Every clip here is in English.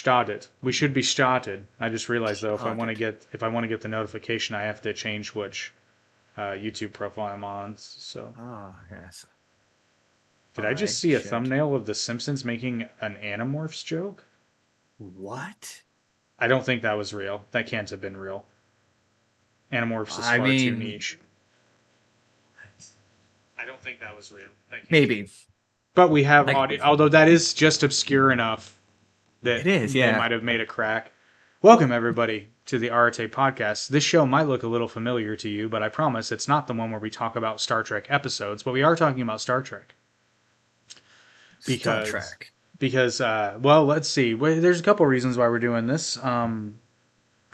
started. We should be started. I just realized though, if I want to Started. get the notification, I have to change which YouTube profile I'm on. So, Oh, yes. did All I just right. see a Should. thumbnail of The Simpsons making an Animorphs joke? What? I don't think that was real. That can't have been real. Animorphs is I far too mean, niche. I don't think that was real. That can't. maybe. But we have That could be audio, fun. although that is just obscure enough that It is, they yeah. might have made a crack. Welcome, everybody, to the Arete Podcast. This show might look a little familiar to you, but I promise it's not the one where we talk about Star Trek episodes, but we are talking about Star Trek. Star Because, Trek. well, let's see. There's a couple reasons why we're doing this.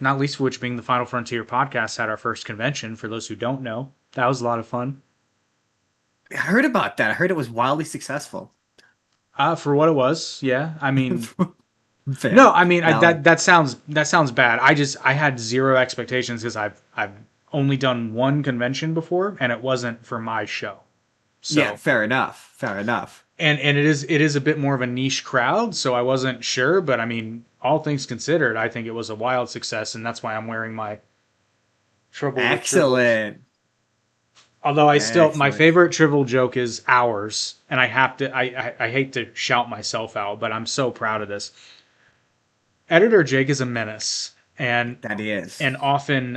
Not least of which being the Final Frontier podcast had our first convention. For those who don't know, that was a lot of fun. I heard about that. I heard it was wildly successful. For what it was, yeah. I mean, no, Fair. I mean Valid. that sounds bad. I had zero expectations because I've only done one convention before, and it wasn't for my show. Yeah, So fair enough. Fair enough. and it is a bit more of a niche crowd, so I wasn't sure. But I mean, all things considered, I think it was a wild success, and that's why I'm wearing my Trouble with Tribbles. Excellent. Although my Excellent. favorite trivial joke is ours, and I hate to shout myself out, but I'm so proud of this. Editor Jake is a menace, That he is. and often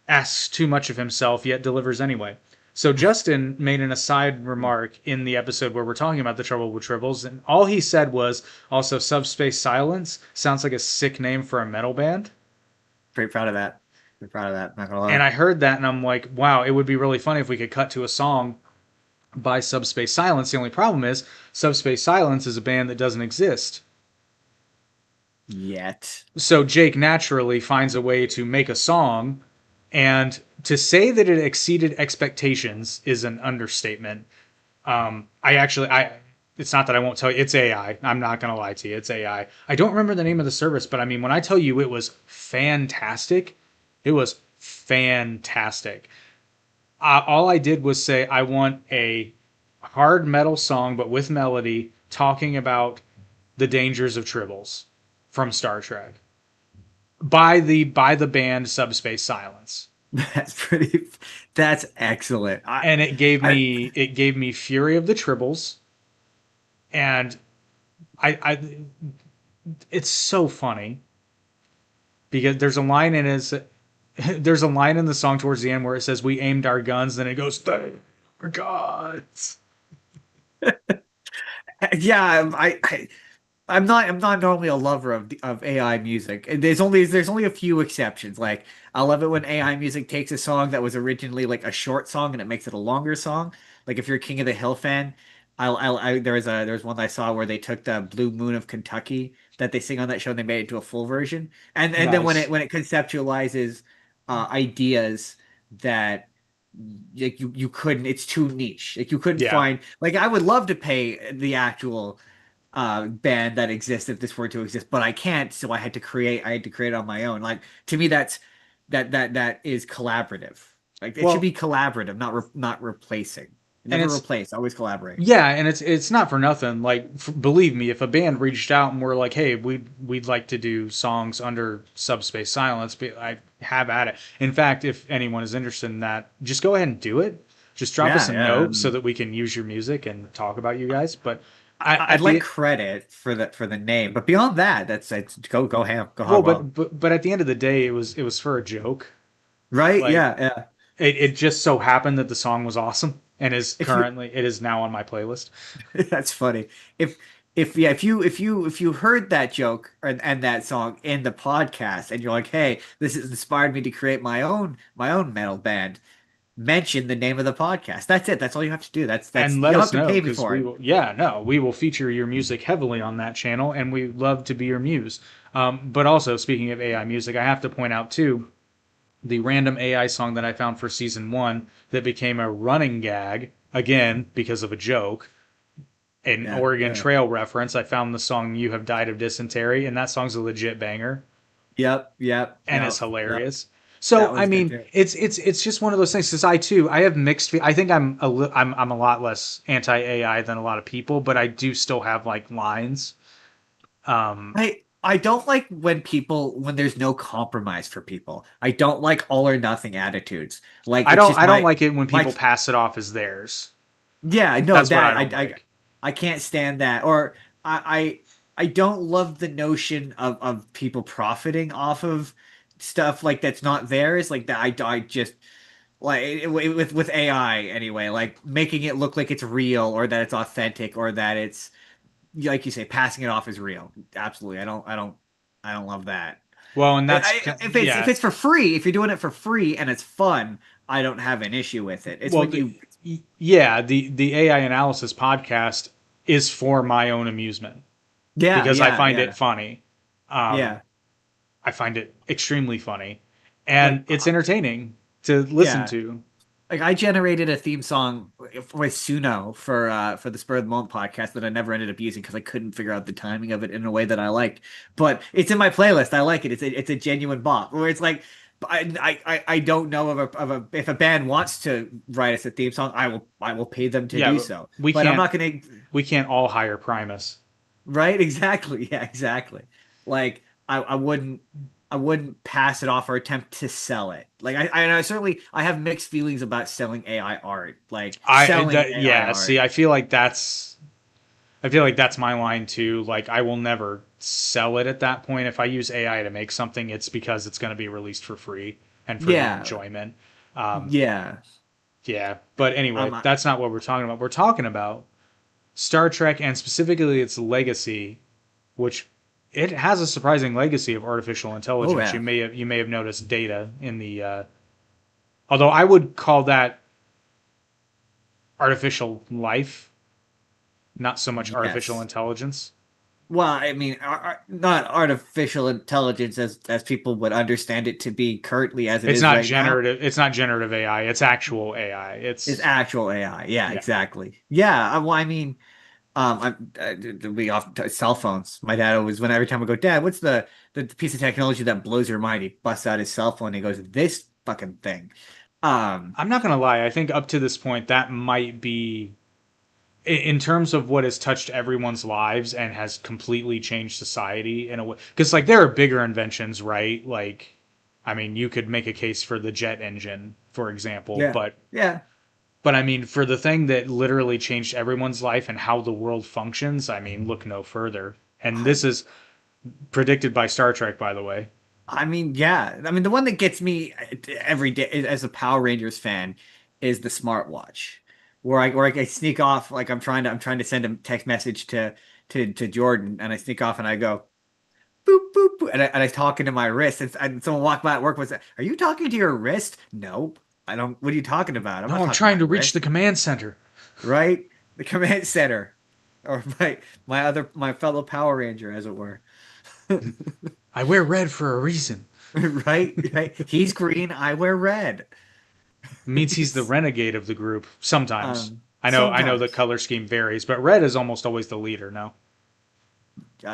asks too much of himself, yet delivers anyway. So Justin made an aside remark in the episode where we're talking about the trouble with tribbles, and all he said was also Subspace Silence sounds like a sick name for a metal band. Pretty proud of that. Pretty proud of that. Not gonna lie. And I heard that and I'm like, wow, it would be really funny if we could cut to a song by Subspace Silence. The only problem is Subspace Silence is a band that doesn't exist. Yet. So Jake naturally finds a way to make a song, and to say that it exceeded expectations is an understatement. I it's not that I won't tell you. It's AI. I'm not gonna lie to you. It's AI. I don't remember the name of the service, but I mean, when I tell you it was fantastic, it was fantastic. All I did was say I want a hard metal song, but with melody, talking about the dangers of tribbles from Star Trek by the band Subspace Silence. That's pretty. That's excellent. And I, it gave me Fury of the Tribbles, and I it's so funny because there's a line in the song towards the end where it says we aimed our guns, then it goes thank our gods. yeah. I'm not normally a lover of AI music. And there's only a few exceptions. Like I love it when AI music takes a song that was originally like a short song and it makes it a longer song. Like if you're a King of the Hill fan, there's one that I saw where they took the Blue Moon of Kentucky that they sing on that show and they made it into a full version. And then when it Nice. when it conceptualizes ideas that like you couldn't, it's too niche. Like you couldn't Yeah. find, like I would love to pay the actual band that exists if this were to exist, but I can't, so I had to create it on my own. Like to me that is collaborative. Like it should Well, be collaborative, not replacing. and Never it's replace, always collaborate. yeah, and it's not for nothing. Like believe me, if a band reached out and were like, "Hey, we'd like to do songs under Subspace Silence," I have at it. In fact, if anyone is interested in that, just go ahead and do it. Just drop us Yeah, a yeah. note so that we can use your music and talk about you guys. But I'd at like the credit for the name, but beyond that, that's go ham, go well, hog wild. but at the end of the day, it was for a joke. Right? Like Yeah, yeah. it just so happened that the song was awesome and If you it is now on my playlist. That's funny. If if you heard that joke and that song in the podcast and you're like, "Hey, this has inspired me to create my own metal band," mention the name of the podcast. That's it. That's all you have to do. That's And you let don't us have to know pay me because for we it. will. Yeah, no, we will feature your music heavily on that channel, and we love to be your muse. But also, speaking of AI music, I have to point out too the random AI song that I found for season one that became a running gag again because of a joke, an Yeah, Oregon yeah. Trail reference. I found the song "You Have Died of Dysentery," and that song's a legit banger, Yep, yep. and No, it's no, hilarious. that So I was good mean, too. it's just one of those things. Because I have mixed. I think I'm a lot less anti AI than a lot of people, but I do still have like lines. I don't like when there's no compromise for people. I don't like all or nothing attitudes. Like it's just I don't my like it when my people pass it off as theirs. yeah, no, That's what I that don't like. I can't stand that. Or I don't love the notion of people profiting off of stuff like that's not theirs. Like that I just like with AI anyway, like making it look like it's real or that it's authentic or that it's like you say, passing it off as real. Absolutely. I don't love that. Well, and that's If yeah. it's for free, if you're doing it for free and it's fun, I don't have an issue with it. It's Well, when you yeah, the AI analysis podcast is for my own amusement yeah, because I yeah, find it yeah. funny. Um, Yeah. I find it extremely funny, Like and it's entertaining to listen yeah. to. Like I generated a theme song with Suno for the Spur of the Moment podcast that I never ended up using because I couldn't figure out the timing of it in a way that I liked. But it's in my playlist. I like it. It's a genuine bop. Where it's like I don't know of a if a band wants to write us a theme song, I will pay them to Yeah, do but so. But I'm not gonna we can't all hire Primus. right? Exactly. Yeah, exactly. Like I wouldn't pass it off or attempt to sell it. Like I certainly I have mixed feelings about selling AI art. Like selling AI Yeah. See, art. I feel like that's my line too. Like I will never sell it at that point. If I use AI to make something, it's because it's going to be released for free and for the Yeah. enjoyment. Um, Yeah. yeah, but anyway, Um that's not what we're talking about. We're talking about Star Trek and specifically its legacy, which it has a surprising legacy of artificial oh intelligence. yeah. You may have noticed Data in the although I would call that artificial life, not so much artificial Yes. intelligence. Well, I mean, not artificial intelligence as people would understand it to be currently as it is right now. It's not generative AI. It's actual AI. Is It's actual AI. Yeah, yeah. exactly. Yeah, well, I mean, we off cell phones. My dad always, when every time I go, Dad, what's the piece of technology that blows your mind? He busts out his cell phone. And he goes, this fucking thing. Um, I'm not gonna lie. I think up to this point, that might be in terms of what has touched everyone's lives and has completely changed society in a way. Because like there are bigger inventions, right? Like, I mean, you could make a case for the jet engine, for example, yeah, yeah. but I mean, for the thing that literally changed everyone's life and how the world functions, I mean, look no further. And this is predicted by Star Trek, by the way. I mean, yeah. I mean, the one that gets me every day as a Power Rangers fan is the smartwatch, where I sneak off like I'm trying to send a text message to Jordan, and I sneak off and I go boop boop boop, and I talk into my wrist, and someone walked by at work was, are you talking to your wrist? Nope, I don't. What are you talking about? I'm No, not I'm talking to trying my to reach the wrist, command center. right? The command center, or my fellow Power Ranger, as it were. I wear red for a reason. Right, right. He's green. I wear red. It means he's the renegade of the group. Sometimes. I know the Sometimes. color scheme varies, but red is almost always the leader, no?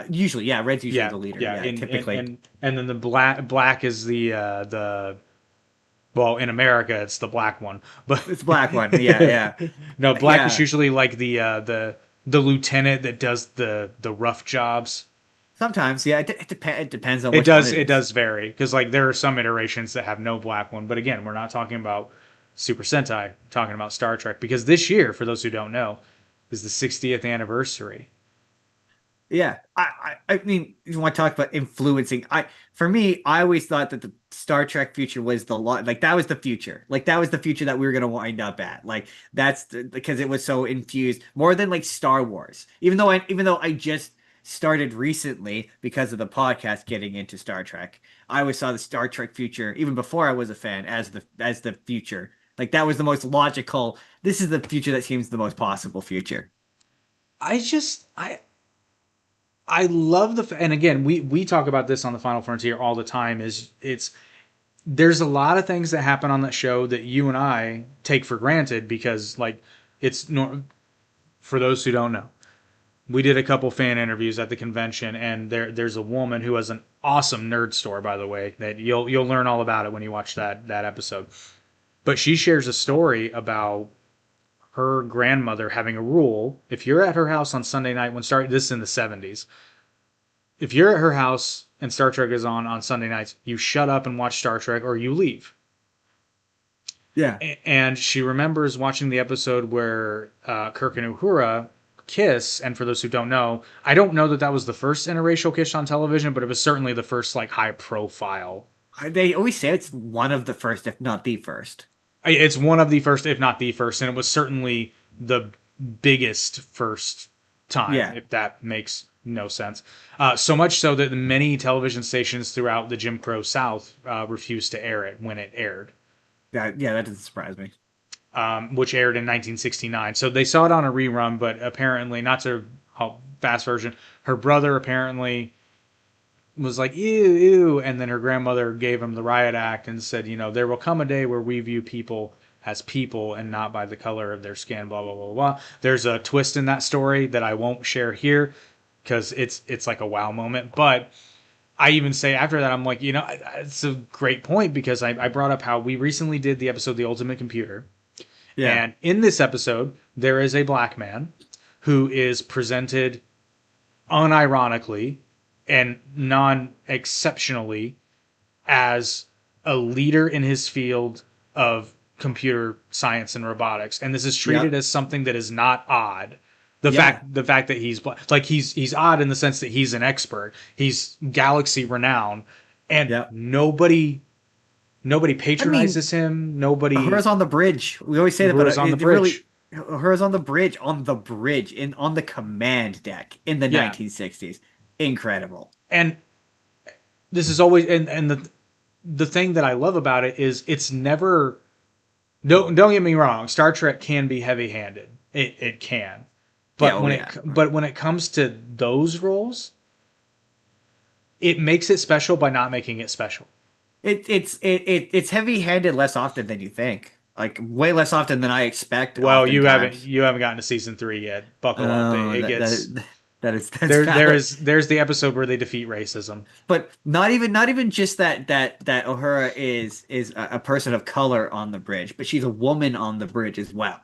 Usually, yeah, red's usually Yeah, the leader. yeah. Yeah, typically. And then the black is the well, in America it's the black one. But It's the black one. Yeah, yeah. no, black is Yeah. usually like the lieutenant that does the rough jobs. Sometimes, yeah, it depends on which one it It is. does vary because like there are some iterations that have no black one, but again, we're not talking about Super Sentai, we're talking about Star Trek because this year, for those who don't know, is the 60th anniversary. Yeah. I mean, you want to talk about influencing. For me, I always thought that the Star Trek future was like that was the future. Like that was the future that we were gonna wind up at. Like because it was so infused more than like Star Wars. Even though I just started recently because of the podcast getting into Star Trek, I always saw the Star Trek future even before I was a fan as the future. Like that was the most logical. This is the future that seems the most possible future. I just I love and again we talk about this on the Final Frontier all the time. Is it's there's a lot of things that happen on that show that you and I take for granted because like it's for those who don't know. We did a couple fan interviews at the convention, and there's a woman who has an awesome nerd store, by the way, that you'll learn all about it when you watch that episode. But she shares a story about her grandmother having a rule: if you're at her house on Sunday night when start this is in the 70s, if you're at her house and Star Trek is on Sunday nights, you shut up and watch Star Trek or you leave. Yeah. And she remembers watching the episode where Kirk and Uhura kiss. And for those who don't know, I don't know that that was the first interracial kiss on television, but it was certainly the first like high profile. They always say it's one of the first, if not the first. It's one of the first, if not the first, and it was certainly the biggest first time, Yeah. if that makes no sense. So much so that many television stations throughout the Jim Crow South refused to air it when it aired, That doesn't surprise me. which aired in 1969. So they saw it on a rerun, but apparently, not to fast version, her brother apparently was like, ew, ew. And then her grandmother gave him the riot act and said, you know, there will come a day where we view people as people and not by the color of their skin, blah, blah, blah, blah. There's a twist in that story that I won't share here because it's like a wow moment. But I even say after that, I'm like, you know, it's a great point because I brought up how we recently did the episode The Ultimate Computer. Yeah. And in this episode, there is a black man who is presented unironically and non-exceptionally as a leader in his field of computer science and robotics, and this is treated Yep. as something that is not odd. The Yeah. fact that he's odd in the sense that he's an expert, he's galaxy renowned, and Yep. nobody I mean, patronizes him. Nobody Uhura's on the bridge. We always say that, but Uhura's on the it really bridge. Uhura's on the bridge, on the command deck in the Yeah, 1960s. Incredible. and this is always and the thing that I love about it is it's never. Don't get me wrong. Star Trek can be heavy-handed. It can, Yeah, but oh yeah. when it comes to those roles, it makes it special by not making it special. It's heavy-handed less often than you think. Like way less often than I expect Well, oftentimes. you haven't gotten to season 3 yet. Buckle up. Oh, It gets that's valid. there's the episode where they defeat racism. But not even just that Uhura is a person of color on the bridge, but she's a woman on the bridge as well.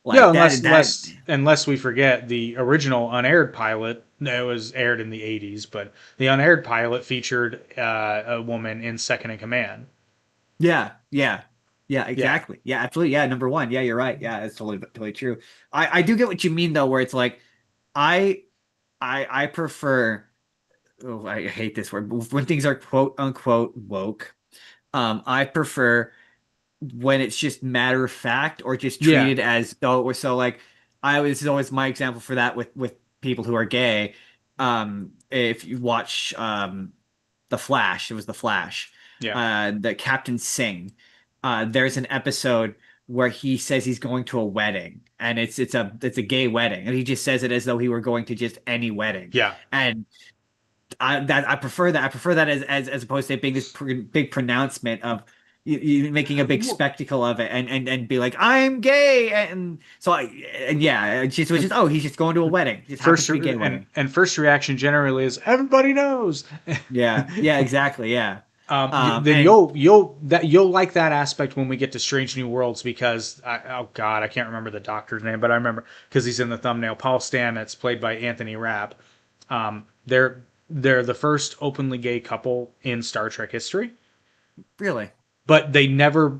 Yeah, Like unless we forget the original unaired pilot. It was aired in the 80s, but the unaired pilot featured a woman in second in command. yeah, yeah. Yeah, Yeah, exactly. Yeah, absolutely. Yeah, number one. Yeah, you're right. Yeah, that's totally true. I do get what you mean though, where it's like I I prefer oh, I hate this word, but when things are quote unquote woke. I prefer when it's just matter of fact or just yeah, treated as though it was so like I this is always my example for that with people who are gay. If you watch The Flash, it was The Flash, yeah, the Captain Singh. There's an episode where he says he's going to a wedding and it's a gay wedding and he just says it as though he were going to just any wedding. yeah. And I prefer that. I prefer that as opposed to it being this big pronouncement of you making a big spectacle of it and be like I'm gay and so I and yeah it was just oh he's just going to a wedding, it just happens First to be a gay wedding. and first reaction generally is everybody knows. Yeah, exactly, yeah. Then And you'll like that aspect when we get to Strange New Worlds because oh god, I can't remember the doctor's name, but I remember because he's in the thumbnail. Paul Stamets, played by Anthony Rapp. They're the first openly gay couple in Star Trek history, really, but they never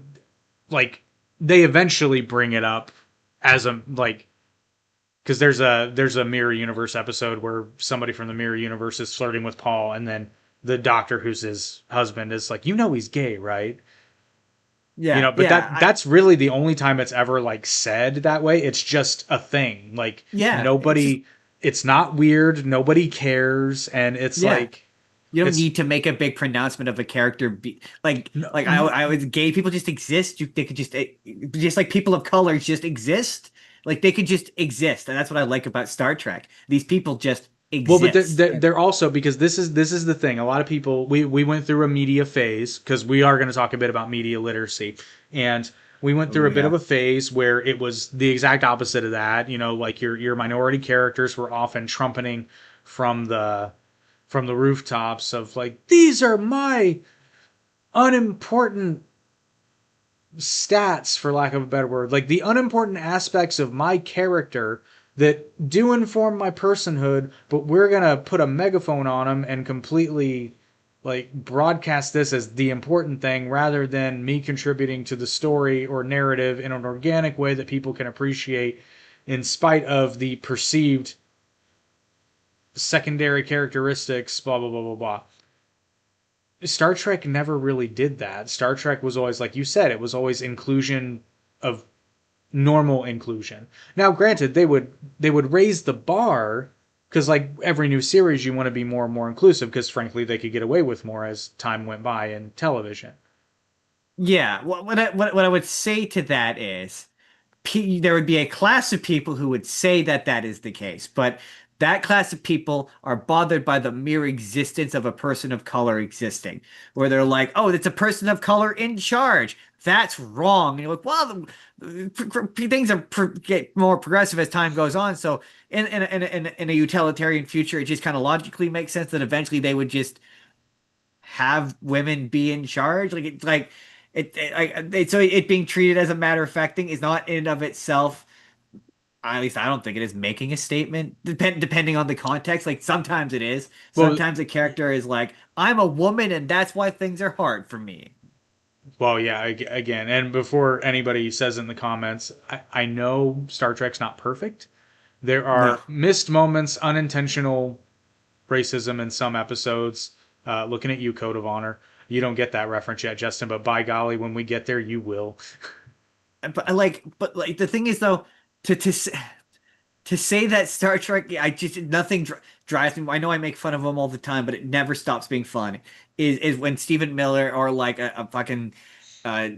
like they eventually bring it up as a like because there's a mirror universe episode where somebody from the mirror universe is flirting with Paul, and then the doctor who's his husband is like, you know, he's gay, right? You yeah, know, but yeah, that's really the only time it's ever like said that way. It's just a thing. Like yeah, it's just nobody, it's not weird. Nobody cares, and it's yeah. like You don't it's need to make a big pronouncement of a character be no, like no, I was gay people just exist. They could just like people of color just exist. Like they could just exist, and that's what I like about Star Trek. These people just well, but exist. they're also because this is the thing. A lot of people we went through a media phase because we are going to talk a bit about media literacy, and we went through Oh a bit of yeah. a phase where it was the exact opposite of that. You know, like your minority characters were often trumpeting from the rooftops of like these are my unimportant stats, for lack of a better word, like the unimportant aspects of my character that do inform my personhood, but we're gonna put a megaphone on them and completely like broadcast this as the important thing rather than me contributing to the story or narrative in an organic way that people can appreciate in spite of the perceived secondary characteristics, blah blah blah blah blah. Star Trek never really did that. Star Trek was always, like you said, it was always inclusion of normal inclusion. Now, granted, they would raise the bar because, like every new series, you want to be more and more inclusive because, frankly, they could get away with more as time went by in television. Yeah, what I would say to that is there would be a class of people who would say that that is the case, but that class of people are bothered by the mere existence of a person of color existing, where they're like, "Oh, it's a person of color in charge. That's wrong." And you're like, "Well, things get more progressive as time goes on." So, in a utilitarian future, it just kind of logically makes sense that eventually they would just have women be in charge. So it being treated as a matter of fact thing is not in and of itself. At least I don't think it is making a statement. Depending on the context, like sometimes it is. Well, Sometimes a character is like, "I'm a woman, and that's why things are hard for me." well, yeah. Again, and before anybody says in the comments, I know Star Trek's not perfect. There No. are missed moments, unintentional racism in some episodes. Looking at you, Code of Honor. You don't get that reference yet, Justin, but by golly, when we get there, you will. But the thing is though, to to s- to say that Star Trek, I just nothing drives me. I know I make fun of them all the time, but it never stops being fun. Is when Stephen Miller or like a fucking uh,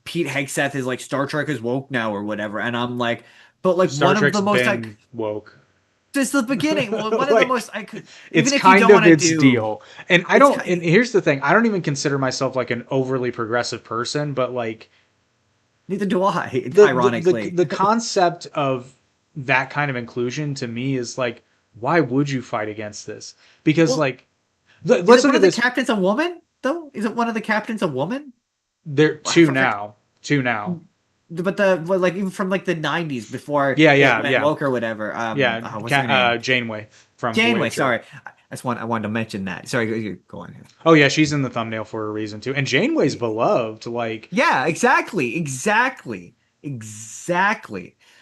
Pete Hegseth is like Star Trek is woke now or whatever, and I'm like, but like Star one of Trek's the most like been woke. just the beginning, one of the Like most I could it's even if you kind don't want of to its do deal. And I it's don't and kind here's the thing, I don't even consider myself like an overly progressive person, but like neither do I, the ironically. the concept of that kind of inclusion to me is like why would you fight against this? Because Well, like is let's it look one at of the this. captains a woman though? Is it one of the captains a woman? There I two forget. now. Two now. But like even from like the 90s before Yeah, it yeah, went yeah. woke or whatever. Yeah, What's her name? Janeway from Janeway. Voyager. Sorry, I wanted to mention that. Sorry, go on. Oh yeah, she's in the thumbnail for a reason too. And Janeway's beloved. Like, Yeah, exactly.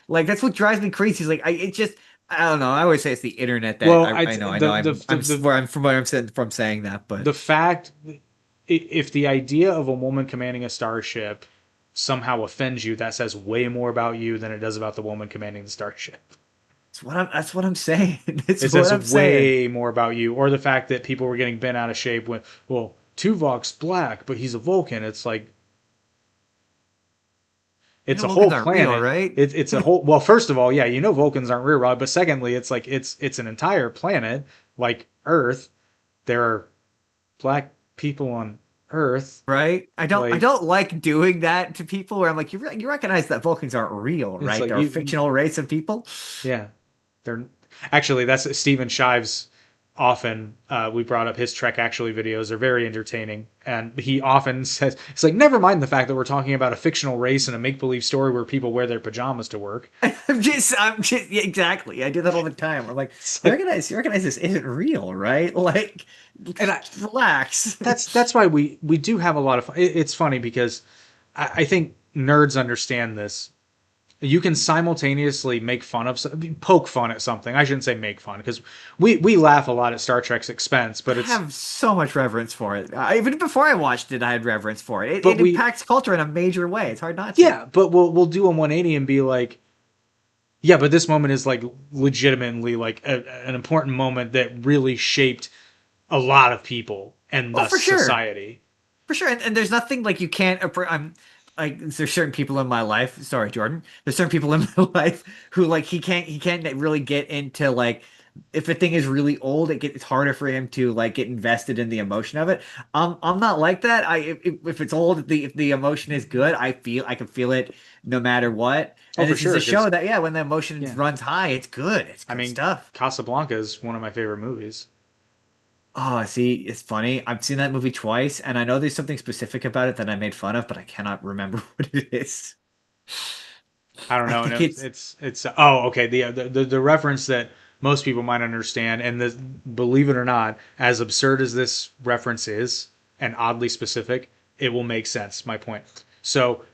Like that's what drives me crazy. Is like it just I don't know. I always say it's the internet that well, I know. I'm the where I'm from where I'm saying from saying that, but the fact if the idea of a woman commanding a starship somehow offends you, that says way more about you than it does about the woman commanding the starship. that's what I'm saying. That's It what says I'm saying. way more about you, or the fact that people were getting bent out of shape when, well, Tuvok's black, but he's a Vulcan. It's like You it's know, a Vulcans whole aren't real, planet. right? It's a whole. Well, first of all, yeah, you know Vulcans aren't real, right? But secondly, it's like it's an entire planet like Earth. There are black people on Earth. Right? I Like don't like doing that to people where I'm like, you recognize that Vulcans aren't real, it's right? like They're a fictional race of people. yeah, they're actually that's Stephen Shives. Often we brought up his Trek Actually videos. They're very entertaining, and he often says it's like never mind the fact that we're talking about a fictional race and a make believe story where people wear their pajamas to work. I'm just yeah, exactly. I do that all the time. I'm like, It's like, you recognize this isn't real, right? Like, and I, relax. that's why we do have a lot of fun. It's funny because I think nerds understand this. You can simultaneously make fun of poke fun at something. I shouldn't say make fun because we laugh a lot at Star Trek's expense, I but it's have so much reverence for it. Even before I watched it, I had reverence for it. but It we impacts culture in a major way. It's hard not to. yeah, but we'll do a 180 and be like, yeah, but this moment is like legitimately like an important moment that really shaped a lot of people and Oh, thus for sure. society. For sure, and there's nothing like you can't. I'm like there's certain people in my life. Sorry, Jordan. There's certain people in my life who like he can't really get into like if a thing is really old, it's harder for him to like get invested in the emotion of it. I'm not like that. If it's old, if the emotion is good, I can feel it no matter what. Oh, And for this is sure, a show because that yeah, when the emotion yeah, runs high, it's good. It's I good mean, stuff. Casablanca is one of my favorite movies. Oh, see, it's funny. I've seen that movie twice, and I know there's something specific about it that I made fun of, but I cannot remember what it is. I don't I know. And think it's it's oh okay. The reference that most people might understand, and this, believe it or not, as absurd as this reference is and oddly specific, it will make sense. My point. So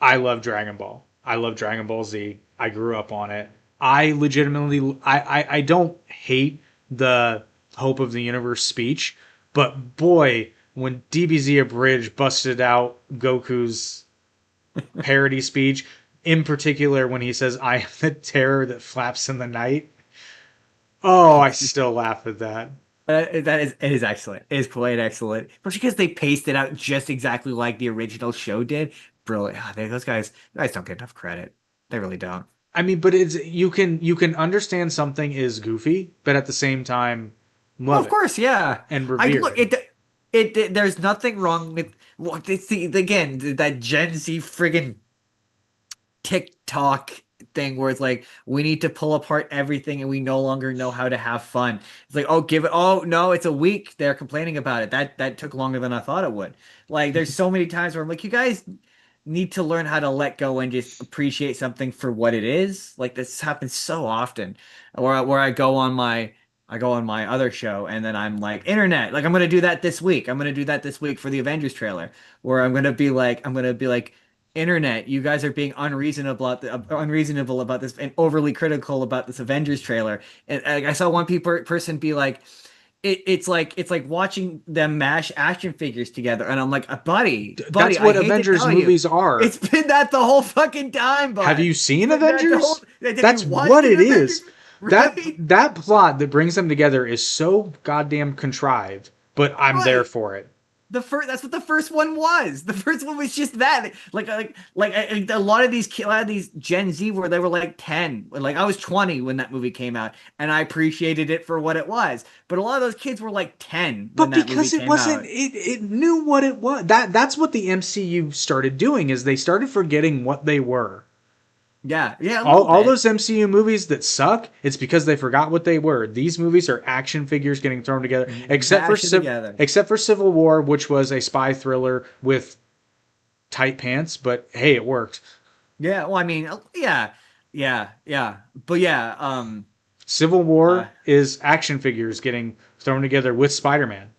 I love Dragon Ball. I love Dragon Ball Z. I grew up on it. I legitimately I don't hate the Hope of the Universe speech, but boy, when DBZ Abridged busted out Goku's parody speech, in particular when he says, "I am the terror that flaps in the night." Oh, I still laugh at that. that is it is excellent. It is quite excellent. But because they paced it out just exactly like the original show did. Brilliant. Those guys don't get enough credit. They really don't. I mean, but it's you can understand something is goofy, but at the same time, Oh, love of it course, yeah. and I revere look it. there's nothing wrong with well, it's again that Gen Z friggin' TikTok thing where it's like we need to pull apart everything and we no longer know how to have fun. It's like, oh, give it. Oh no, it's a week. They're complaining about it. That took longer than I thought it would. Like, there's so many times where I'm like, you guys need to learn how to let go and just appreciate something for what it is. Like, this happens so often, where I go on my other show and then I'm like, internet, like I'm gonna do that this week. I'm gonna do that this week for the Avengers trailer, where I'm gonna be like, internet, you guys are being unreasonable about this and overly critical about this Avengers trailer. And I saw one person be like, it's like watching them mash action figures together, and I'm like, buddy, That's I what hate to Avengers tell you, movies are. it's been that the whole fucking time, Have bud. you It's seen been that the whole. Avengers? Have you That's watched what an it Avengers? is. That Right, that plot that brings them together is so goddamn contrived, but I'm there right. for it. The first, that's what the first one was. The first one was just that. A lot of a lot of these Gen Z where they were like 10. Like, I was 20 when that movie came out, and I appreciated it for what it was. But a lot of those kids were like 10 when But that movie because it came wasn't, out. it knew what it was. That's what the MCU started doing is they started forgetting what they were. Yeah, yeah, a all, little all bit. those MCU movies that suck, it's because they forgot what they were. These movies are action figures getting thrown together, Mash it together. Except for Civil War, which was a spy thriller with tight pants. But hey, it worked. Yeah, well, I mean, yeah, yeah. But yeah, Civil uh, War is action figures getting thrown together with Spider-Man.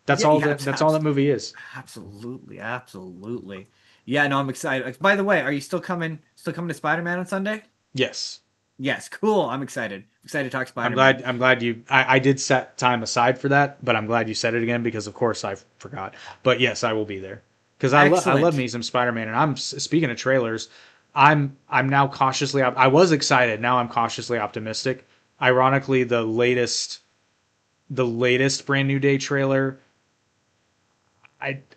yeah, yeah, That's all that movie is. absolutely, absolutely. Yeah, no, I'm excited. By the way, are you still coming to Spider-Man on Sunday? Yes. Yes, cool. I'm excited. Excited to talk Spider-Man. I'm glad I did set time aside for that, but I'm glad you said it again because of course I forgot. But yes, I will be there. Because I love Excellent. me some Spider-Man, and speaking of trailers, I'm now cautiously I was excited, now I'm cautiously optimistic. Ironically, the latest Brand New Day trailer,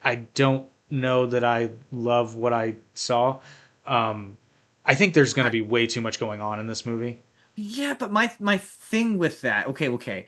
I don't know that I love what I saw. Um, I think there's going to I, be way too much going on in this movie. yeah, but my thing with that. Okay.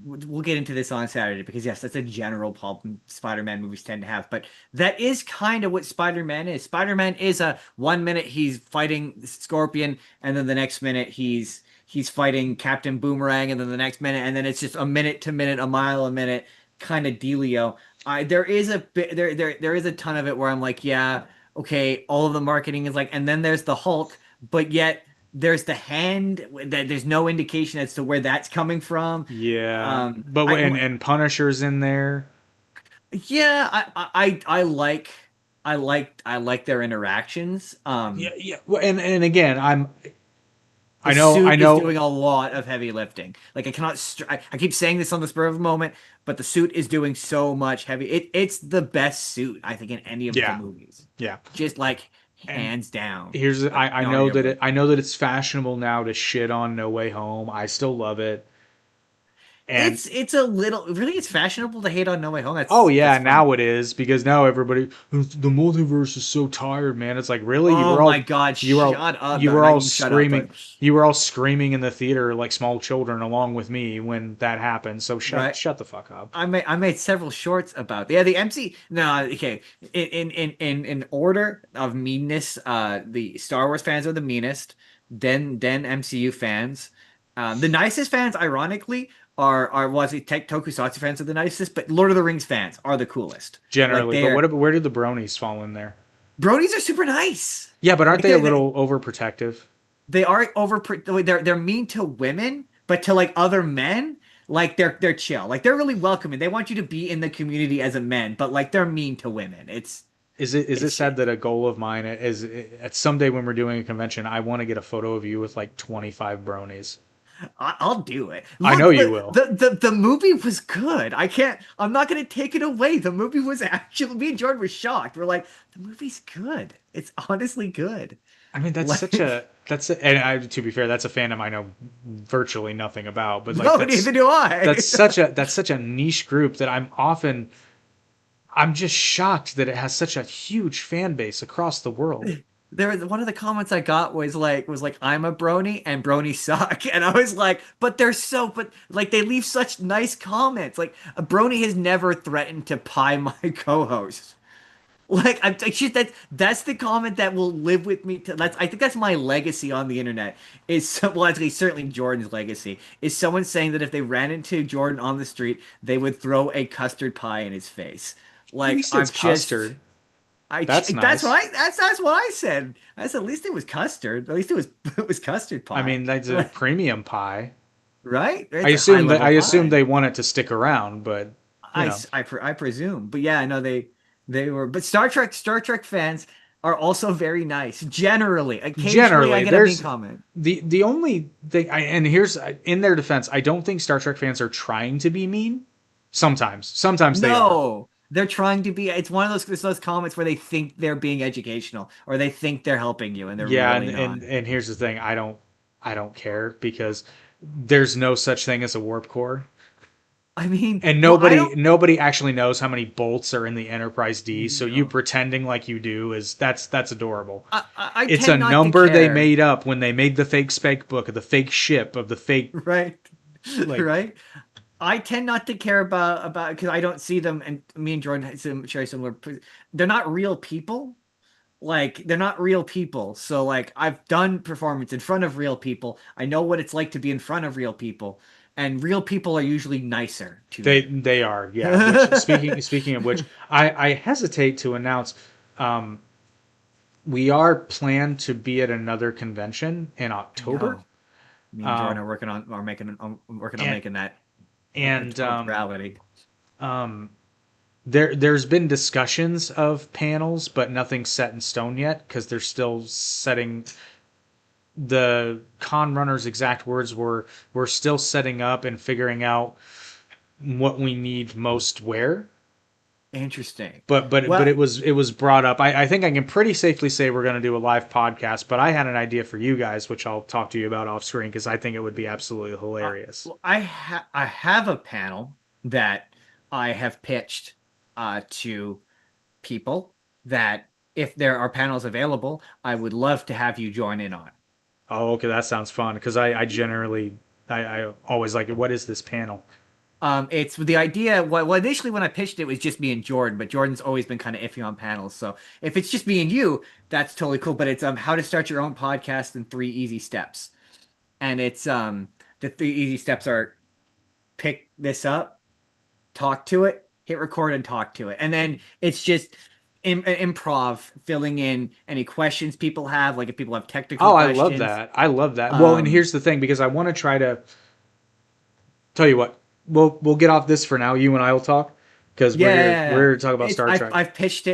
We'll get into this on Saturday because yes, that's a general problem Spider-Man movies tend to have. But that is kind of what Spider-Man is. Spider-Man is a 1 minute he's fighting Scorpion, and then the next minute he's fighting Captain Boomerang, and then the next minute, and then it's just a minute to minute, a mile a minute kind of dealio. I there is a bit there is a ton of it where I'm like, yeah, okay, all of the marketing is like, and then there's the Hulk, but yet there's the hand that there's no indication as to where that's coming from. Yeah, but and Punisher's in there. Yeah, I like their interactions. Yeah, yeah. Well, and again, The I suit is know. doing a lot of heavy lifting. Like, I cannot I keep saying this on the spur of the moment, but the suit is doing so much heavy. It's the best suit I think in any of the Yeah, movies. yeah. Just like And hands down. here's Like, I know that arguably. I know that it's fashionable now to shit on No Way Home. I still love it, and It's a little really it's fashionable to hate on No Way Home. oh yeah, That's funny. now it is because now everybody the multiverse is so tired, man. It's like really Oh my God, shut up. you No, were not all you shut up, but screaming you were all screaming in the theater like small children along with me when that happened. So right. shut the fuck up. I made several shorts about yeah the MC no okay in order of meanness the Star Wars fans are the meanest, then MCU fans, the nicest fans ironically are was it Tokusatsu fans are the nicest, but Lord of the Rings fans are the coolest, like Generally, but they're where did the bronies fall in there? Bronies are super nice. Yeah, but aren't Like they a little overprotective? they are they're mean to women, but to like other men, like they're chill. Like they're really welcoming. They want you to be in the community as a man, but like they're mean to women. Is it It's sad that a goal of mine is at someday when we're doing a convention, I want to get a photo of you with like 25 bronies. I'll do it. I know Look, you will. the movie was good. I'm not gonna take it away. The movie was actually, me and Jordan were shocked. We're like, the movie's good. It's honestly good. I mean, Like, and to be fair, that's a fandom I know virtually nothing about, but like no, neither do I. that's such a niche group that I'm just shocked that it has such a huge fan base across the world. There was one of the comments I got was like I'm a brony and bronies suck. And I was like, but like they leave such nice comments. Like a brony has never threatened to pie my co-host. Like I'm it's just that's the comment that will live with me to that's I think that's my legacy on the internet well actually certainly Jordan's legacy is someone saying that if they ran into Jordan on the street they would throw a custard pie in his face. At Like least it's I'm just custard. That's that's what nice. that's what I said. I said at least it was custard. At least it was it was custard I pie. mean, that's a premium pie. Right? It's a high I level assume pie. they want it to stick around, but you know, I presume. But yeah, I know they were but Star Trek fans are also very nice. Generally, occasionally I generally get a mean there's comment. the only thing and here's in their defense, I don't think Star Trek fans are trying to be mean. Sometimes they are. No. They're trying to be it's one of those comments where they think they're being educational or they think they're helping you and they're Yeah, really not. and here's the thing, I don't care because there's no such thing as a warp core. I mean, And well, I don't nobody actually knows how many bolts are in the Enterprise D, so you know. pretending like you do is that's adorable. I It's a tend not to number they care. made up when they made the fake spec book of the fake ship of the fake Right. like Right. I tend not to care about because I don't see them, and me and Jordan share similar. They're not real people. Like they're not real people. So like I've done performance in front of real people. I know what it's like to be in front of real people, and real people are usually nicer to you. they are, yeah. Which speaking of which, I hesitate to announce um we are planned to be at another convention in I October. know. Me and Jordan Um are working on and making that and a reality. um there's been discussions of panels, but nothing set in stone yet because they're still setting the con runner's exact words were we're still setting up and figuring out what we need most where. Interesting. But Well, it was brought up. I think I can pretty safely say we're going to do a live podcast. But I had an idea for you guys, which I'll talk to you about off screen because I think it would be absolutely hilarious. I have a panel that I have pitched to people that if there are panels available, I would love to have you join in on. Oh, okay, that sounds fun because I generally I always like it. What is this panel? It's the idea. Well, initially when I pitched it, was just me and Jordan, but Jordan's always been kind of iffy on panels. So if it's just me and you, that's totally cool. But it's how to start your own podcast in 3 easy steps, and it's the 3 easy steps are pick this up, talk to it, hit record, and talk to it, and then it's just improv, filling in any questions people have, like if people have technical Oh, I love questions. that. I love that. Well, and Um, here's the thing because I want to try to tell you what. We'll get off this for now. You and I will talk because we're yeah, here to talk about it's Star Trek. I've pitched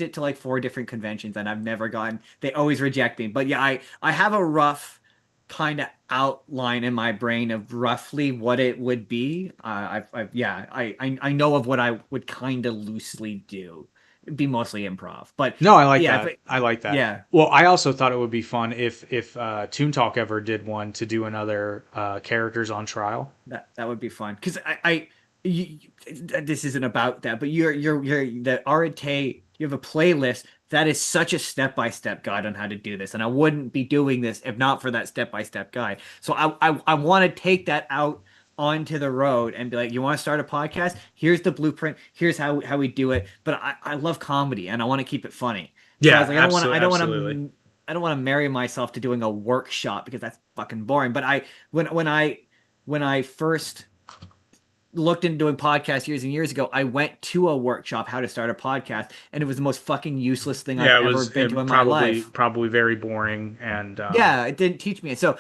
it to like 4 different conventions, and I've never gotten. They always reject me. But yeah, I have a rough kind of outline in my brain of roughly what it would be. I've yeah, I know of what I would kind of loosely do. It'd be mostly improv, but No, I like yeah, that. I like that. yeah, Well, I also thought it would be fun if Toon Talk ever did one to do another characters on trial. that would be fun because you, this isn't about that, but you're the Arete. You have a playlist that is such a step-by-step guide on how to do this, and I wouldn't be doing this if not for that step-by-step guide. So I want to take that out onto the road and be like, you want to start a podcast? Here's the blueprint. Here's how we do it. But I love comedy and I want to keep it funny. So I Yeah, was like, absolutely. I don't want to marry myself to doing a workshop because that's fucking boring. But when I first looked into doing podcasts years and years ago, I went to a workshop how to start a podcast, and it was the most fucking useless thing I've Yeah, it ever was been to in my probably life. probably very boring, and Yeah, it didn't teach me. So,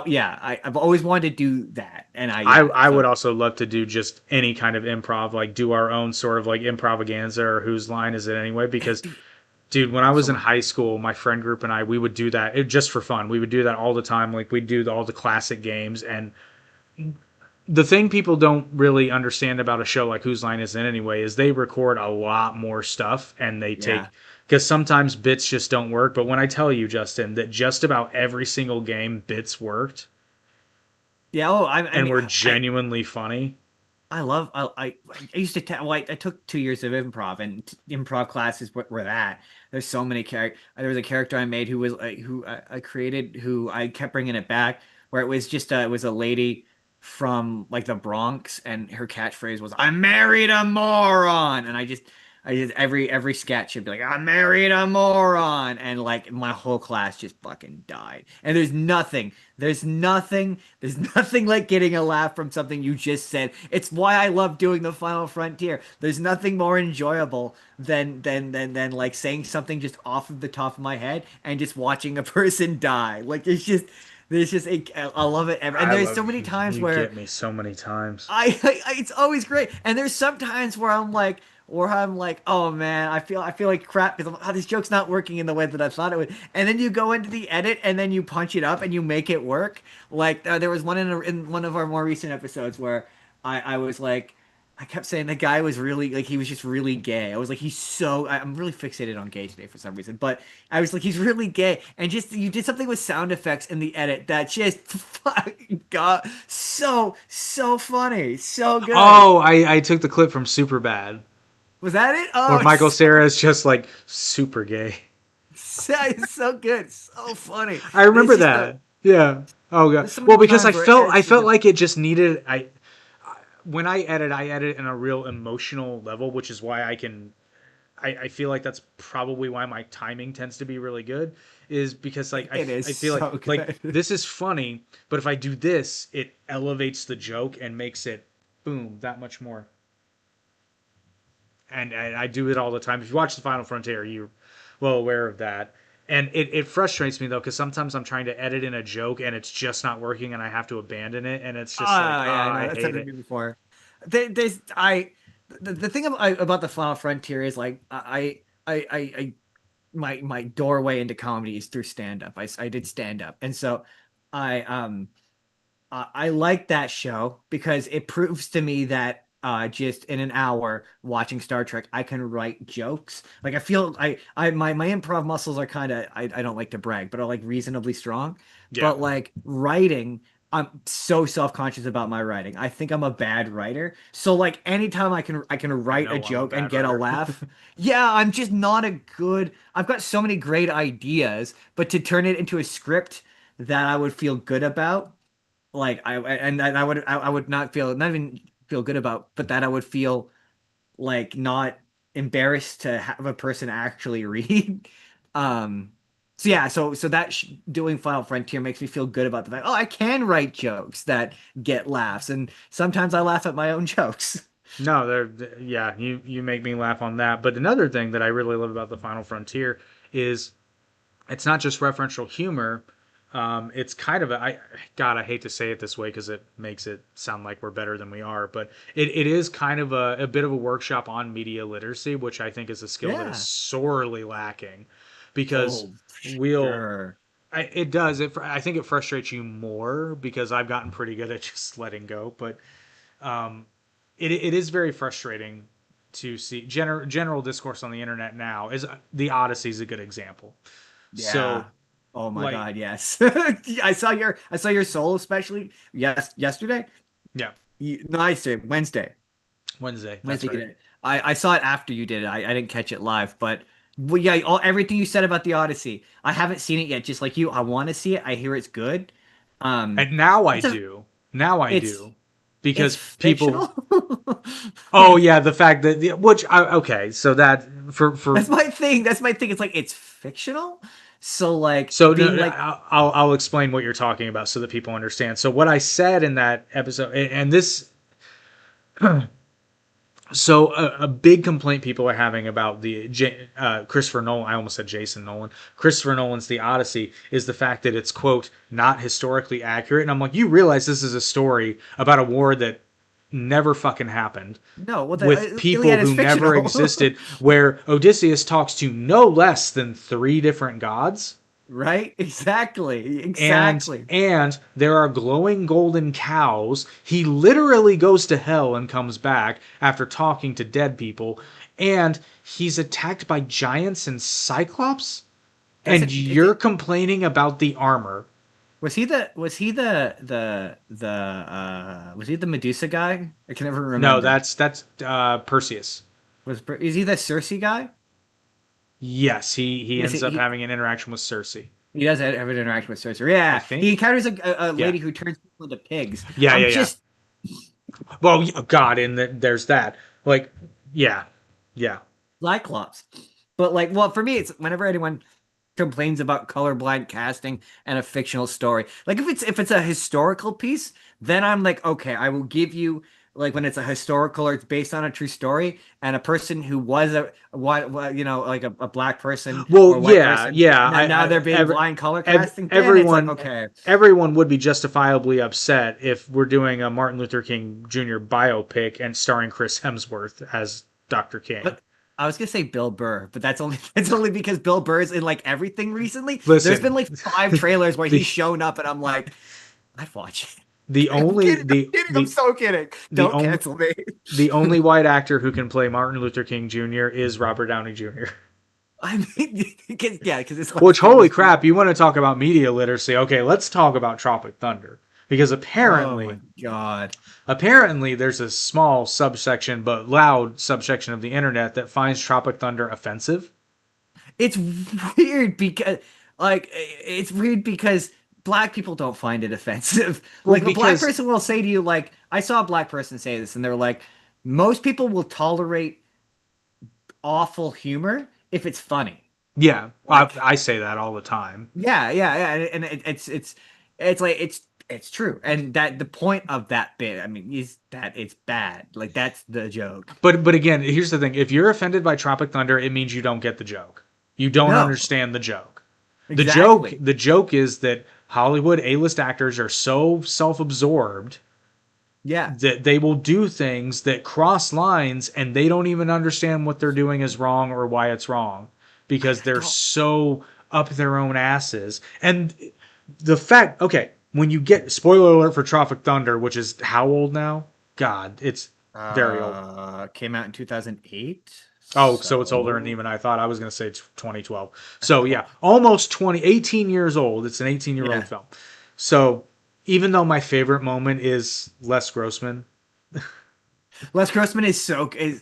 yeah, I've always wanted to do that, and I would so also love to do just any kind of improv, like do our own sort of like improvaganza or whose line is it anyway? Because dude, when I was so in much. high school, my friend group and I, we would do that just for fun. We would do that all the time. Like we'd do all the classic games. And the thing people don't really understand about a show like Whose Line Is It Anyway is they record a lot more stuff and they take, Yeah, because sometimes bits just don't work. But when I tell you, Justin, that just about every single game bits worked yeah. Oh, I and mean, were genuinely funny. I love I used to well, I took 2 years of improv, and improv classes were that. There's so many characters. There was a character I made who was who I created, who I kept bringing it back, where it was just it was a lady from like the Bronx, and her catchphrase was "I married a moron," and I just every sketch should be like "I married a moron," and like my whole class just fucking died. And there's nothing like getting a laugh from something you just said. It's why I love doing the Final Frontier. There's nothing more enjoyable than like saying something just off of the top of my head and just watching a person die. Like it's just there's just I love it. And I there's so love many times you where get me so many times. it's always great. And there's sometimes where I'm like, oh man, I feel like crap because this joke's not working in the way that I thought it would. And then you go into the edit and then you punch it up and you make it work. Like there was one in one of our more recent episodes where I was like, I kept saying the guy was really like he was just really gay. I was like I'm really fixated on gay today for some reason, but I was like he's really gay, and just you did something with sound effects in the edit that just fucking got so funny, so good. Oh, I took the clip from Superbad Was that it? where Oh, Michael it's Cera is just like super gay. it's so good, so funny. I There's remember just that. Yeah. Oh god. there's so Well, many because times where I it's felt just like it just needed I when I edit in a real emotional level, which is why I feel like that's probably why my timing tends to be really good, is because like it is I feel like so good. this is funny, but if I do this, it elevates the joke and makes it boom that much more. And I do it all the time. If you watch the Final Frontier, you're well aware of that. And it frustrates me though, because sometimes I'm trying to edit in a joke and it's just not working, and I have to abandon it, and it's just like, Ah, oh, yeah, I know I that's hate happened to it. me before. There's the thing about the Final Frontier is like I my doorway into comedy is through stand up. I did stand up, and so I I like that show because it proves to me that just in an hour watching Star Trek, I can write jokes. Like I feel my improv muscles are kind of I don't like to brag, but are like reasonably strong. Yeah, But like writing, I'm so self-conscious about my writing. I think I'm a bad writer. So like anytime I can I write a know I'm a joke and bad get a writer. laugh, yeah, I'm just not a good. I've got so many great ideas, but to turn it into a script that I would feel good about like I would not even feel good about, but that I would feel like not embarrassed to have a person actually read. Um, so yeah, so that doing Final Frontier makes me feel good about the fact, oh, I can write jokes that get laughs, and sometimes I laugh at my own jokes. No, yeah, you make me laugh on that. But another thing that I really love about the Final Frontier is it's not just referential humor. It's kind of God, I hate to say it this way because it makes it sound like we're better than we are, but it is kind of a bit of a workshop on media literacy, which I think is a skill that is Yeah. sorely lacking because Oh, we'll, sure. it does, I think it frustrates you more because I've gotten pretty good at just letting go, but um, it is very frustrating to see general discourse on the internet now is the Odyssey is a good example. So Yeah. Oh my like God, yes. I saw your soul especially yesterday. yeah, No, I say Wednesday. Wednesday. That's Wednesday you right. did it. I saw it after you did it. I didn't catch it live, but well, yeah, everything you said about the Odyssey. I haven't seen it yet, just like you. I want to see it. I hear it's good. Um, And now I it's a do. Now I it's do it's because people. fictional. Oh yeah, the fact that okay, so that for That's my thing. That's my thing. It's like it's fictional. So like so no, being like I'll explain what you're talking about so that people understand. So what I said in that episode, and this So a big complaint people are having about the Christopher Nolan, I almost said Jason Nolan, Christopher Nolan's The Odyssey, is the fact that it's, quote, not historically accurate. And I'm like, you realize this is a story about a war that never fucking happened, No, well, with the people Iliad is who never fictional. existed, where Odysseus talks to no less than three different gods. Right? Exactly. and Exactly. and there are glowing golden cows. He literally goes to hell and comes back after talking to dead people, and he's attacked by giants and cyclops, That's and a you're complaining about the armor. was he the Medusa guy? I can never No, remember. that's Perseus. Is he the Cersei guy? Yes, he Yes, ends up having an interaction with Cersei, he does have an interaction with Cersei. I Yeah, he think. encounters a Yeah, lady who turns people into pigs. yeah, I'm yeah, yeah. just Well, God, and there's that. Like, yeah, yeah. Cyclops. But like, well, for me, it's whenever anyone complains about colorblind casting and a fictional story. Like if it's a historical piece, then I'm like, okay, I will give you like when it's a historical or it's based on a true story and a person who was a what like a black person Well, or white yeah, person, yeah. now they're being blind color casting, then it's like, Everyone, okay, would be justifiably upset if we're doing a Martin Luther King Jr. biopic and starring Chris Hemsworth as Dr. King. but I was gonna say Bill Burr, but that's only it's only because Bill Burr's in like everything recently. There's been Listen, like 5 trailers where the he's shown up, and I'm like, I've watched the it. I'm only kidding. I'm kidding. I'm so kidding. the Don't only cancel me. the only white actor who can play Martin Luther King Jr. is Robert Downey Jr. I mean, because it's Which, like it holy was. crap, you want to talk about media literacy? Okay, let's talk about Tropic Thunder, because Oh my God. apparently there's a small subsection but loud subsection of the internet that finds Tropic Thunder offensive. It's weird because it's weird because black people don't find it offensive. Well, Like a black because person will say to you, like, I saw a black person say this, and they're like, most people will tolerate awful humor if it's funny. yeah, Like, I say that all the time. yeah, and it's like it's true, and that the point of that bit, I mean, is that it's bad. Like that's the joke. But again, here's the thing: if you're offended by Tropic Thunder, it means you don't get the joke. You don't No, understand the joke. exactly. The joke is that Hollywood A-list actors are so self-absorbed Yeah, that they will do things that cross lines, and they don't even understand what they're doing is wrong or why it's wrong, because I they're don't. so up their own asses. And the fact, okay, when you get, spoiler alert for Tropic Thunder, which is how old now? God, it's very old. Came out in 2008. Oh, so it's older than So even I thought. I was going to say it's 2012. So yeah, almost 20, 18 years old. It's an 18-year-old yeah, film. So even though my favorite moment is Les Grossman. Les Grossman is so is.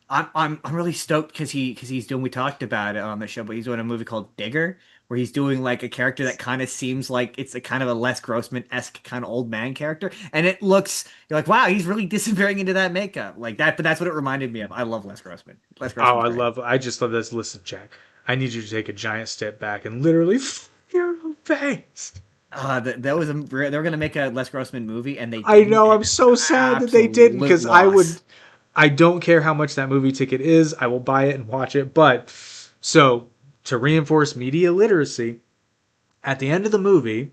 I'm really stoked because he's doing we talked about it on the show, but he's doing a movie called Digger where he's doing like a character that kind of seems like it's a kind of a Les Grossman-esque kind of old man character, and it looks you're like wow he's really disappearing into that makeup like that, but that's what it reminded me of. I love Les Grossman. Les Oh, Grossman's great. I just love this. Listen, Jack, I need you to take a giant step back and literally your face. That was they were gonna make a Les Grossman movie and they I didn't, know. and I'm it's so an sad that they didn't, absolute because loss. I don't care how much that movie ticket is. I will buy it and watch it. But so to reinforce media literacy, at the end of the movie,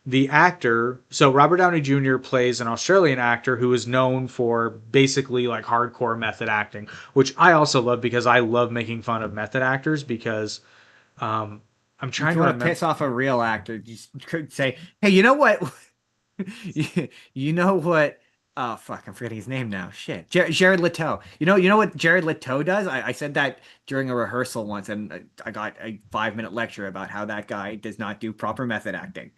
the actor, so Robert Downey Jr. plays an Australian actor who is known for basically like hardcore method acting, which I also love because I love making fun of method actors because um, I'm If trying you to want to remember. piss off a real actor, you could say, "Hey, you know what? you know what? Oh fuck, I'm forgetting his name now. Shit, Jared Leto. You know what Jared Leto does? I said that during a rehearsal once, and I got a 5 minute lecture about how that guy does not do proper method acting.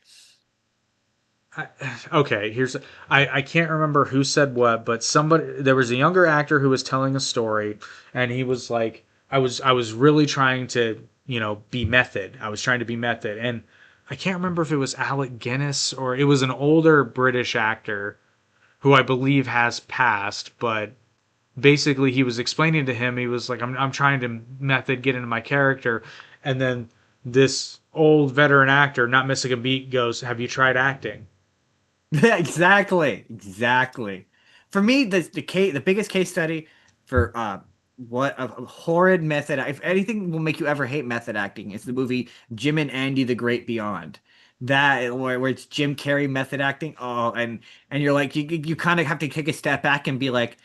I, okay, here's I can't remember who said what, but somebody, there was a younger actor who was telling a story, and he was like, I was really trying to be method. I was trying to be method, and I can't remember if it was Alec Guinness or it was an older British actor who I believe has passed, but basically he was explaining to him, he was like, I'm trying to method get into my character, and then this old veteran actor, not missing a beat, goes, "Have you tried acting?" Yeah, exactly, exactly. For me, the biggest case study for what a horrid method. If anything will make you ever hate method acting, it's the movie Jim and Andy: The Great Beyond. That where it's Jim Carrey method acting. Oh, and you're like you kind of have to take a step back and be like,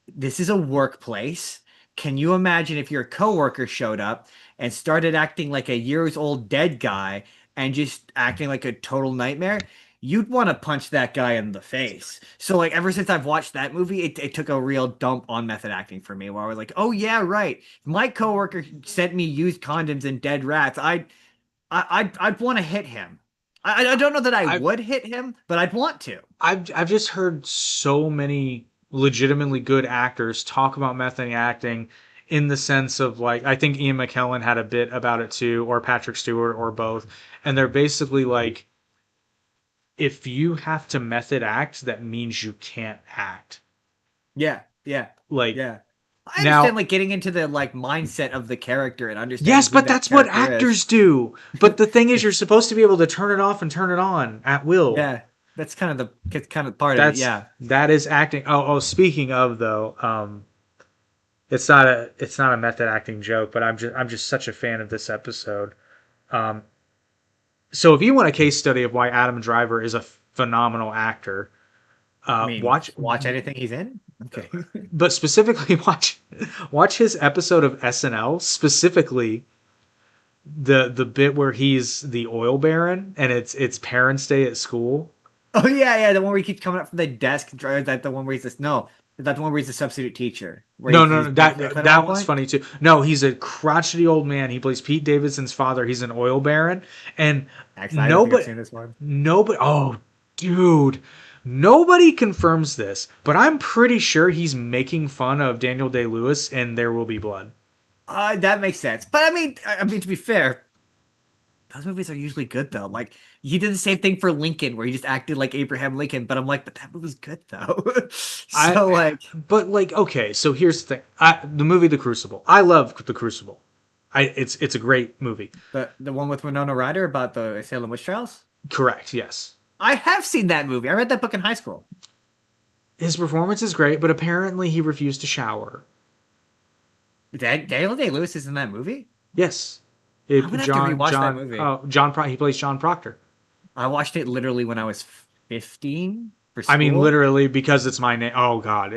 this is a workplace. Can you imagine if your coworker showed up and started acting like a years old dead guy and just acting like a total nightmare? You'd want to punch that guy in the face. So like ever since I've watched that movie, it took a real dump on method acting for me where I was like, oh yeah, right. If my coworker sent me used condoms and dead rats, I'd want to hit him. I don't know that I I would hit him, but I'd want to. I've just heard so many legitimately good actors talk about method acting in the sense of like I think Ian McKellen had a bit about it too, or Patrick Stewart, or both, and they're basically like, if you have to method act, that means you can't act. Yeah, yeah, Like yeah. I understand now, like getting into the like mindset of the character and understanding yes, who but that that's what character is. actors do. But the thing is, you're supposed to be able to turn it off and turn it on at will. Yeah, that's kind of part of it. Yeah. That is acting. Speaking of though, it's not a method acting joke, but I'm just such a fan of this episode. Um, so if you want a case study of why Adam Driver is a phenomenal actor, I mean, watch, watch anything he's in. Okay. but specifically watch his episode of SNL, specifically the bit where he's the oil baron and it's parents' day at school. Oh yeah, yeah, the one where he keeps coming up from the desk. Or that the one where he's just no, that's the one where he's a substitute teacher. Where No, he's that Brooklyn at one that one's point. funny too. No, he's a crotchety old man. He plays Pete Davidson's father. He's an oil baron, and Actually, I don't think I've nobody, seen this one. nobody. Oh, dude, nobody confirms this, but I'm pretty sure he's making fun of Daniel Day-Lewis in There Will Be Blood. That makes sense. But I mean to be fair, those movies are usually good though. Like he did the same thing for Lincoln, where he just acted like Abraham Lincoln. But I'm like, but that movie's good though. I, So like, but like, okay, so here's the thing. The movie The Crucible. I love The Crucible. It's a great movie. the one with Winona Ryder about the Salem witch trials. Correct. Yes. I have seen that movie. I read that book in high school. His performance is great, but apparently he refused to shower. Daniel Day-Lewis is in that movie. Yes. I'm gonna have to rewatch that movie. He plays John Proctor. I watched it literally when I was 15 for I mean, school. literally because it's my name. Oh God,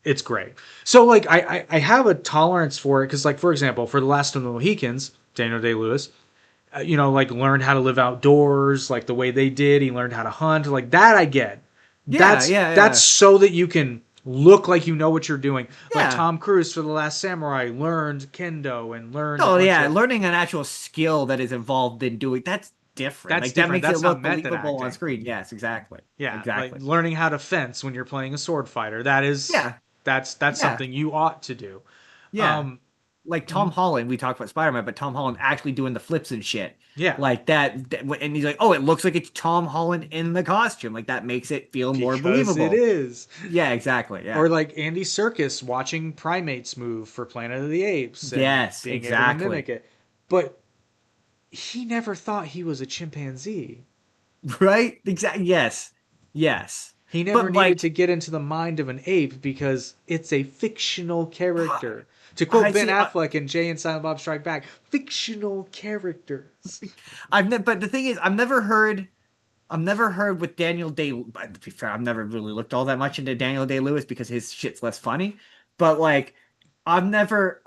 it's great. So like, I have a tolerance for it because like, for example, for The Last of the Mohicans, Daniel Day Lewis, like learned how to live outdoors, like the way they did. He learned how to hunt, like that. I get. Yeah, That's yeah, so that you can look like you know what you're doing. Like yeah. Tom Cruise for The Last Samurai learned kendo and learned a Oh bunch yeah, of. learning an actual skill that is involved in doing that's different. That's Like that different. makes it That's not look method believable on acting. screen. Yes, exactly. Yeah, like Exactly. learning how to fence when you're playing a sword fighter. Yeah, That's yeah, something you ought to do. yeah. Um, Like Tom Holland, we talked about Spider-Man, but Tom Holland actually doing the flips and shit. yeah, Like and he's like, "Oh, it looks like it's Tom Holland in the costume." Like that makes it feel more because it believable. is. Yeah, exactly. Yeah. Or like Andy Serkis watching primates move for Planet of the Apes and Yes, being able to mimic exactly. it. But he never thought he was a chimpanzee. Right? Exactly. Yes. Yes. He never But needed like to get into the mind of an ape because it's a fictional character. To quote I Ben see. Affleck in Jay and Silent Bob Strike Back, fictional characters. But the thing is, I've never heard with Daniel Day. But to be fair, I've never really looked all that much into Daniel Day Lewis because his shit's less funny. But like, I've never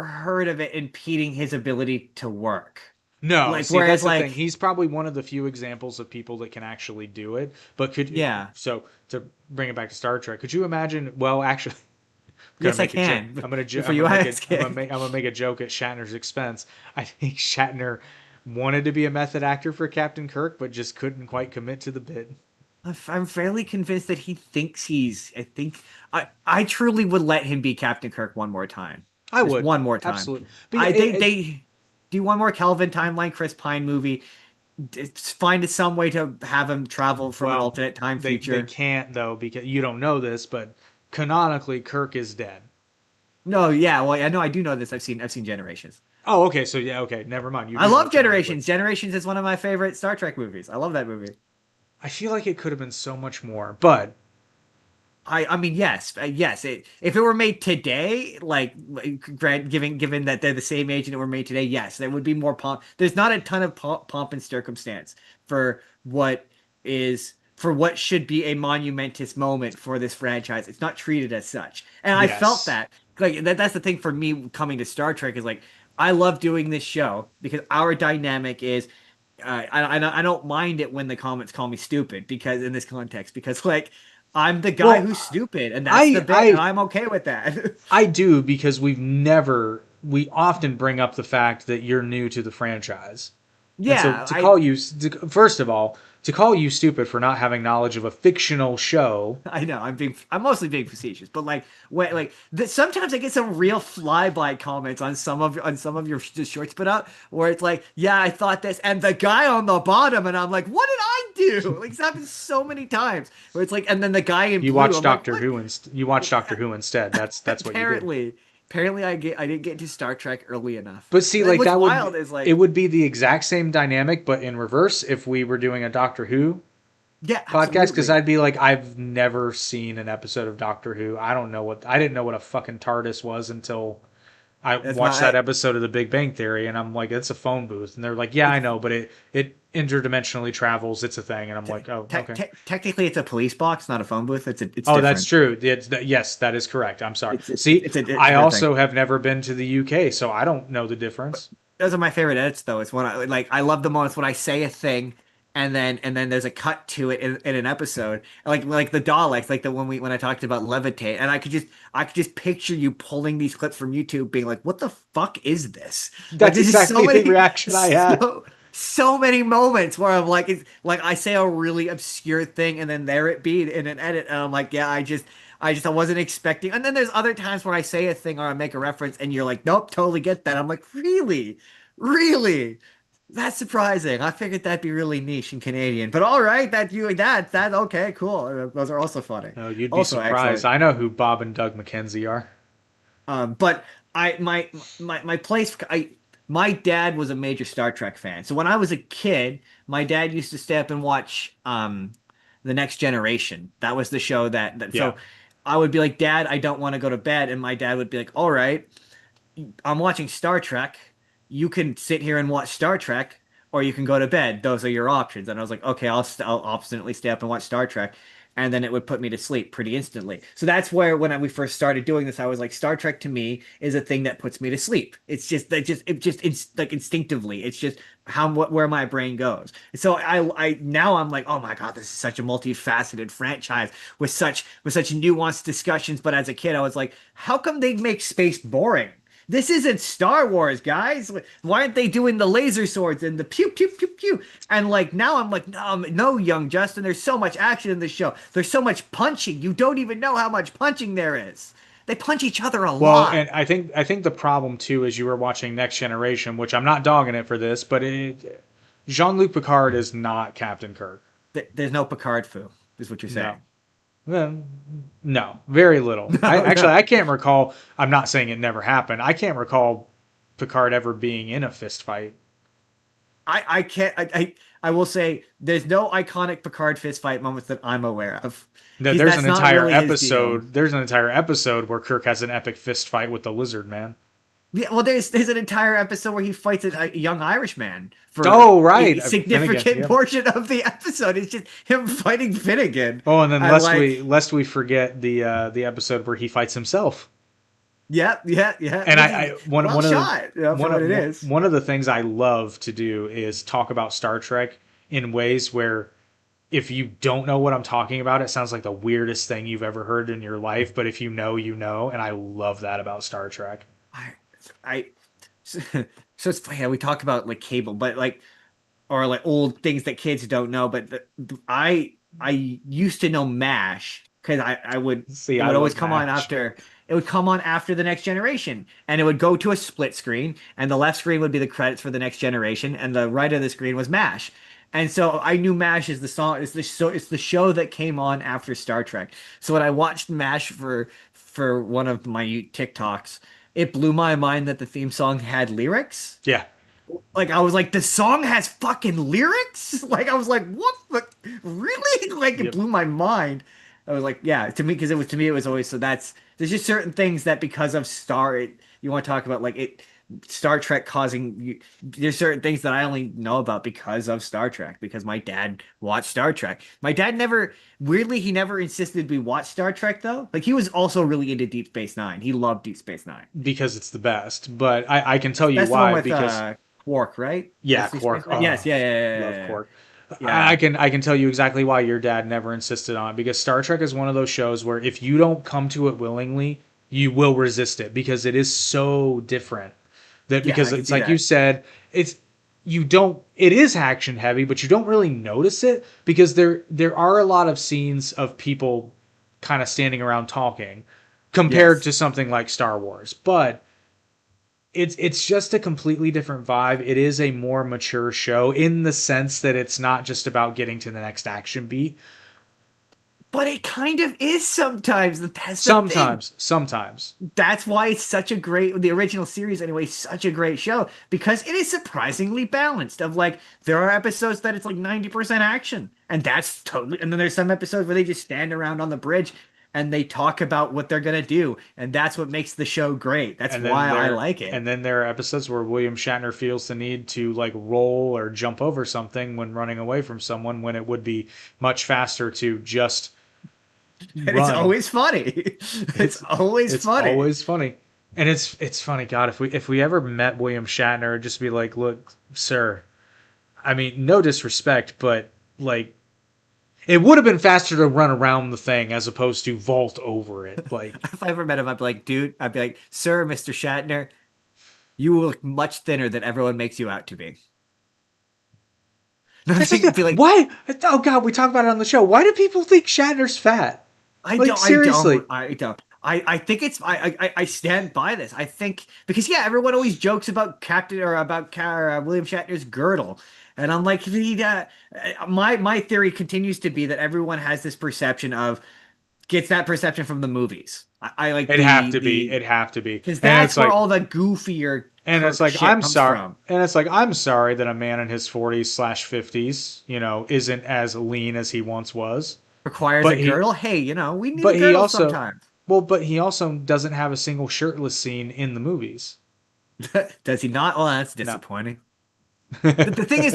heard of it impeding his ability to work. No, Like, see, that's whereas the thing. like, He's probably one of the few examples of people that can actually do it. But yeah, so to bring it back to Star Trek, could you imagine? Well, actually, I'm gonna yes, I make a joke. can. I'm Before you gonna make ask it, I'm gonna make a joke at Shatner's expense. I think Shatner wanted to be a method actor for Captain Kirk, but just couldn't quite commit to the bit. I'm fairly convinced that he thinks he's. I truly would let him be Captain Kirk one more time, I just would one more time. absolutely, but yeah, I they do one more Kelvin timeline Chris Pine movie. Find some way to have him travel from an well, alternate time they future. can't though because you don't know this, but canonically Kirk is dead. No, yeah, well, I know I do know this. I've seen Generations. Oh, okay, so yeah, okay, never mind. You I do know love canonically. Generations. Generations is one of my favorite Star Trek movies. I love that movie. I feel like it could have been so much more, but I mean, yes, yes. If it were made today, given that they're the same age and it were made today, yes, there would be more pomp. There's not a ton of pomp and circumstance for what should be a monumentous moment for this franchise. It's not treated as such, and I felt Yes. that. That's the thing for me coming to Star Trek is like I love doing this show because our dynamic is I don't mind it when the comments call me stupid because in this context because like I'm the guy Well, who's stupid and that's the I bit and I I'm okay with that. I do because we often bring up the fact that you're new to the franchise. And so Yeah, I first of all, to call you stupid for not having knowledge of a fictional show. I know I'm mostly being facetious, but sometimes I get some real flyby comments on some of your shorts put out where it's like, yeah, I thought this, and the guy on the bottom, and I'm like, what did I do? Like it's happened so many times where it's like, and then the guy in You blue, watch I'm like, Doctor what? Who you watch Doctor Who instead. That's what you did. Apparently, I didn't get into Star Trek early enough. But see, And like what's that would wild is it like, would be the exact same dynamic, but in reverse if we were doing a Doctor Who yeah, podcast. Because absolutely. I'd be like, I've never seen an episode of Doctor Who. I didn't know what a fucking TARDIS was until I That's watched that my episode of The Big Bang Theory, and I'm like, it's a phone booth, and they're like, yeah, I it's know, but it interdimensionally travels. It's a thing, and I'm like, oh, okay. technically it's a police box, not a phone booth. It's Oh, that's different. true. Yes, that is correct. I'm sorry. See, It's a I different thing. also have never been to the UK, so I don't know the difference. Those are my favorite edits though. It's when I love the moments when I say a thing and then there's a cut to it in an episode. Like the Daleks, like the when I talked about levitate, and I could just picture you pulling these clips from YouTube being like, what the fuck is this? Like That's there's just so exactly the many reaction I had. so many moments where I'm like it's like I say a really obscure thing and then there it be in an edit and I'm like, yeah, I wasn't expecting. And then there's other times where I say a thing or I make a reference and you're like, nope, totally get that. I'm like, really? Really? That's surprising. I figured that'd be really niche and Canadian. But all right, that okay, cool. Those are also funny. Oh, you'd be Also surprised. excellent. I know who Bob and Doug McKenzie are. But I my place my dad was a major Star Trek fan. So when I was a kid, my dad used to stay up and watch The Next Generation. That was the show that Yeah. so I would be like, Dad, I don't want to go to bed, and my dad would be like, all right, I'm watching Star Trek. You can sit here and watch Star Trek, or you can go to bed. Those are your options. And I was like, okay, I'll obstinately stay up and watch Star Trek. And then it would put me to sleep pretty instantly. So that's where we first started doing this, I was like, Star Trek to me is a thing that puts me to sleep. It's just that like instinctively. It's just where my brain goes. So I now I'm like, oh my God, this is such a multifaceted franchise with such nuanced discussions. But as a kid, I was like, how come they make space boring? This isn't Star Wars, guys. Why aren't they doing the laser swords and the pew pew pew pew? And like now I'm like, no, no, young Justin. There's so much action in this show. There's so much punching. You don't even know how much punching there is. They punch each other a Well, lot. and I think the problem too is you were watching Next Generation, which I'm not dogging it for this, but Jean-Luc Picard is not Captain Kirk. There's no Picard foo, is what you're No. saying. Well, no, very little. I No, actually no. I can't recall. I'm not saying it never happened. I can't recall Picard ever being in a fist fight. I can't. I will say there's no iconic Picard fist fight moments that I'm aware of. No, there's That's an not entire really his deal. episode. There's an entire episode where Kirk has an epic fist fight with the Lizard Man. Yeah, well, there's an entire episode where he fights a young Irishman for Oh, right, a Finnegan. significant Yeah. portion of the episode. It's just him fighting Finnegan. Oh, and then And like, lest we forget the episode where he fights himself. yeah, And which is I well shot, for what it is. one of the things I love to do is talk about Star Trek in ways where if you don't know what I'm talking about, it sounds like the weirdest thing you've ever heard in your life. But if you know, you know, and I love that about Star Trek. I, I, so it's funny. Yeah, we talk about like cable, but like or like old things that kids don't know. But I used to know MASH because See, it I would always love come on MASH. after it would come on after the Next Generation, and it would go to a split screen, and the left screen would be the credits for the Next Generation, and the right of the screen was MASH. And so I knew MASH is the song, it's the show that came on after Star Trek. So when I watched MASH for one of my TikToks, it blew my mind that the theme song had lyrics. Yeah. Like I was like, the song has fucking lyrics? Like I was like, what the really? Like it Yep. blew my mind. I was like, yeah, to me, because to me, it was always, so there's just certain things that because of you want to talk about like Star Trek causing there's certain things that I only know about because of Star Trek, because my dad watched Star Trek. My dad weirdly, he never insisted we watch Star Trek though. Like he was also really into Deep Space Nine. He loved Deep Space Nine. because it's the best. But I can tell you That's the one why, with because Quark, right? yeah, That's Deep Space Quark. Nine. Yes, Oh, yeah, yeah, love yeah, yeah, Quark. yeah. I can tell you exactly why your dad never insisted on it, because Star Trek is one of those shows where if you don't come to it willingly, you will resist it because it is so different. That Yeah, because I can it's see like you that. said, it's you don't it is action heavy, but you don't really notice it because there are a lot of scenes of people kind of standing around talking compared Yes. to something like Star Wars. But it's just a completely different vibe. It is a more mature show in the sense that it's not just about getting to the next action beat. But it kind of is sometimes. That's the thing. Sometimes. That's why it's such a the original series anyway, such a great show because it is surprisingly balanced. Of like, there are episodes that it's like 90% action, and that's totally, and then there's some episodes where they just stand around on the bridge and they talk about what they're gonna do, and that's what makes the show great. That's why I like it. And then there are episodes where William Shatner feels the need to like roll or jump over something when running away from someone when it would be much faster to just And it's run. always funny. It's It's always it's funny. always funny. And it's funny, God, if we ever met William Shatner, it'd just be like, look, sir, I mean, no disrespect, but like it would have been faster to run around the thing as opposed to vault over it. Like If I ever met him, I'd be like, dude, I'd be like, sir, Mr. Shatner, you look much thinner than everyone makes you out to be. No, I'm that's saying, be like like, why? Oh God, we talk about it on the show. Why do people think Shatner's fat? Like seriously. I don't. I think I stand by this. I think because yeah, everyone always jokes about Captain or about William Shatner's girdle, and I'm like, my theory continues to be that everyone has this perception of gets that perception from the movies. I like It'd have to be. the It'd have to be. because that's where all the goofier And it's Kirk like shit comes from. I'm sorry that a man in his 40s slash 50s, you know, isn't as lean as he once was. Requires a But he girdle. Hey, we need a but he girdle also sometimes. but he also doesn't have a single shirtless scene in the movies. Does he not? Well, that's No. disappointing. The thing is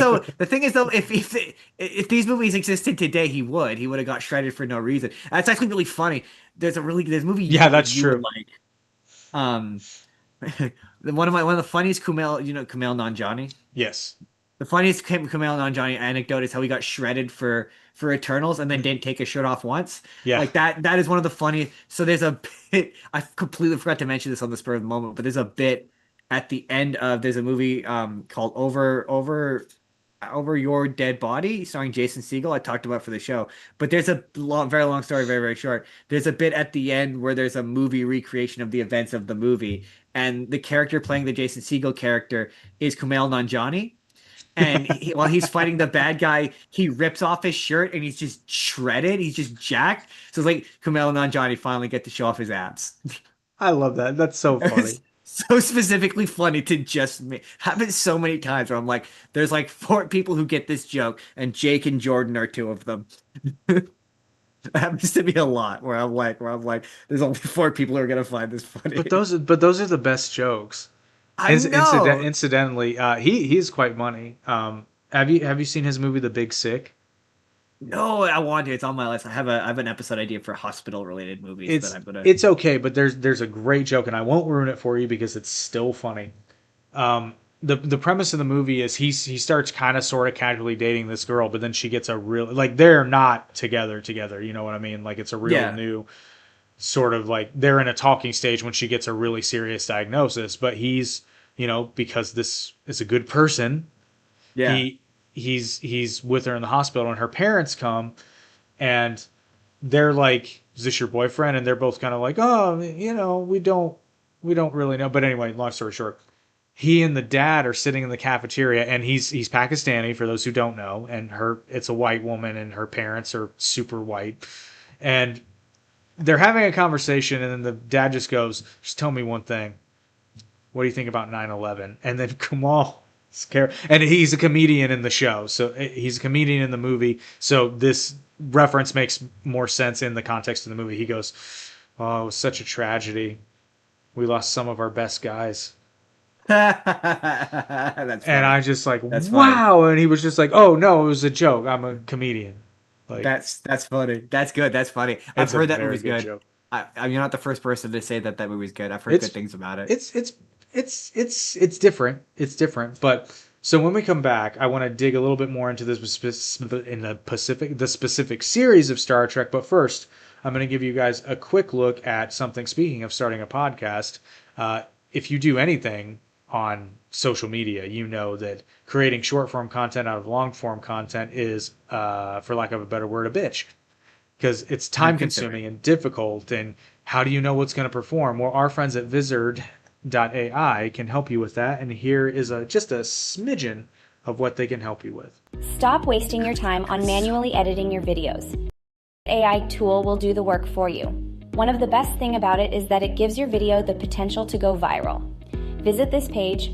though, if these movies existed today, he would have got shredded for no reason. That's actually really funny. There's a movie Yeah, that's you would true. like. Um, one of the funniest Kumail Nanjiani. Yes. The funniest Kumail Nanjiani anecdote is how he got shredded for Eternals and then didn't take his shirt off once. Yeah. Like that is one of the funny. So there's a bit I completely forgot to mention this on the spur of the moment, but there's a bit at the end of there's a movie called Over Your Dead Body starring Jason Segel. I talked about for the show, but there's a very long story, very very short. There's a bit at the end where there's a movie recreation of the events of the movie, and the character playing the Jason Segel character is Kumail Nanjiani. And while he's fighting the bad guy, he rips off his shirt and he's just shredded. He's just jacked. So it's like Kumail Nanjiani finally get to show off his abs. I love that. That's so funny. It's so specifically funny to just me. Happens so many times where I'm like, there's like four people who get this joke, and Jake and Jordan are two of them. It happens to me a lot where I'm like, there's only four people who are gonna find this funny. But those are the best jokes. I know. Incidentally, he's quite funny. Have you seen his movie The Big Sick? No, I want to. It's on my list. I have an episode idea for hospital related movies that I'm gonna. It's okay, but there's a great joke, and I won't ruin it for you because it's still funny. The premise of the movie is he starts kind of sort of casually dating this girl, but then she gets a real like they're not together. You know what I mean? Like it's a real Yeah, new sort of like they're in a talking stage when she gets a really serious diagnosis, but he's because this is a good person, yeah. he he's with her in the hospital, and her parents come, and they're like, is this your boyfriend? And they're both kind of like, oh, we don't really know. But anyway, long story short, he and the dad are sitting in the cafeteria, and he's Pakistani for those who don't know, and it's a white woman, and her parents are super white, and they're having a conversation, and then the dad just goes, just tell me one thing. What do you think about 9/11? And then Kamal And he's a comedian in the show, so he's a comedian in the movie. So this reference makes more sense in the context of the movie. He goes, "Oh, it was such a tragedy. We lost some of our best guys." That's And funny. I just like, That's funny. wow. And he was just like, "Oh no, it was a joke. I'm a comedian." Like, That's funny. That's good. That's funny. I've it's a heard that very movie's good good. joke. You're not the first person to say that that movie's good. I've heard good It's things about it. it's different. It's different. But so when we come back, I want to dig a little bit more into the specific series of Star Trek. But first, I'm going to give you guys a quick look at something. Speaking of starting a podcast, if you do anything on social media, you know that creating short form content out of long form content is, for lack of a better word, a bitch, because it's time Time consuming. consuming and difficult. And how do you know what's going to perform? Well, our friends at Wizard.ai can help you with that. And here is just a smidgen of what they can help you with. Stop wasting your time on manually editing your videos. AI tool will do the work for you. One of the best thing about it is that it gives your video the potential to go viral. Visit this page,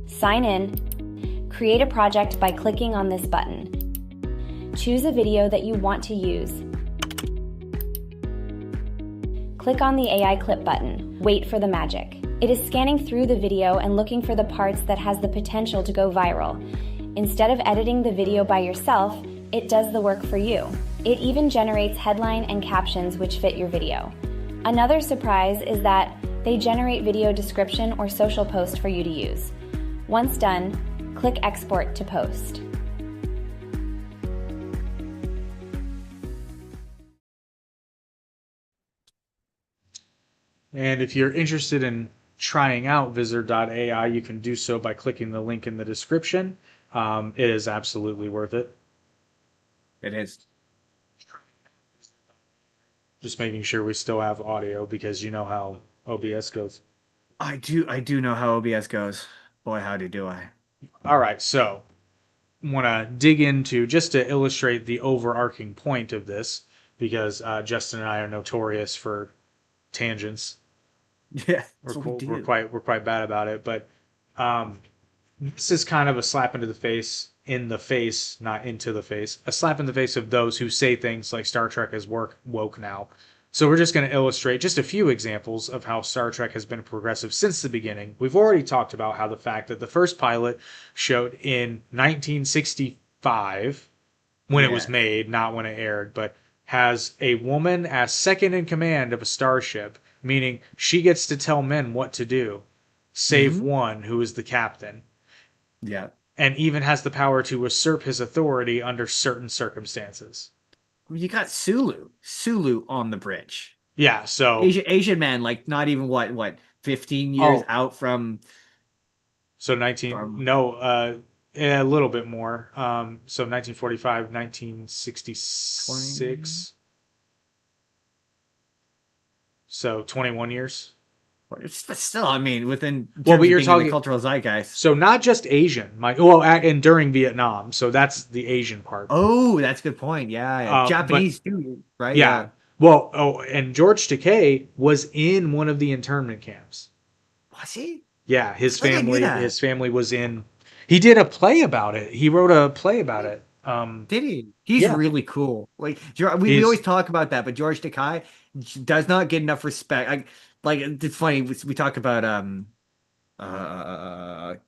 sign in, create a project by clicking on this button. Choose a video that you want to use. Click on the AI clip button. Wait for the magic. It is scanning through the video and looking for the parts that has the potential to go viral. Instead of editing the video by yourself, it does the work for you. It even generates headline and captions which fit your video. Another surprise is that they generate video description or social post for you to use. Once done, click Export to Post. And if you're interested in trying out Wizard.ai, you can do so by clicking the link in the description. It is absolutely worth it. It is. Just making sure we still have audio, because you know how OBS goes. I do know how OBS goes. Boy, howdy do I. All right, so want to dig into, just to illustrate the overarching point of this, because Justin and I are notorious for tangents. Yeah, that's what we We're do. quite bad about it, but um, this is kind of a slap into the face, not into the face, a slap in the face of those who say things like Star Trek is woke now. So we're just going to illustrate just a few examples of how Star Trek has been progressive since the beginning. We've already talked about how the fact that the first pilot showed in 1965, when it was Yeah. made, not when it aired, but has a woman as second in command of a starship, meaning she gets to tell men what to do, save Hmm. one who is the captain, Yeah. and even has the power to usurp his authority under certain circumstances. You got Sulu on the bridge. Yeah, so Asian man, like not even what 15 years oh, out from so 19 from no a little bit more. So 1945, 20. 1966. So 21 years. But still, I mean, within in Well, but terms of you're being in the talking, cultural zeitgeist. so not just Asian, well, and during Vietnam. So that's the Asian part. Oh, that's a good point. Yeah, yeah. But Japanese too, right? yeah, Yeah. well, and George Takei was in one of the internment camps. Was he? Yeah, I think I knew that. his family was in. He did a play about it. He wrote a play about it. Did he? He's Yeah, really cool. Like we he's always talk about that, but George Takei does not get enough respect. Like it's funny we talk about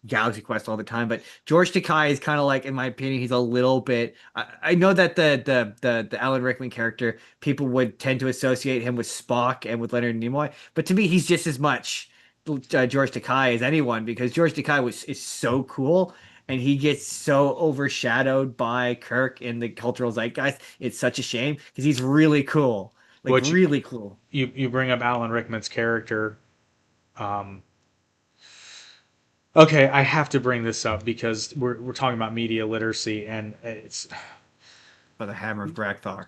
Galaxy Quest all the time, but George Takei is kind of like, in my opinion, he's a little bit. I know that the Alan Rickman character, people would tend to associate him with Spock and with Leonard Nimoy, but to me, he's just as much George Takei as anyone, because George Takei is so cool. And he gets so overshadowed by Kirk in the cultural zeitgeist. It's such a shame because he's really cool, like which really cool. you bring up Alan Rickman's character. Um, okay, I have to bring this up because we're talking about media literacy, and it's By the Hammer of Drakthar.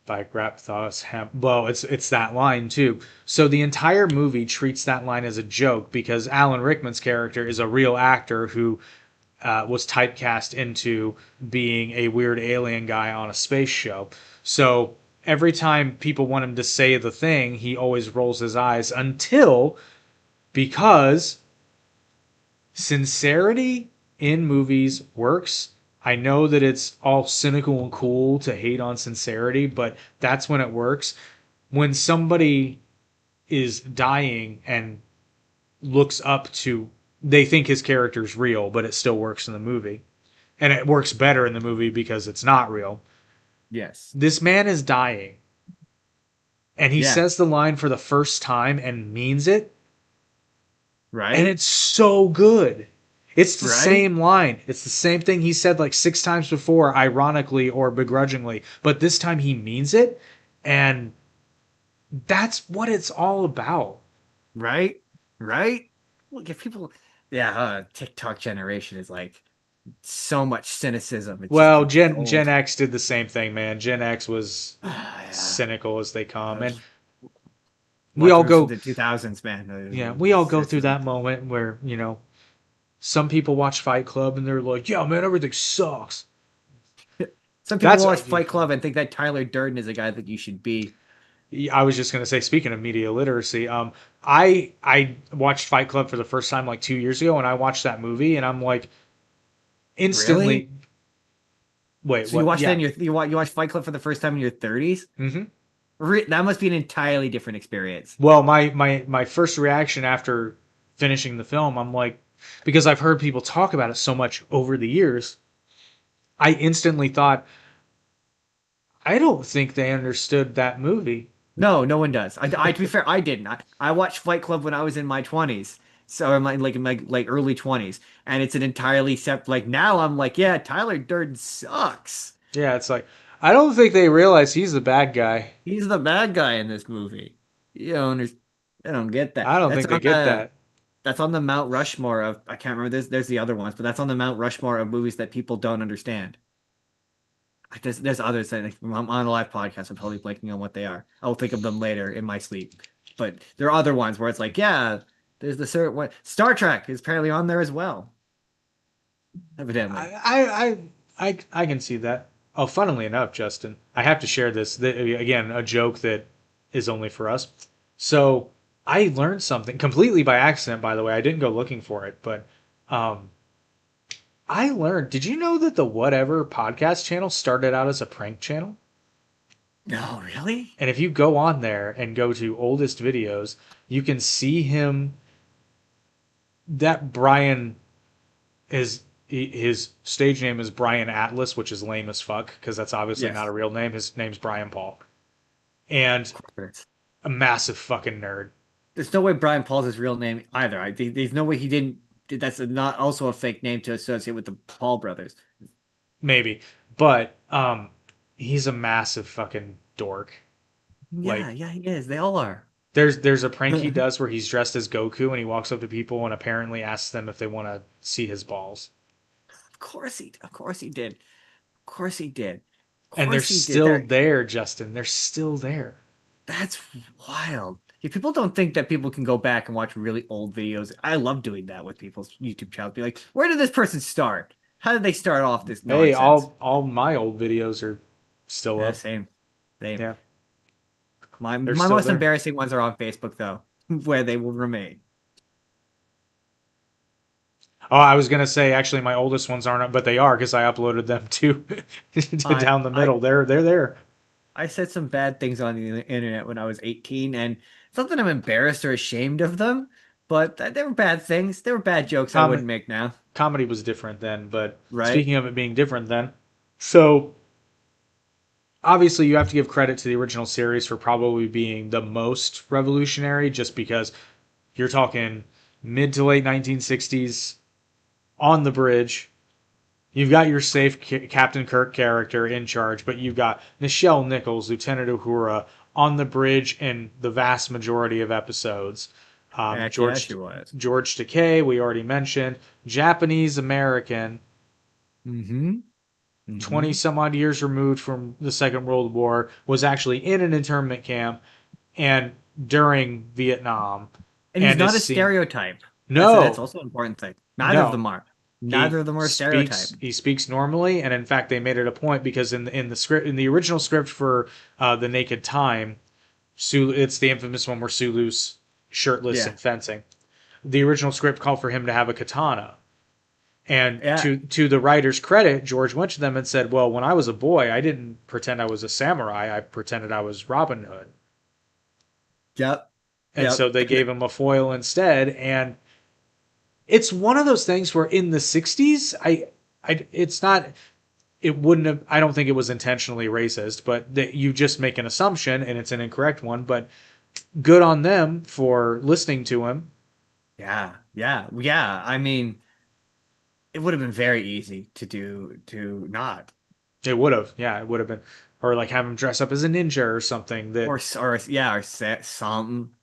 by Grapthos. Well, it's that line too. So the entire movie treats that line as a joke, because Alan Rickman's character is a real actor who was typecast into being a weird alien guy on a space show. So every time people want him to say the thing, he always rolls his eyes, until, because Sincerity in movies works. I know that it's all cynical and cool to hate on sincerity, but that's when it works. When somebody is dying and looks up to, they think his character's real, but it still works in the movie. And it works better in the movie because it's not real. Yes. This man is dying. And he Yeah. says the line for the first time and means it. Right. And it's so good. It's the Right? same line. It's the same thing he said like 6 times before, ironically or begrudgingly. But this time he means it. And that's what it's all about. Right? Right? Look, if people, TikTok generation is like so much cynicism. It's Well, just Gen gold. Gen X did the same thing, man. Gen X was Yeah. cynical as they come, and Watch we all movies go. from the 2000s, man. Yeah, we all go It's- through that moment where some people watch Fight Club and they're like, "Yeah, man, everything sucks." Some people That's watch what- Fight Club and think that Tyler Durden is a guy that you should be. I was just gonna say, speaking of media literacy, I watched Fight Club for the first time like 2 years ago, and I watched that movie, and I'm like, instantly. Really? Wait, So what? you watched Yeah. that in you watched Fight Club for the first time in your 30s? Mhm. That must be an entirely different experience. Well, my first reaction after finishing the film, I'm like, because I've heard people talk about it so much over the years, I instantly thought, I don't think they understood that movie. No, no one does. To be fair, I didn't. I watched Fight Club when I was in my 20s. So in my early 20s. And it's an entirely separate, like now I'm like, yeah, Tyler Durden sucks. Yeah, it's like, I don't think they realize he's the bad guy. He's the bad guy in this movie. I don't get that. I don't That's think they on get the- that. That's on the Mount Rushmore of, I can't remember, there's the other ones, but that's on the Mount Rushmore of movies that people don't understand. There's others that I'm on a live podcast. I'm totally blanking on what they are. I'll think of them later in my sleep. But there are other ones where it's like, yeah, there's the certain one. Star Trek is apparently on there as well. Evidently. I can see that. Oh, funnily enough, Justin, I have to share this. Again, a joke that is only for us. So I learned something completely by accident, by the way. I didn't go looking for it, but I learned. Did you know that the Whatever podcast channel started out as a prank channel? No, really? And if you go on there and go to oldest videos, you can see him. That Brian is his stage name is Brian Atlas, which is lame as fuck because that's obviously Yes. not a real name. His name's Brian Paul, and a massive fucking nerd. There's no way Brian Paul's his real name either. There's no way he didn't. That's not also a fake name to associate with the Paul brothers. Maybe, but he's a massive fucking dork. Yeah, Like- yeah, he is. They all are. There's a prank he does where he's dressed as Goku and he walks up to people and apparently asks them if they want to see his balls. Of course he did. Of course he did. Of course he did. Of And they're course he did. still there, Justin. They're still there. That's wild. If people don't think that people can go back and watch really old videos, I love doing that with people's YouTube channels. Be like, where did this person start? How did they start off this nonsense? Hey, all my old videos are still Yeah, up. same. Yeah. My They're my still most there. embarrassing ones are on Facebook though, where they will remain. Oh, I was gonna say actually my oldest ones aren't up, but they are because I uploaded them to down the middle. They're there. I said some bad things on the internet when I was 18, and it's not that I'm embarrassed or ashamed of them, but they were bad things. They were bad jokes I wouldn't make now. Comedy was different then, but Right. speaking of it being different then, so obviously you have to give credit to the original series for probably being the most revolutionary, just because you're talking mid to late 1960s on the bridge. You've got your safe Captain Kirk character in charge, but you've got Nichelle Nichols, Lieutenant Uhura, on the bridge in the vast majority of episodes. Yeah, she was. George Takei, we already mentioned. Japanese American, Mm-hmm. 20 some odd years removed from the Second World War, was actually in an internment camp and during Vietnam. And he's and not is a seen- stereotype. No. That's also an important thing. Neither No. of them are. Neither of them are stereotypes. He speaks normally, and in fact, they made it a point because in the script, in the original script for The Naked Time, it's the infamous one where Sulu's shirtless Yeah. and fencing. the original script called for him to have a katana. And Yeah. to the writer's credit, George went to them and said, "Well, when I was a boy, I didn't pretend I was a samurai. I pretended I was Robin Hood." Yep. And Yep. so they gave him a foil instead. And it's one of those things where in the 60s, it's not, it wouldn't have, I don't think it was intentionally racist, but that you just make an assumption and it's an incorrect one. But good on them for listening to him. Yeah. Yeah. Yeah. I mean, it would have been very easy to not. It would have, yeah, it would have been, or like have him dress up as a ninja or something Or that yeah, or set something.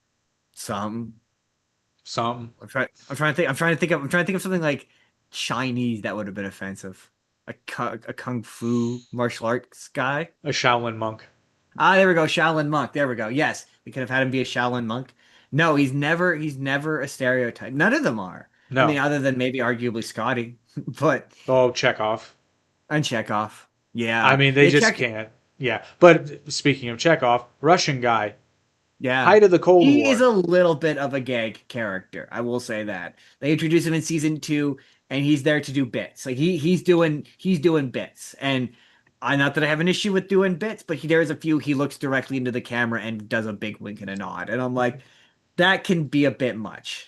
something. I'm trying to think. I'm trying to think of something like Chinese that would have been offensive. A kung fu martial arts guy. A Shaolin monk. Ah, there we go. Shaolin monk. There we go. Yes, we could have had him be a Shaolin monk. No, he's never a stereotype. None of them are. I mean, No. other than maybe arguably Scotty, but Oh, Chekhov. and Chekhov. I Yeah, mean, they yeah, just can't. Yeah. But speaking of Chekhov, Russian guy, Yeah. height of the Cold He War. is a little bit of a gag character. I will say that. They introduce him in season 2 and he's there to do bits. Like he's doing bits. And I not that I have an issue with doing bits, but there's a few he looks directly into the camera and does a big wink and a nod. And I'm like, that can be a bit much.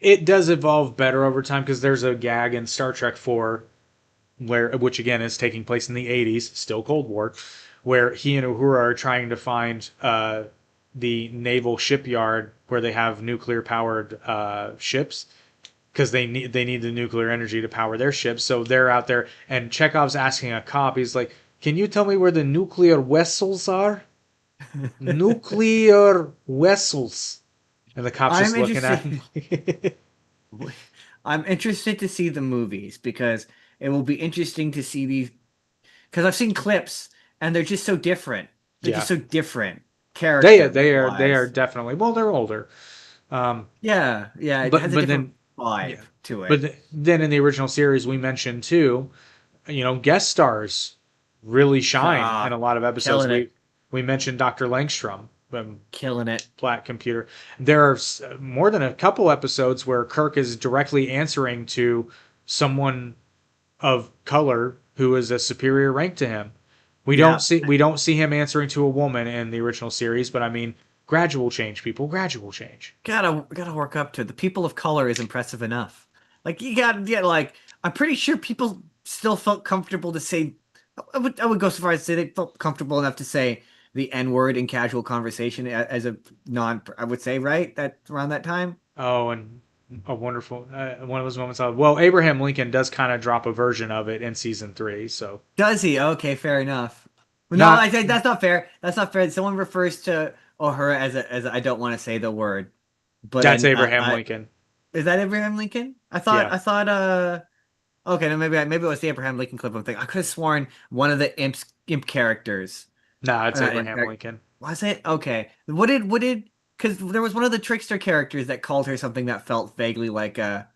It does evolve better over time because there's a gag in Star Trek 4 which again is taking place in the 80s, still Cold War, where he and Uhura are trying to find the naval shipyard where they have nuclear powered ships because they need the nuclear energy to power their ships. So they're out there, and Chekhov's asking a cop. He's like, "Can you tell me where the nuclear vessels are? Nuclear vessels." And the cop's just I'm looking at him. I'm interested to see the movies because it will be interesting to see these because I've seen clips and they're just so different. They're Yeah, just so different they are character-wise. definitely, well, they're older. Yeah, yeah, it But has a but different then vibe yeah, to but it. then in the original series we mentioned too, guest stars really shine in Ah, a lot of episodes. killing it, We mentioned Dr. Langstrom from killing it. Black Computer. There are more than a couple episodes where Kirk is directly answering to someone of color who is a superior rank to him. Yeah, We don't see him answering to a woman in the original series, but I mean, gradual change, people, gradual change. gotta work up to it. The people of color is impressive enough. Like you got to get like I'm pretty sure people still felt comfortable to say. I would go so far as to say they felt comfortable enough to say the N word in casual conversation as a non. I would say right that around that time. Oh, and a wonderful one of those moments. Well, Abraham Lincoln does kind of drop a version of it in season 3, so Does he? Okay, fair enough. No, not. I say that's not fair. That's not fair. Someone refers to O'Hara as I don't want to say the word, but That's Abraham Lincoln. is that Abraham Lincoln? Yeah, I thought okay, no, maybe it was the Abraham Lincoln clip I'm thinking. I could have sworn one of the imp characters. nah, it's Not imp Abraham charac- Lincoln. Was it? Okay. What did because there was one of the trickster characters that called her something that felt vaguely like a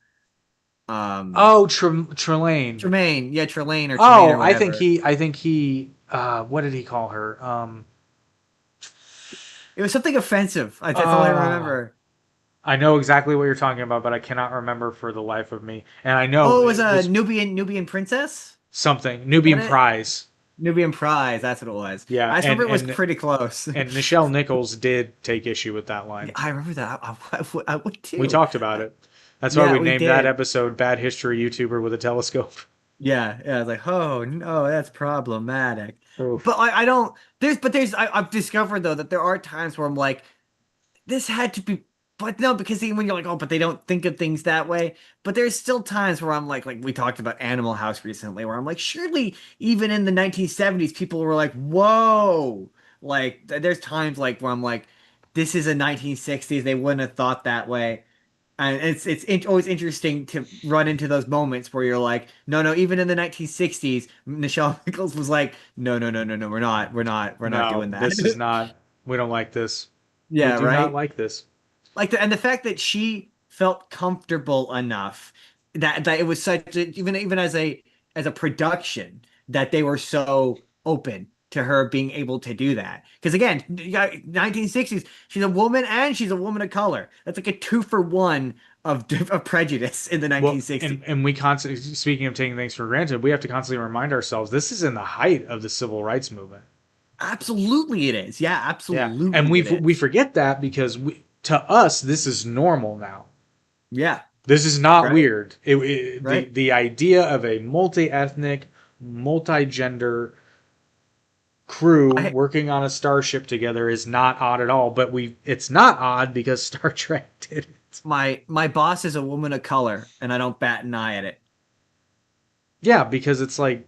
Oh, Trelane. Tremaine. Yeah, Trelane or Tremaine Oh, or whatever. I think he what did he call her? It was something offensive. That's all I Uh, remember. I know exactly what you're talking about, but I cannot remember for the life of me. And I know Oh, it was a this Nubian princess? something What Nubian it? Prize. Nubian prize, that's what it was. Yeah, I just remember it was pretty close. and Nichelle Nichols did take issue with that line. I remember that. I would We too. talked about it. That's why Yeah, we we named that did. episode "Bad History YouTuber with a Telescope." Yeah, I was like, oh no, that's problematic. Oof. But I don't. I've discovered though that there are times where I'm like, this had to be. But no, because even when you're like, oh, but they don't think of things that way. But there's still times where I'm like we talked about Animal House recently, where I'm like, surely even in the 1970s, people were like, whoa. Like there's times like where I'm like, this is a 1960s. They wouldn't have thought that way. And always interesting to run into those moments where you're like, no, even in the 1960s, Nichelle Nichols was like, no, we're not No, doing this is that. not. We don't like this. We Yeah, do not right. like this. Like and the fact that she felt comfortable enough that it was such even as a production that they were so open to her being able to do that. Because again, you got 1960s, she's a woman and she's a woman of color. That's like a 2-for-1 of prejudice in the Well, 1960s. and we constantly, speaking of taking things for granted, we have to constantly remind ourselves this is in the height of the civil rights movement. Absolutely, it is. Yeah, absolutely. And it is. we forget that because to us this is normal now. Yeah, This is not right. weird. Right. The idea of a multi-ethnic, multi-gender crew I working on a starship together is not odd at all. But it's not odd because Star Trek did it. my boss is a woman of color, and I don't bat an eye at it. Yeah, because it's like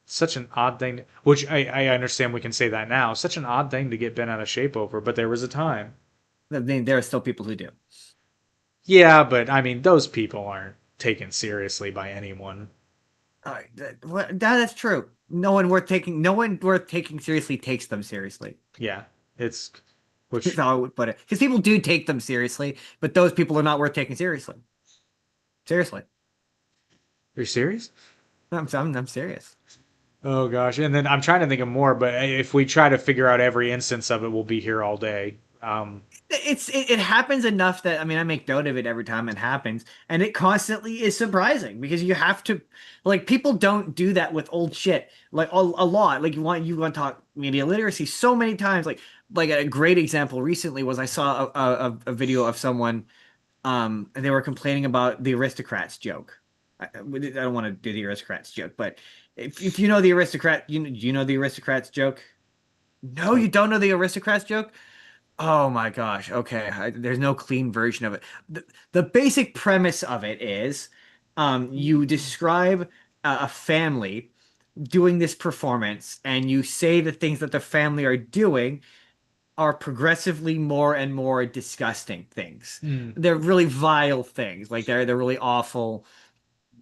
such an odd thing. Which I understand we can say that now. Such an odd thing to get bent out of shape over. But there was a time. I mean, there are still people who do. Yeah, but I mean, those people aren't taken seriously by anyone. That's true. No one worth taking. No one worth taking seriously takes them seriously. Yeah, it's which That's how I would put it. Because people do take them seriously, but those people are not worth taking seriously. Seriously, Are you serious? I'm serious. Oh gosh, and then I'm trying to think of more, but if we try to figure out every instance of it, we'll be here all day. It happens enough that I mean I make note of it every time it happens, and it constantly is surprising because you have to like people don't do that with old shit like a lot. Like you want to talk media literacy so many times. Like a great example recently was I saw a video of someone and they were complaining about the aristocrats joke. I don't want to do the aristocrats joke, but if you know the aristocrat, you know the aristocrats joke. No, you don't know the aristocrats joke. Oh my gosh. Okay. There's no clean version of it. The basic premise of it is you describe a family doing this performance and you say the things that the family are doing are progressively more and more disgusting things. They're really vile things. Like they're really awful.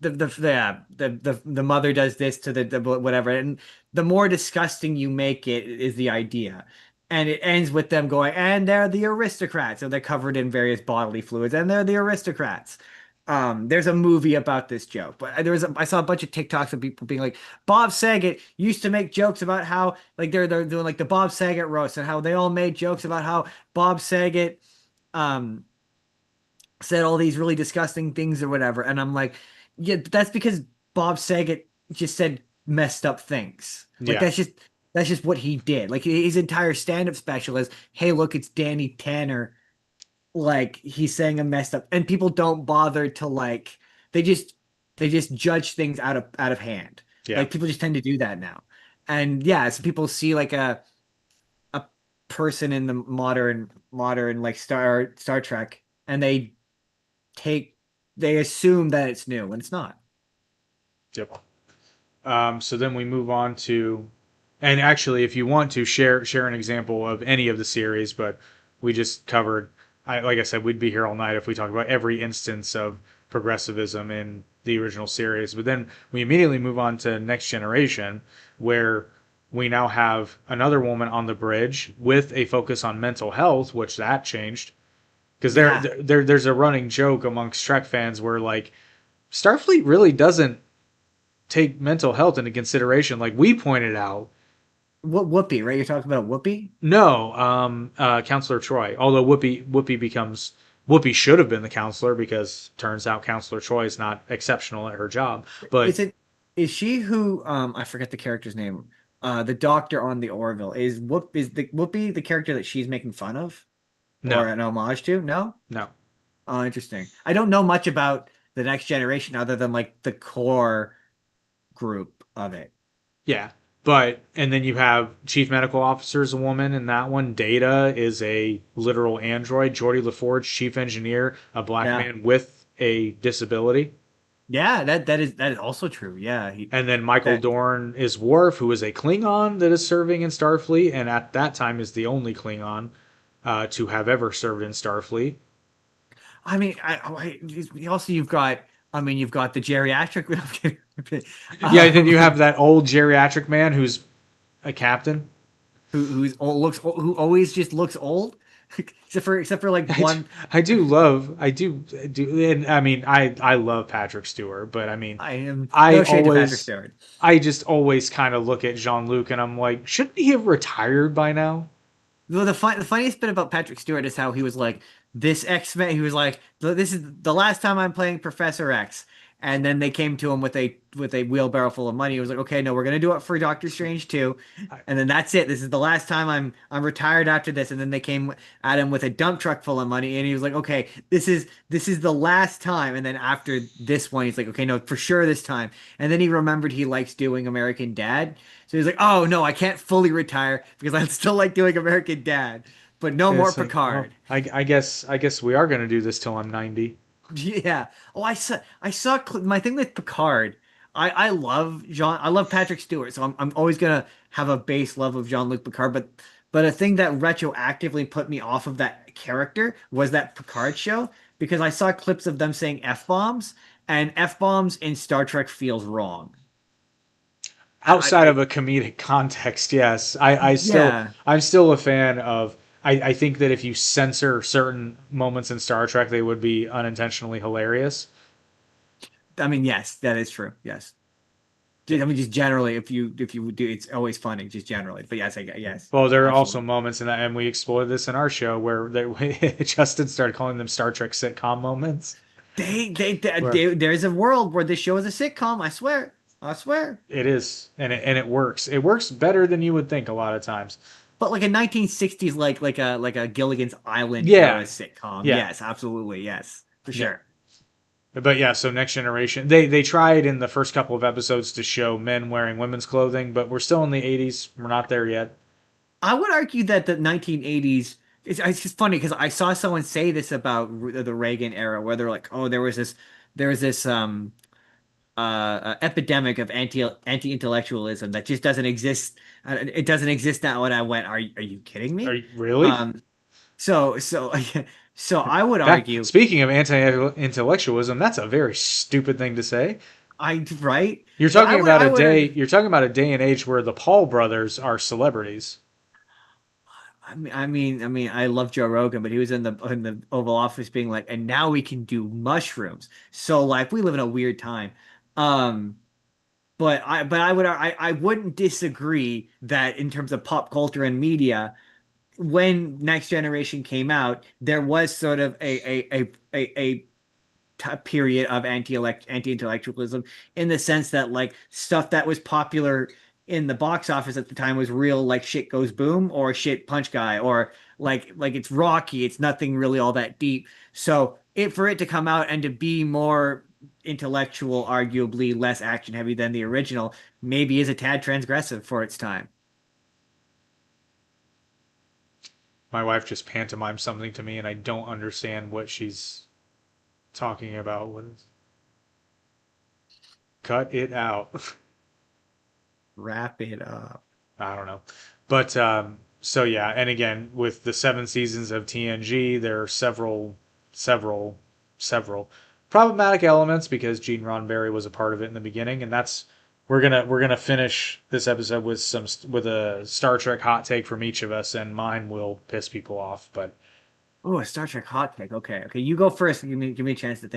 The mother does this to the whatever, and the more disgusting you make it is the idea. And it ends with them going, and they're the aristocrats. So they're covered in various bodily fluids, and they're the aristocrats. There's a movie about this joke, but I saw a bunch of TikToks of people being like, Bob Saget used to make jokes about how like they're doing like the Bob Saget roast and how they all made jokes about how Bob Saget said all these really disgusting things or whatever. And I'm like, yeah, that's because Bob Saget just said messed up things. Like Yeah. that's just what he did. Like his entire stand-up special is, hey, look, it's Danny Tanner. Like he's saying a messed up, and people don't bother to like they just judge things out of hand. Yeah. Like people just tend to do that now. And yeah, so people see like a person in the modern like Star Trek, and they assume that it's new when it's not. Yep. So then we move on to, and actually, if you want to share an example of any of the series, but we just covered. Like I said, we'd be here all night if we talked about every instance of progressivism in the original series. But then we immediately move on to Next Generation, where we now have another woman on the bridge with a focus on mental health, which that changed. Because there's a running joke amongst Trek fans where like Starfleet really doesn't take mental health into consideration, like we pointed out. What Whoopi, right? You're talking about Whoopi? No, Counselor Troy. Although Whoopi should have been the counselor because turns out Counselor Troy is not exceptional at her job. But is she who I forget the character's name? The doctor on the Orville is Whoopi the character that she's making fun of? No. Or an homage to? No? No. Oh, interesting. I don't know much about the Next Generation other than like the core group of it. Yeah. And then you have Chief Medical Officer is a woman in that one. Data is a literal android. Geordie LaForge, Chief Engineer, a black man with a disability. Yeah, that is also true. Yeah. And then Michael Dorn is Worf, who is a Klingon that is serving in Starfleet, and at that time is the only Klingon to have ever served in Starfleet. I mean, you've got the geriatric. Yeah, and then you have that old geriatric man who's a captain, who always just looks old. except for like one. I do love, and I mean, I love Patrick Stewart, but I mean, I am I no shade to Patrick always, Stewart. I just always kind of look at Jean-Luc and I'm like, shouldn't he have retired by now? Well, the funniest bit about Patrick Stewart is how he was like this X-Men. He was like, "This is the last time I'm playing Professor X." And then they came to him with a wheelbarrow full of money. He was like, "Okay, no, we're gonna do it for Doctor Strange too." And then that's it. This is the last time I'm retired after this. And then they came at him with a dump truck full of money, and he was like, "Okay, this is the last time." And then after this one, he's like, "Okay, no, for sure this time." And then he remembered he likes doing American Dad. So he's like, "Oh no, I can't fully retire because I still like doing American Dad, but no And more it's like, well, Picard." I guess we are gonna do this till I'm 90. Yeah. Oh, my thing with Picard. I love Patrick Stewart, so I'm always gonna have a base love of Jean-Luc Picard. But a thing that retroactively put me off of that character was that Picard show because I saw clips of them saying F-bombs, and F-bombs in Star Trek feels wrong. Outside of a comedic context, yes, Yeah. I'm still a fan of. I think that if you censor certain moments in Star Trek, they would be unintentionally hilarious. I mean, yes, that is true. Yes. I mean, just generally, if you do, it's always funny, just generally. But yes, Well, there are also absolutely. moments in that, and we explored this in our show where Justin started calling them Star Trek sitcom moments, where There's a world where this show is a sitcom. I swear, I swear. it is, and it works. It works better than you would think a lot of times. But like a 1960s, like a Gilligan's Island era Yeah, sitcom. yeah, Yes, absolutely, yes, for yeah. sure. But yeah, so Next Generation, they tried in the first couple of episodes to show men wearing women's clothing, but we're still in the 80s. We're not there yet. I would argue that the 1980s. It's just funny because I saw someone say this about the Reagan era, where they're like, "Oh, there was this epidemic of anti-intellectualism that just doesn't exist. It doesn't exist now." And I went, Are you kidding Are me?" you really? Um, so so I would That argue, speaking of anti-intellectualism, that's a very stupid thing to say. right? You're But I talking would about I a would day. argue. You're talking about a day and age where the Paul brothers are celebrities. I love Joe Rogan, but he was in the Oval Office being like, and now we can do mushrooms. So like we live in a weird time. Um, but I wouldn't disagree that in terms of pop culture and media, when Next Generation came out, there was sort of a period of anti-intellectualism in the sense that like stuff that was popular in the box office at the time was real like shit goes boom or shit punch guy or like it's Rocky, it's nothing really all that deep. So it for it to come out and to be more intellectual, arguably less action heavy than the original, maybe is a tad transgressive for its time. My wife just pantomimed something to me, and I don't understand what she's talking about. What is? Cut it out. Wrap it up. I don't know. But so yeah, and again, with the 7 seasons of TNG, there are several, several problematic elements because Gene Roddenberry was a part of it in the beginning, and that's we're gonna finish this episode with a Star Trek hot take from each of us, and mine will piss people off, but Oh, a Star Trek hot take. Okay, you go first. Give me a chance to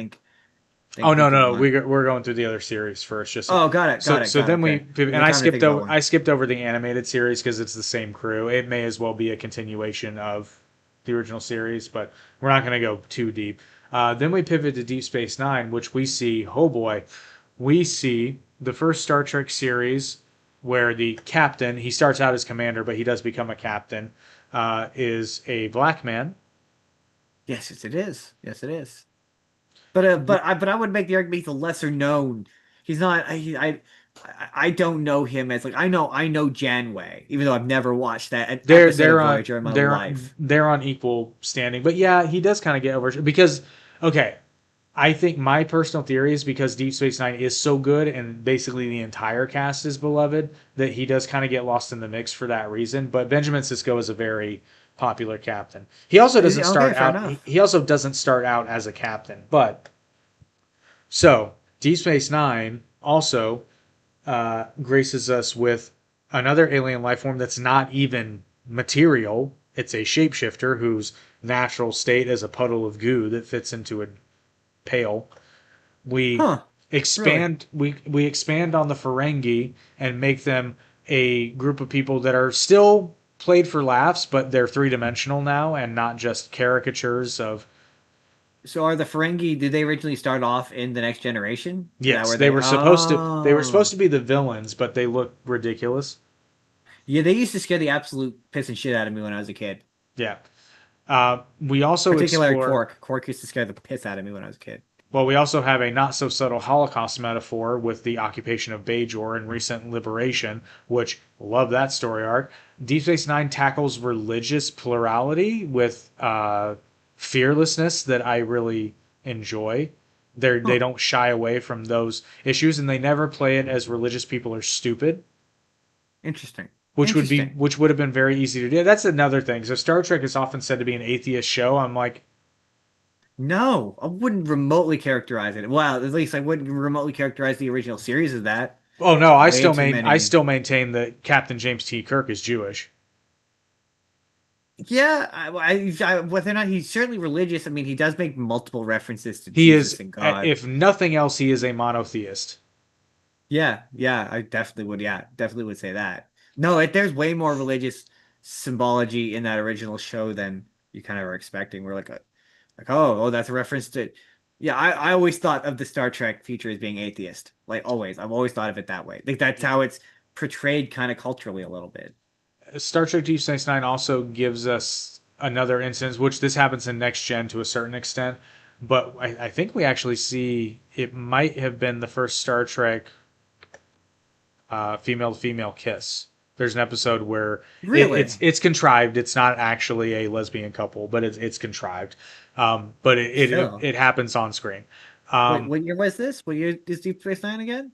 oh no, think of no, one. we're going through the other series first. Just Oh, got it, got it, so got it. then Okay, give and me time to think about one. I skipped over the animated series because it's the same crew. It may as well be a continuation of the original series, but we're not going to go too deep. Then we pivot to Deep Space Nine, which we see. Oh boy, we see the first Star Trek series where the captain, he starts out as commander, but he does become a captain, is a black man. Yes, it is. Yes, it is. But I would make the argument he's a lesser known. He's not. I don't know him as like I know Janeway, even though I've never watched that an they're episode of they're on Voyager in my they're on life. they're on equal standing. But yeah, he does kind of get over because okay, I think my personal theory is because Deep Space Nine is so good and basically the entire cast is beloved that he does kind of get lost in the mix for that reason. But Benjamin Sisko is a very popular captain. He also doesn't Okay, start fair out. enough. He also doesn't start out as a captain. But so Deep Space Nine also graces us with another alien life form that's not even material. it's a shapeshifter whose natural state is a puddle of goo that fits into a pail. We Huh. Really? we expand on the Ferengi and make them a group of people that are still played for laughs, but they're three-dimensional now and not just caricatures of. So are the Ferengi, did they originally start off in the Next Generation? Is that Yes, where they they were supposed Oh. to be the villains, but they look ridiculous. Yeah, they used to scare the absolute piss and shit out of me when I was a kid. Yeah. We also Particularly explore. Quark. Quark used to scare the piss out of me when I was a kid. Well, we also have a not so subtle Holocaust metaphor with the occupation of Bajor and recent liberation, which love that story arc. Deep Space Nine tackles religious plurality with fearlessness that I really enjoy. They Huh. don't shy away from those issues, and they never play it as religious people are stupid, Interesting. which Interesting. would have been very easy to do. That's another thing. So Star Trek is often said to be an atheist show. I'm like, No, I wouldn't remotely characterize it. Well, at least I wouldn't remotely characterize the original series as that. oh no, It's way too I many. still maintain that Captain James T. Kirk is Jewish. Yeah, whether or not he's certainly religious, I mean, he does make multiple references to He Jesus is, and God. if nothing else, he is a monotheist. Yeah, yeah, I definitely would. Yeah, definitely would say that. No, there's way more religious symbology in that original show than you kind of were expecting. We're like, oh, that's a reference to. Yeah, I always thought of the Star Trek future as being atheist. Like always, I've always thought of it that way. Like that's how it's portrayed, kind of culturally a little bit. Star Trek Deep Space Nine also gives us another instance, which this happens in Next Gen to a certain extent, but I think we actually see it might have been the first Star Trek female to female kiss. There's an episode where Really? it's contrived. It's not actually a lesbian couple, but it's contrived. But Still. it happens on screen. Wait, Um, what year was this? What year is Deep Space Nine again?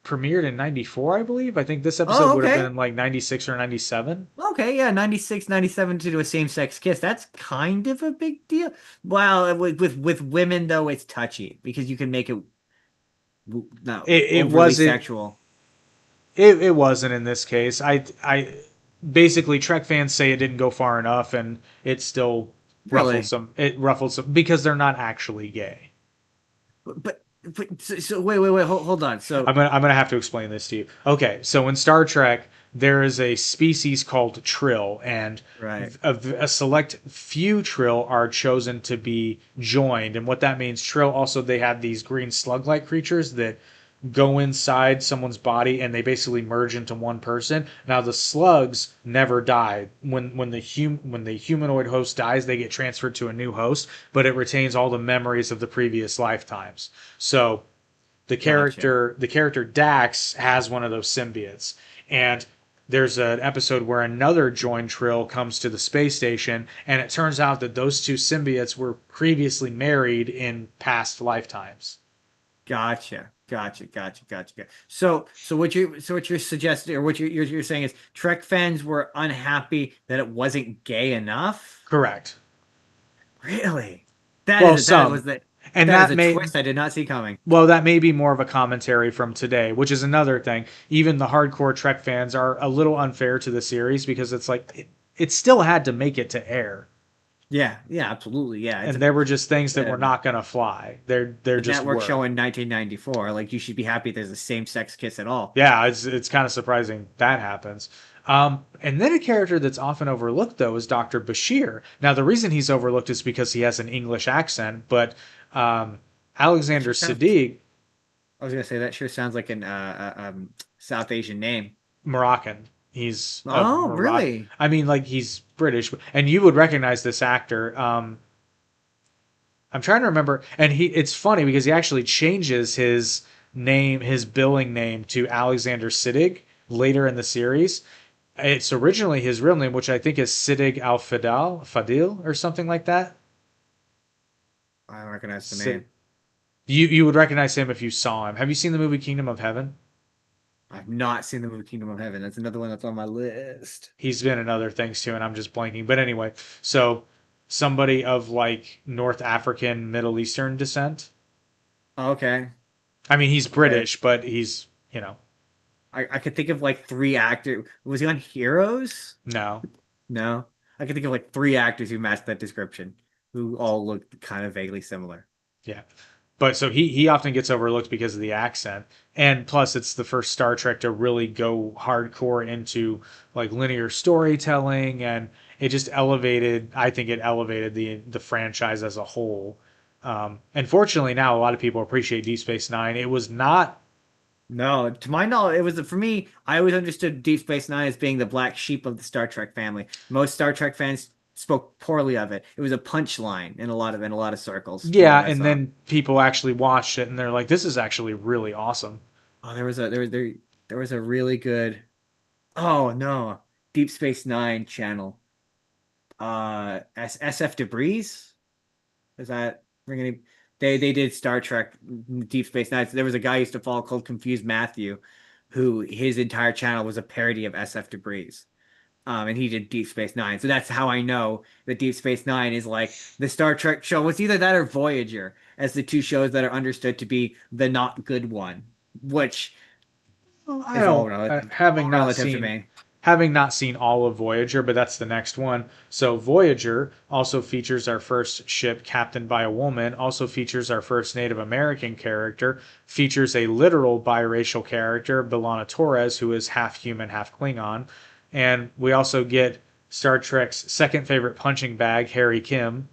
Premiered in '94, I believe. I think this episode Oh, would have okay. been like '96 or '97. Okay, yeah, 96, 97 to do a same-sex kiss. That's kind of a big deal. Well, with women though, it's touchy because you can make it no It overly wasn't sexual. it wasn't in this case. I basically Trek fans say it didn't go far enough, and it still Really? It ruffled some because they're not actually gay. But so wait, hold on. So I'm gonna have to explain this to you. Okay, so in Star Trek, there is a species called Trill, and right. a select few Trill are chosen to be joined. And what that means, Trill also they have these green slug-like creatures that go inside someone's body and they basically merge into one person. Now the slugs never die. When the humanoid host dies, they get transferred to a new host, but it retains all the memories of the previous lifetimes. So Gotcha. the character Dax has one of those symbiotes, and there's an episode where another joined Trill comes to the space station, and it turns out that those two symbiotes were previously married in past lifetimes. Gotcha. So what you're suggesting or what you're saying is Trek fans were unhappy that it wasn't gay enough? Correct. Really? Well, some, and That is that a may twist I did not see coming. well that may be more of a commentary from today, which is another thing. Even the hardcore Trek fans are a little unfair to the series because it's like it still had to make it to air, Yeah, yeah, absolutely. Yeah, and there were just things that were um, not going to fly. There a just network were. show in 1994. Like you should be happy there's a same-sex kiss at all. Yeah, it's kind of surprising that happens. And then a character that's often overlooked though is Dr. Bashir. Now the reason he's overlooked is because he has an English accent, but That Alexander sure sounds. Siddig, I was gonna say that sure sounds like an South Asian name. Moroccan. He's of Oh, Morocco. really? I mean, like he's British, and you would recognize this actor. I'm trying to remember, and he. It's funny because he actually changes his name, his billing name, to Alexander Siddig later in the series. It's originally his real name, which I think is Siddig Al Fadil, or something like that. I don't recognize the Sid, name. you would recognize him if you saw him. Have you seen the movie Kingdom of Heaven? I've not seen the movie Kingdom of Heaven. That's another one that's on my list. He's been in other things too, and I'm just blanking. But anyway, so somebody of like North African, Middle Eastern descent. Okay. I mean, he's Okay. British, but he's, you know, I could think of like three actors. Was he on Heroes? no. No. I can think of like 3 actors who match that description, who all look kind of vaguely similar. Yeah. But so he often gets overlooked because of the accent. And plus it's the first Star Trek to really go hardcore into like linear storytelling, and it just elevated, I think it elevated the franchise as a whole. And fortunately now a lot of people appreciate Deep Space Nine. It was not. No, to my knowledge, it was for me. I always understood Deep Space Nine as being the black sheep of the Star Trek family. Most Star Trek fans spoke poorly of it. It was a punchline in a lot of circles from Yeah, what I and saw. then people actually watched it and they're like, this is actually really awesome. Oh, there was a really good. Oh no, Deep Space Nine channel. SF Debris. Is that ring any? They did Star Trek Deep Space Nine. So there was a guy I used to follow called Confused Matthew, who his entire channel was a parody of SF Debris. And he did Deep Space Nine. So that's how I know that Deep Space Nine is like the Star Trek show. It's either that or Voyager as the two shows that are understood to be the not good one, which Well, I is all don't relative, having not to seen me. all of Voyager, but that's the next one. So Voyager also features our first ship captained by a woman, also features our first Native American character, features a literal biracial character, B'Elanna Torres, who is half human, half Klingon, and we also get Star Trek's second favorite punching bag, Harry Kim.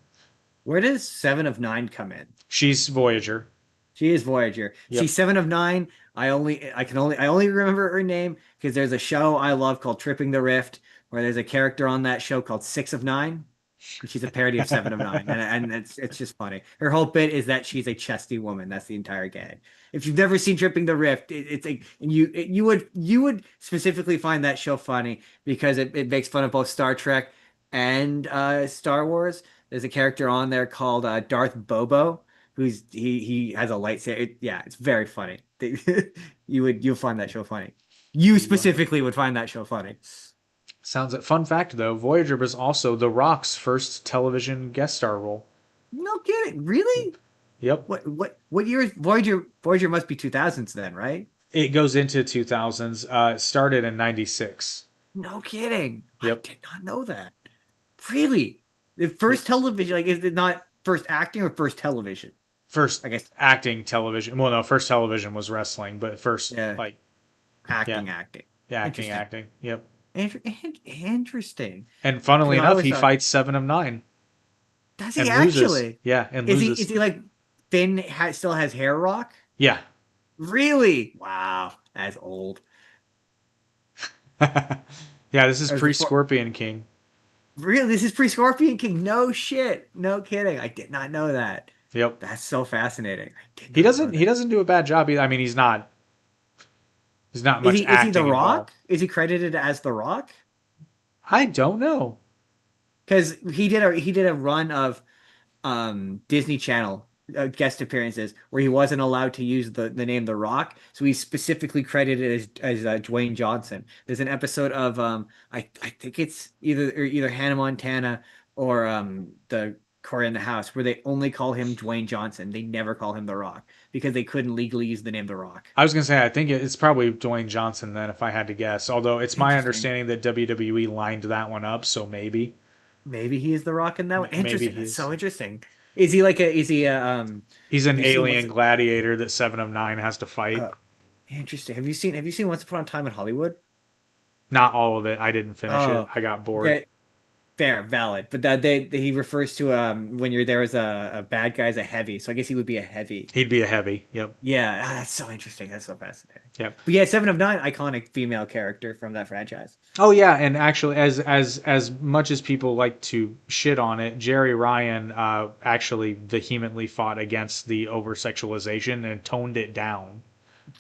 Where does Seven of Nine come in? She's Voyager. She is Voyager. See, Yep. Seven of Nine. I only remember her name because there's a show I love called Tripping the Rift, where there's a character on that show called Six of Nine. She's a parody of Seven of Nine, and it's just funny. Her whole bit is that she's a chesty woman. That's the entire gag. If you've never seen Tripping the Rift, it's a you would specifically find that show funny because it makes fun of both Star Trek and Star Wars. There's a character on there called Darth Bobo, who's he has a lightsaber. Yeah, it's very funny. You'll find that show funny. You specifically would find that show funny. Sounds like fun fact though, Voyager was also The Rock's first television guest star role. No kidding, really? Yep. What year is Voyager? Voyager must be 2000s then, right? It goes into 2000s. It started in 96. No kidding. Yep. I did not know that. Really? The first television, like, is it not first acting or first television? First, I guess acting television. Well, no, first television was wrestling, but first, Yeah. like, acting. yeah, Interesting. acting. Yep. Interesting. And funnily I enough, always he thought- fights Seven of Nine Does he and actually? loses. Yeah, and Is loses. he like Finn still has hair rock? Yeah. Really? Wow, that's old. Yeah, this is As pre before- Scorpion King. Really? This is pre-Scorpion King? No shit. No kidding. I did not know that. Yep. That's so fascinating. I did He not know doesn't. that. He doesn't do a bad job either. I mean, he's not. There's not much Is he acting The Rock? involved. Is he credited as The Rock? I don't know. Because he did a run of Disney Channel guest appearances where he wasn't allowed to use the name The Rock, so he's specifically credited as Dwayne Johnson. There's an episode of I think it's either Hannah Montana or the Corey in the House where they only call him Dwayne Johnson. They never call him The Rock because they couldn't legally use the name The Rock. I was gonna say I think it's probably Dwayne Johnson then, if I had to guess. Although it's my understanding that WWE lined that one up, so maybe. Maybe he is The Rock in that one. Maybe Interesting. he That's is. so interesting. Is he like a is he a He's an Have you seen alien what's- gladiator that Seven of Nine has to fight. interesting? Have you seen Once Upon a Time in Hollywood? Not all of it. I didn't finish Oh, it. I got bored. Yeah, fair, valid. But he refers to when you're there as a bad guy as a heavy. So I guess he would be a heavy. He'd be a heavy. Yep. Yeah, that's so interesting. That's so fascinating. Yep. But yeah, Seven of Nine, iconic female character from that franchise. Oh yeah, and actually, as much as people like to shit on it, Jerry Ryan actually vehemently fought against the over sexualization and toned it down.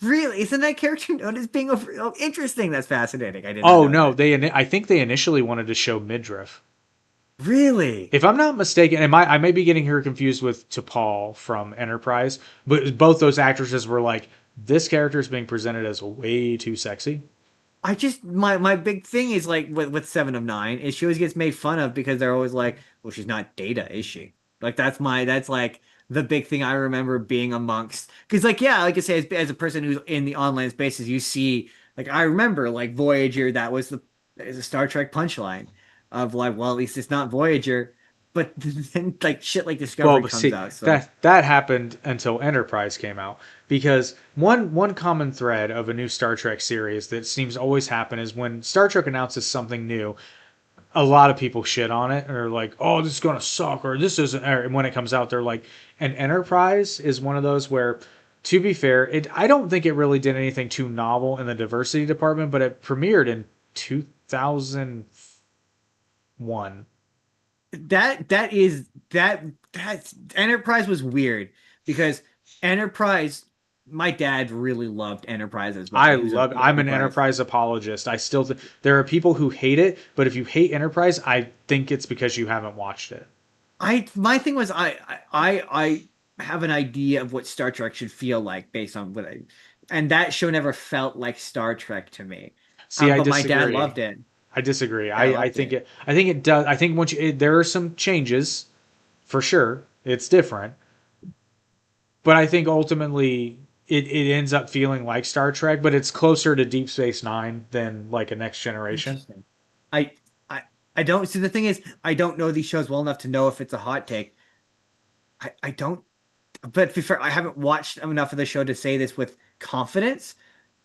Really, isn't that character known as being over? Oh, interesting. That's fascinating. I didn't. Oh know no, that. I think they initially wanted to show midriff. Really? If I'm not mistaken, I may be getting her confused with T'Pol from Enterprise, but both those actresses were like, this character is being presented as way too sexy. I just my big thing is like with Seven of Nine is she always gets made fun of because they're always like, well, she's not Data, is she? Like that's like the big thing I remember being amongst because like yeah, like I say, as a person who's in the online spaces, you see like I remember like Voyager, that was a Star Trek punchline. of like, well, at least it's not Voyager. But then like shit like Well, Discovery but comes see, out, so that happened until Enterprise came out, because one common thread of a new Star Trek series that seems to always happen is when Star Trek announces something new, a lot of people shit on it, or like, oh, this is gonna suck, or this isn't. And when it comes out, they're like, and Enterprise is one of those where, to be fair, I don't think it really did anything too novel in the diversity department, but it premiered in 2001. that Enterprise was weird because Enterprise. My dad really loved Enterprise as well. I He was a love. big I'm an Enterprise. Enterprise apologist. I still. There are people who hate it, but if you hate Enterprise, I think it's because you haven't watched it. My thing was I have an idea of what Star Trek should feel like based on and that show never felt like Star Trek to me. See, I But my dad disagree. loved it. I disagree. I I loved think it. it. I think it does. I think there are some changes, for sure. It's different, but I think ultimately it ends up feeling like Star Trek, but it's closer to Deep Space Nine than like a Next Generation. Interesting. I I don't see the thing is I don't know these shows well enough to know if it's a hot take. I don't but to be fair, I haven't watched enough of the show to say this with confidence,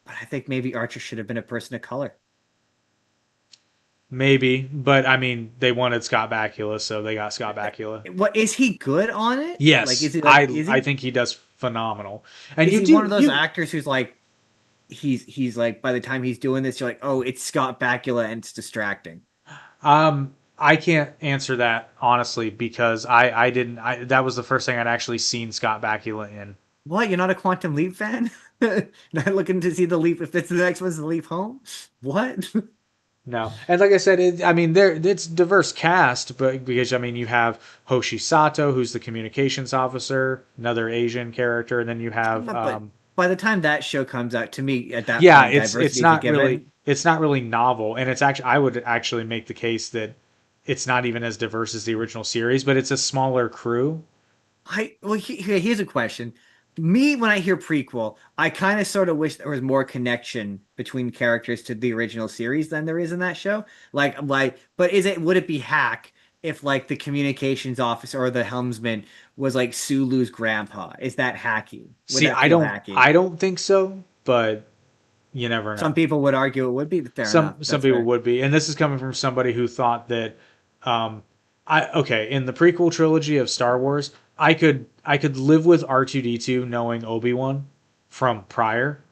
but I think maybe Archer should have been a person of color. Maybe, but I mean, they wanted Scott Bakula, so they got Scott Bakula. What is he good on it? Like Yes, is it like I think he does phenomenal. And is you he do one of those you actors who's like he's like by the time he's doing this, you're like, oh, it's Scott Bakula and it's distracting. I can't answer that honestly because I didn't that was the first thing I'd actually seen Scott Bakula in. What? You're not a Quantum Leap fan? Not looking to see the leap if it's the next one's the leap home? What? No, and like I said, I mean, it's diverse cast, but because I mean, you have Hoshi Sato, who's the communications officer, another Asian character, and then you have, But by the time that show comes out, to me, at that yeah, point, it's diversity is a not given. really novel, and it's actually I would actually make the case that it's not even as diverse as the original series, but it's a smaller crew. Here's a question. Me, when I hear prequel, I kind of sort of wish there was more connection between characters to the original series than there is in that show. But would it be hack if like the communications officer or the helmsman was like Sulu's grandpa? Is that hacky? Would See, that feel hacky? I don't think so, but you never know. Some people would argue it would be. Fair enough. Some That's people fair. would be, and this is coming from somebody who thought that, in the prequel trilogy of Star Wars, I could live with R2D2 knowing Obi-Wan from prior.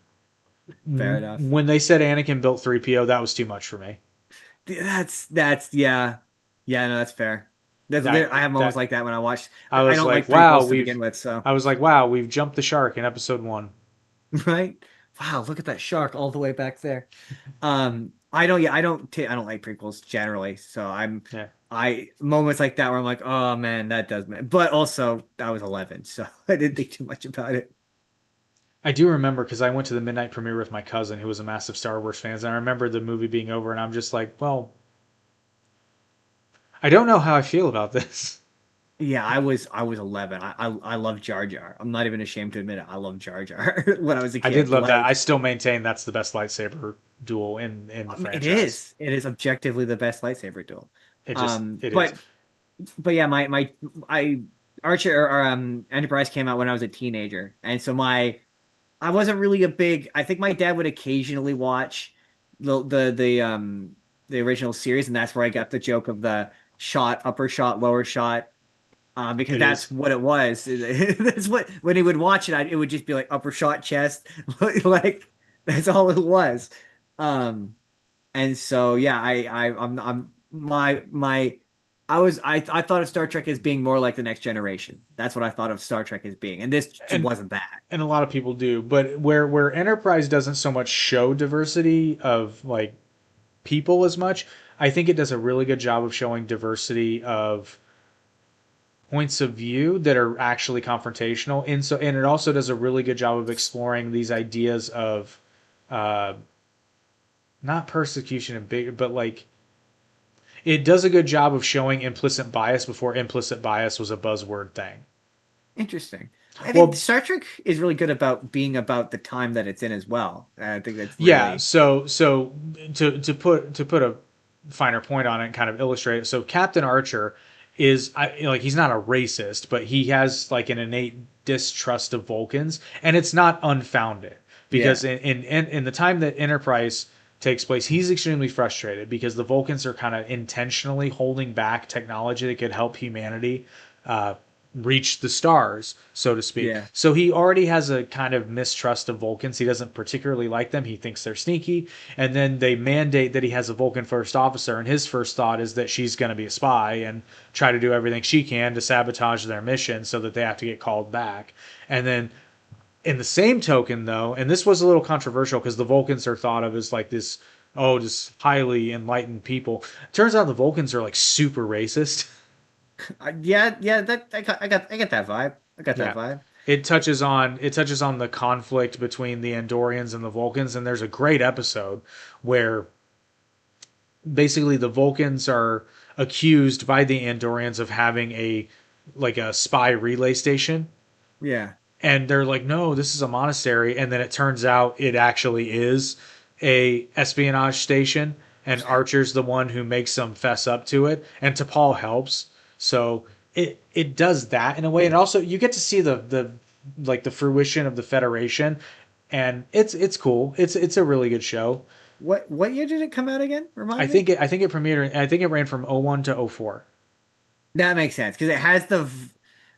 Fair enough. When they said Anakin built 3PO, that was too much for me. That's yeah, no, that's fair. I have moments like that when I watch. I was don't like, prequels wow, to begin with, so I was like, wow, we've jumped the shark in episode 1. right. Wow, look at that shark all the way back there. I don't like prequels generally, so Yeah. I moments like that where I'm like, oh man, that does. But also, I was 11, so I didn't think too much about it. I do remember because I went to the midnight premiere with my cousin who was a massive Star Wars fan, and I remember the movie being over, and I'm just like, well, I don't know how I feel about this. Yeah, I was 11. I love Jar Jar. I'm not even ashamed to admit it. I love Jar Jar when I was a kid. I did love that. I still maintain that's the best lightsaber duel in the franchise. It is. It is objectively the best lightsaber duel. It just it but is. but yeah, I Archer or Enterprise came out when I was a teenager, and so I wasn't really a big. I think my dad would occasionally watch the original series, and that's where I got the joke of the shot, upper shot, lower shot. Because that's what it was. That's what when he would watch it, it would just be like upper shot, chest, like that's all it was. And so yeah, I'm my I thought of Star Trek as being more like the Next Generation. That's what I thought of Star Trek as being, and this wasn't that. And a lot of people do, but where Enterprise doesn't so much show diversity of like people as much, I think it does a really good job of showing diversity of points of view that are actually confrontational, and it also does a really good job of exploring these ideas of not persecution and big, but like it does a good job of showing implicit bias before implicit bias was a buzzword thing. Interesting. I think Star Trek is really good about being about the time that it's in as well. I think that's really... Yeah. So to put a finer point on it and kind of illustrate it. So Captain Archer is like he's not a racist, but he has like an innate distrust of Vulcans, and it's not unfounded because Yeah. in the time that Enterprise takes place, he's extremely frustrated because the Vulcans are kind of intentionally holding back technology that could help humanity uh, reach the stars, so to speak. Yeah. So he already has a kind of mistrust of Vulcans. He doesn't particularly like them. He thinks they're sneaky. And then they mandate that he has a Vulcan first officer, and his first thought is that she's going to be a spy and try to do everything she can to sabotage their mission so that they have to get called back. And then in the same token, though, and this was a little controversial because the Vulcans are thought of as like this, oh, just highly enlightened people. Turns out the Vulcans are like super racist. Yeah. That I get that vibe. I got that Yeah. vibe. It touches on the conflict between the Andorians and the Vulcans, and there's a great episode where basically the Vulcans are accused by the Andorians of having a spy relay station, Yeah. and they're like, no, this is a monastery, and then it turns out it actually is a espionage station, and Archer's the one who makes them fess up to it, and T'Pol helps. So it does that in a way, and also you get to see the like the fruition of the Federation, and it's cool. It's a really good show. What year did it come out again? I Remind me. think it premiered. I think it ran from '01 to '04. That makes sense because it has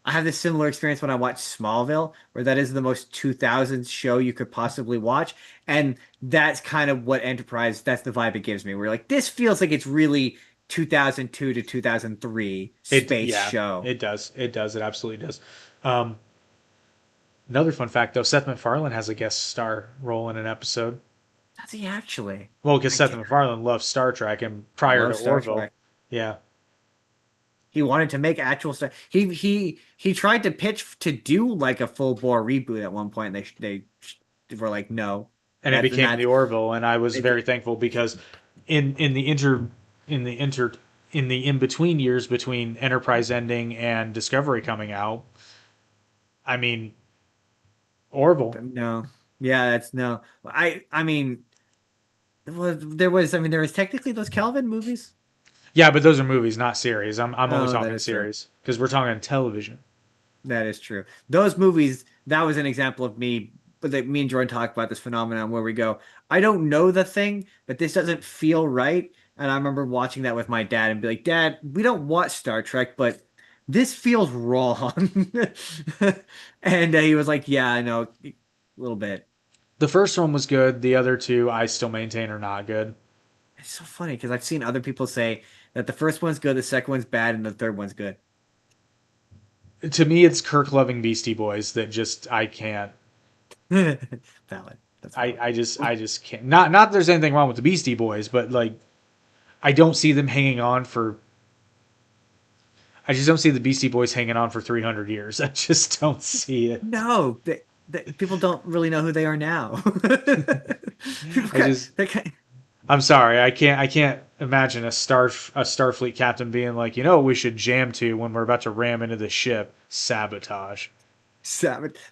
I have this similar experience when I watched Smallville, where that is the most 2000s show you could possibly watch, and that's kind of what Enterprise. That's the vibe it gives me. Where like this feels like it's really 2002 to 2003 space Yeah, show. it does. It does. It absolutely does. Um, Another fun fact, though, Seth MacFarlane has a guest star role in an episode. Does he actually? Well, because I Seth did MacFarlane loves Star Trek, and prior love to Star Orville, Trek. yeah, He wanted to make actual stuff. He tried to pitch to do like a full bore reboot at one point. And they were like, no. and it became the Orville, and I was It, very thankful because in the inter in the inter in the in between years between Enterprise ending and Discovery coming out, I mean Orville. no. Yeah, that's no. I mean there was technically those Kelvin movies. Yeah, but those are movies, not series. I'm only Oh, that talking is true. series because we're talking television. That is true. Those movies, that was an example of me, but that me and Jordan talk about this phenomenon where we go, I don't know the thing, but this doesn't feel right. And I remember watching that with my dad and be like, Dad, we don't watch Star Trek, but this feels wrong. And he was like, Yeah, I know, a little bit. The first one was good. The other two, I still maintain, are not good. It's so funny because I've seen other people say that the first one's good, the second one's bad, and the third one's good. To me, it's Kirk loving Beastie Boys that just I can't. Valid. That's valid. I just can't. Not that there's anything wrong with the Beastie Boys, but like I don't see them hanging on for. I just don't see the Beastie Boys hanging on for 300 years. I just don't see it. No, people don't really know who they are now. I just. I'm sorry. I can't imagine a Starfleet captain being like, what we should jam to when we're about to ram into the ship? Sabotage.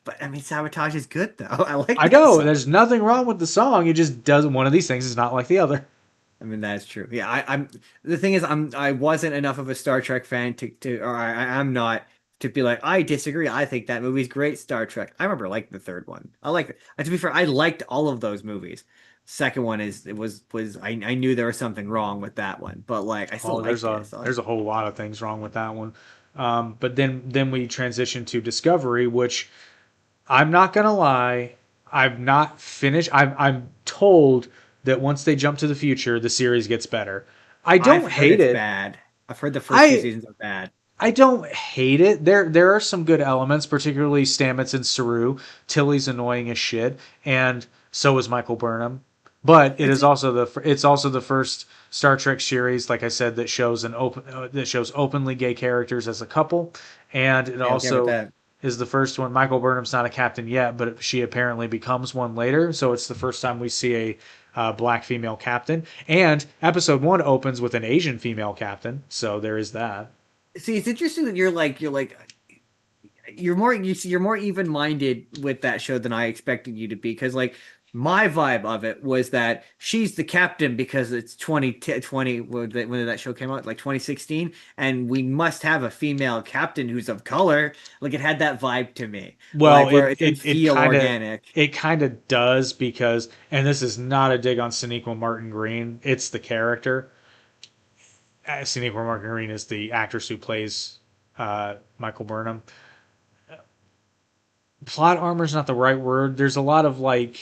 But I mean, sabotage is good though. I like. I That know. song. There's nothing wrong with the song. It just does one of these things is not like the other. I mean, that is true. Yeah, I'm. The thing is, I wasn't enough of a Star Trek fan or I'm not to be like, I disagree. I think that movie's great. Star Trek. I remember like the third one. I like it. And to be fair, I liked all of those movies. Second one I knew there was something wrong with that one, but like I still Oh, liked there's it. a there's a whole lot of things wrong with that one. But then we transition to Discovery, which I'm not gonna lie, I've not finished. I'm told that once they jump to the future, the series gets better. I I've don't heard hate it's it. bad. I've heard the first two I seasons are bad. I don't hate it. There are some good elements, particularly Stamets and Saru. Tilly's annoying as shit, and so is Michael Burnham. But It's it's also the first Star Trek series, like I said, that shows that shows openly gay characters as a couple, and it yeah, okay with also that. is the first one. Michael Burnham's not a captain yet, but she apparently becomes one later. So it's the first time we see a black female captain. And episode one opens with an Asian female captain. So there is that. See, it's interesting that you're more even minded with that show than I expected you to be because like My vibe of it was that she's the captain because it's 2020, when did that show came out? Like 2016, and we must have a female captain who's of color. Like it had that vibe to me, Well, like where it didn't feel organic. it kind of does because, and this is not a dig on Sonequa Martin Green. It's the character. Sonequa Martin Green is the actress who plays Michael Burnham. Plot armor is not the right word. There's a lot of like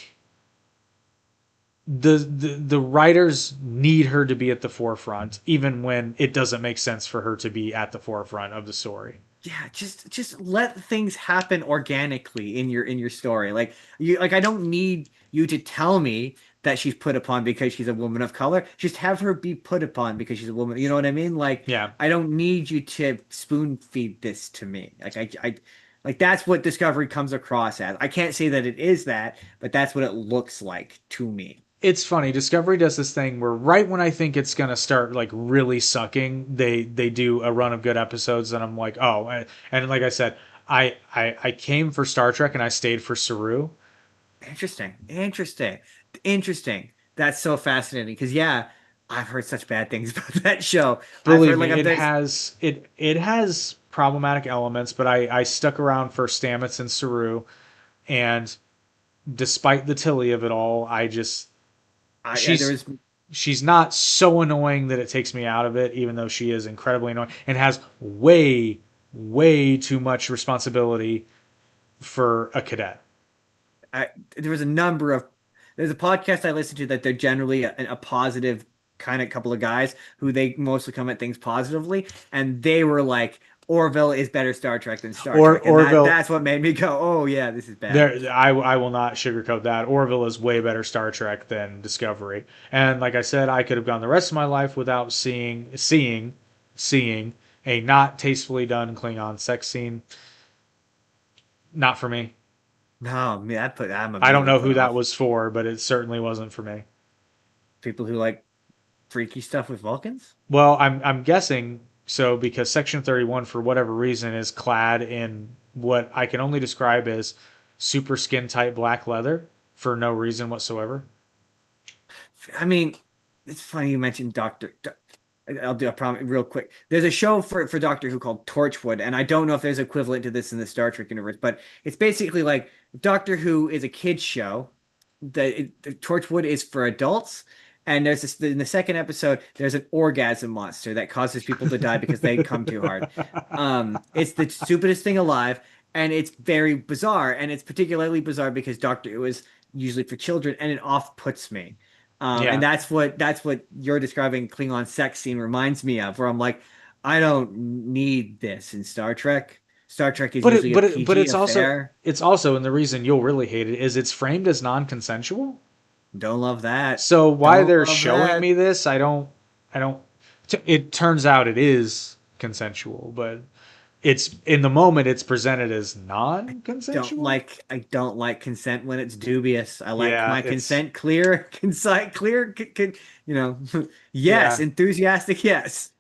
the writers need her to be at the forefront, even when it doesn't make sense for her to be at the forefront of the story. Yeah, just let things happen organically in your story. Like you like I don't need you to tell me that she's put upon because she's a woman of color. Just have her be put upon because she's a woman. You know what I mean? Like Yeah, I don't need you to spoon feed this to me. I like that's what Discovery comes across as. I can't say that it is that, but that's what it looks like to me. it's funny. Discovery does this thing where right when I think it's gonna start like really sucking, they do a run of good episodes, and I'm like, oh, and like I said, I came for Star Trek and I stayed for Saru. Interesting. Interesting. Interesting. That's so fascinating because yeah, I've heard such bad things about that show. I've Believe heard me, like there's it has problematic elements, but I stuck around for Stamets and Saru, and despite the Tilly of it all, I just there she's was she's not so annoying that it takes me out of it, even though she is incredibly annoying and has way too much responsibility for a cadet. there was a number of there's a podcast I listen to that they're generally a positive kind of couple of guys who they mostly come at things positively, and they were like Orville is better Star Trek than Star Or Trek, and Orville, that's what made me go, oh yeah, this is bad. there I will not sugarcoat that. Orville is way better Star Trek than Discovery. And like I said, I could have gone the rest of my life without seeing a not tastefully done Klingon sex scene. Not for me. No, me that put I'm I don't immediately know put who that off. was for, but it certainly wasn't for me. People who like freaky stuff with Vulcans. Well, I'm guessing so because Section 31 for whatever reason is clad in what I can only describe as super skin tight black leather for no reason whatsoever. I mean, it's funny you mentioned I'll do a problem real quick. There's a show for Doctor Who called Torchwood, and I don't know if there's equivalent to this in the Star Trek universe, but it's basically like Doctor Who is a kids show. The Torchwood is for adults, and there's this in the second episode. There's an orgasm monster that causes people to die because they come too hard. It's the stupidest thing alive, and it's very bizarre, and it's particularly bizarre because Doctor Who is usually for children, and it off puts me. And Yeah. that's what you're describing Klingon sex scene reminds me of, where I'm like, I don't need this in Star Trek. Star Trek is usually a But PG affair. it's also and the reason you'll really hate it is it's framed as non-consensual. Don't love that. So why Don't they're love showing that. me this, I don't it turns out it is consensual, but it's in the moment it's presented as non-consensual. I don't like consent when it's dubious. I like Yeah, my it's consent clear, concise, clear, you know, yes, yeah. enthusiastic, yes.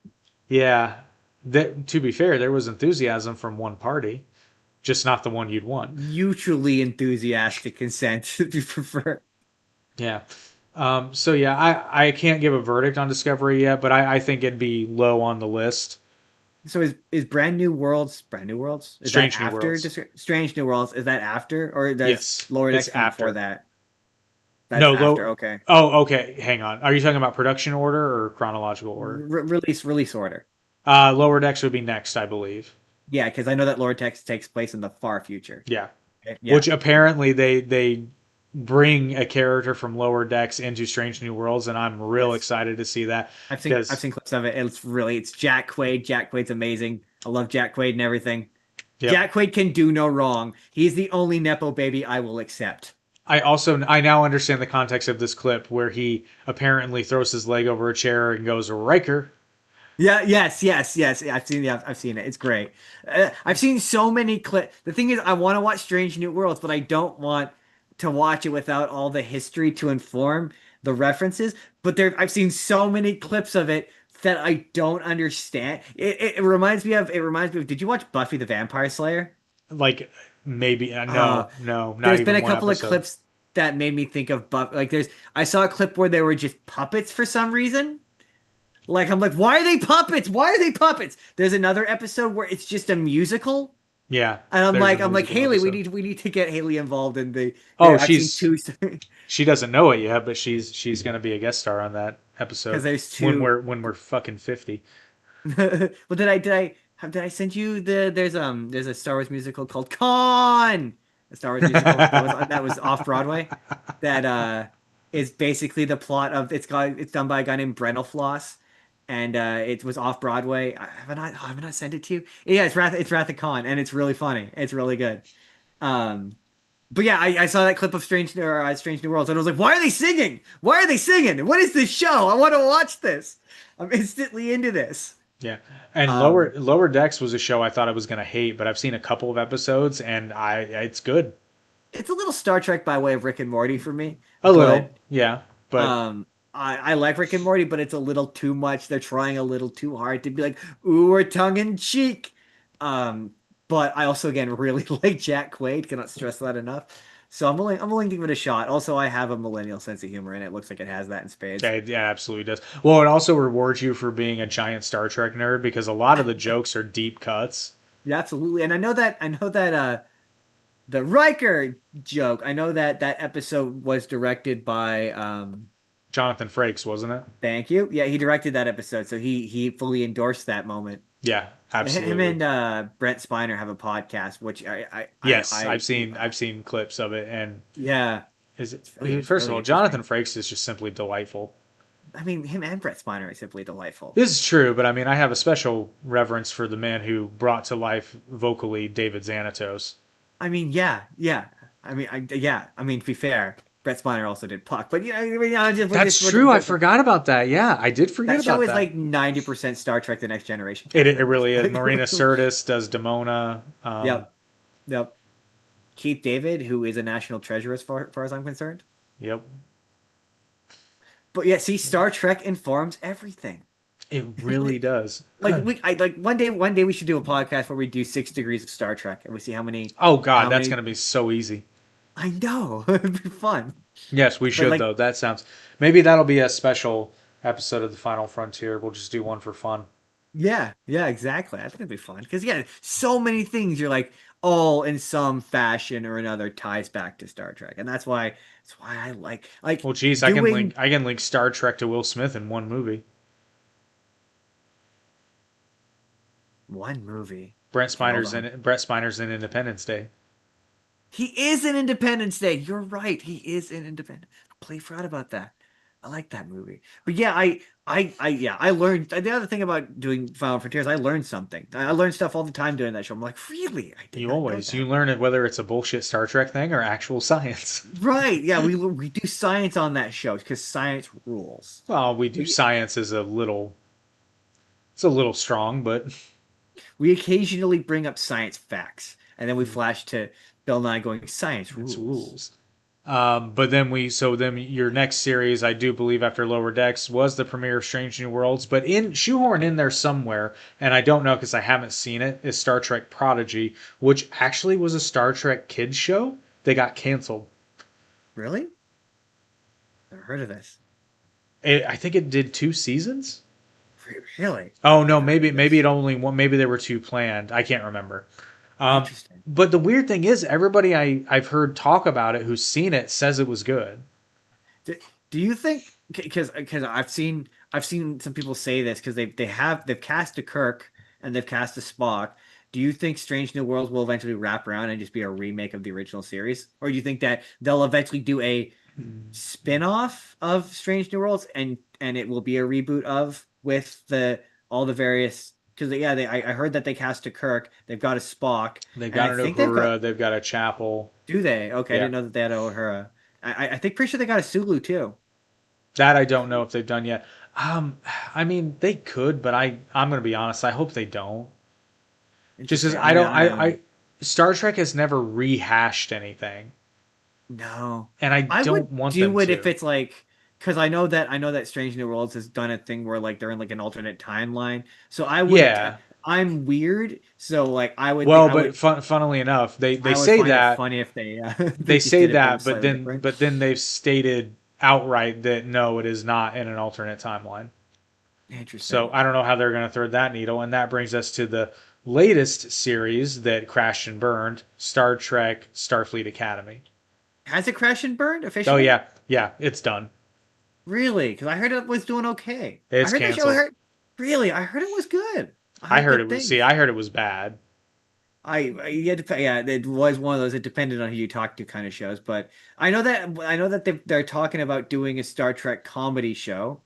Yeah. That, to be fair, there was enthusiasm from one party, just not the one you'd want. Mutually enthusiastic consent, if you prefer. Yeah. So yeah, I can't give a verdict on Discovery yet, but I think it'd be low on the list. So is Brand New Worlds? Is that Strange New after Worlds. Strange New Worlds? Is that after or does Yes, Lower it's Decks come before after. that? That's No, after. low. Okay. Oh, okay. Hang on. Are you talking about production order or chronological order? Release order. Lower Decks would be next, I believe. Yeah, because I know that Lower Decks takes place in the far future. Yeah. Okay, yeah, Which apparently they bring a character from Lower Decks into Strange New Worlds, and I'm real yes. excited to see that I've because seen clips of it. It's Jack Quaid. Jack Quaid's amazing. I love Jack Quaid and everything. yep. Jack Quaid can do no wrong. He's the only Nepo baby I will accept. I now understand the context of this clip where he apparently throws his leg over a chair and goes Riker. Yeah, yes. I've seen it. It's great. I've seen so many clips. The thing is, I want to watch Strange New Worlds, but I don't want to watch it without all the history to inform the references. But I've seen so many clips of it that I don't understand. It reminds me of. It reminds me of. Did you watch Buffy the Vampire Slayer? Like maybe Uh, no, not there's been even a one couple of episode. clips. that made me think of like I saw a clip where they were just puppets for some reason. Like I'm like, why are they puppets? Why are they puppets? There's another episode where it's just a musical. Yeah, And there's a I'm like, musical Haley, episode. we need to get Haley involved in the. Oh, I've seen two she doesn't know it yet, but she's gonna be a guest star on that episode because there's when two. we're fucking 50. Well, did I send you there's a Star Wars musical called Con, a Star Wars musical that was off Broadway, that is basically the plot of it's done by a guy named Brentalfloss, and it was off Broadway. Have I not sent it to you? Yeah, it's Wrath of Khan, and it's really funny. It's really good. Um, but yeah, I saw that clip of Strange New Worlds, and I was like, why are they singing? Why are they singing? What is this show? I want to watch this. I'm instantly into this. Yeah, and Um, Lower Decks was a show I thought I was gonna hate, but I've seen a couple of episodes and it's good. it's a little Star Trek by way of Rick and Morty for me, A but little, yeah, but I like Rick and Morty, but it's a little too much. They're trying a little too hard to be like, ooh, we're tongue in cheek. Um, but I also again really like Jack Quaid. Cannot stress that enough. So I'm willing to give it a shot. Also, I have a millennial sense of humor, and it looks like it has that in spades. yeah, absolutely does. Well, it also rewards you for being a giant Star Trek nerd because a lot of the jokes are deep cuts. Yeah, absolutely. And I know that the Riker joke. I know that that episode was directed by Jonathan Frakes, wasn't it? thank you. Yeah, he directed that episode, so he fully endorsed that moment. Yeah, Him absolutely. and Brent Spiner have a podcast, which Yes, I I've seen clips of it, and yeah, is it it's first of really all, interesting. Jonathan Frakes is just simply delightful. I mean, him and Brett Spiner are simply delightful. This is true, but I mean, I have a special reverence for the man who brought to life vocally David Xanatos. I mean, yeah. I mean, to be fair, Brett Spiner also did Puck, but That's true. I forgot about that. Yeah, I did forget that show about is that. like 90% Star Trek: The Next Generation. It really is. Marina Sirtis does Demona. Yep, yep. Keith David, who is a national treasure far as I'm concerned. Yep. But yeah, see, Star Trek informs everything. It really does. Like one day we should do a podcast where we do 6 degrees of Star Trek and we see how many. Oh God, How that's many? gonna be so easy. I know it'd be fun. Yes, we But should like, though. That sounds. Maybe that'll be a special episode of the Final Frontier. We'll just do one for fun. yeah, exactly. I think it'd be fun because yeah, so many things you're like all in some fashion or another ties back to Star Trek, and that's why I like Well, geez, doing I can link Star Trek to Will Smith in one movie. one movie. Brent Okay, hold Spiner's on. in Brett Spiner's in Independence Day. He is in Independence Day. You're right. He is in Independence. I completely forgot about that. I like that movie. But yeah, yeah, I learned the other thing about doing Final Frontiers. I learned something. I learned stuff all the time doing that show. I'm like, really? I did You not know always that. you learn it whether it's a bullshit Star Trek thing or actual science. Right? Yeah, we do science on that show because science rules. Well, we do We science is it's a little strong, but we occasionally bring up science facts, and then we flash to Bill Nye going, "Science it's rules." rules. But then then your next series, I do believe after Lower Decks, was the premiere of Strange New Worlds. But in shoehorn in there somewhere, and I don't know because I haven't seen it, is Star Trek Prodigy, which actually was a Star Trek kids show. They got canceled. Really? Never heard of this. I think it did 2 seasons. Really? Oh no, Never heard of maybe this. it only one. Maybe there were two planned. I can't remember. Um, Interesting. but the weird thing is, everybody I've heard talk about it who's seen it says it was good. Do, do you think because I've seen some people say this because they've cast a Kirk and they've cast a Spock. Do you think Strange New Worlds will eventually wrap around and just be a remake of the original series, or do you think that they'll eventually do a spin-off of Strange New Worlds and it will be a reboot of with the all the various because yeah I heard that they cast a Kirk, they've got a Spock, They've and I got an think they've got Uhura, they've got a Chapel. do they? Okay, I Yeah, didn't know that they had a Uhura. I think pretty sure they got a Sulu too. that I don't know if they've done yet. Um, I mean, they could, but I'm gonna be honest. I hope they don't. Just as Interesting. I mean, I Star Trek has never rehashed anything, no. and I I don't would want them do it if to. it's like because I know that Strange New Worlds has done a thing where like they're in like an alternate timeline. So I would Yeah, I'm weird, so like I would think Well, but funnily enough, they I would say find it that funny if they they they just say did it, but it that, was slightly different. but then they've stated outright that no, it is not in an alternate timeline. So Interesting. I don't know how they're going to thread that needle, and that brings us to the latest series that crashed and burned, Star Trek Starfleet Academy. Has it crashed and burned Oh officially? yeah, yeah, it's done. Really? Because I heard it was doing okay. I It's heard that show canceled. hurt. Really? I heard it was good. I I heard heard it good was. See, things. I heard it was bad. Yeah, yeah, it was one of those. It depended on who you talk to, kind of shows. But I know that they're talking about doing a Star Trek comedy show.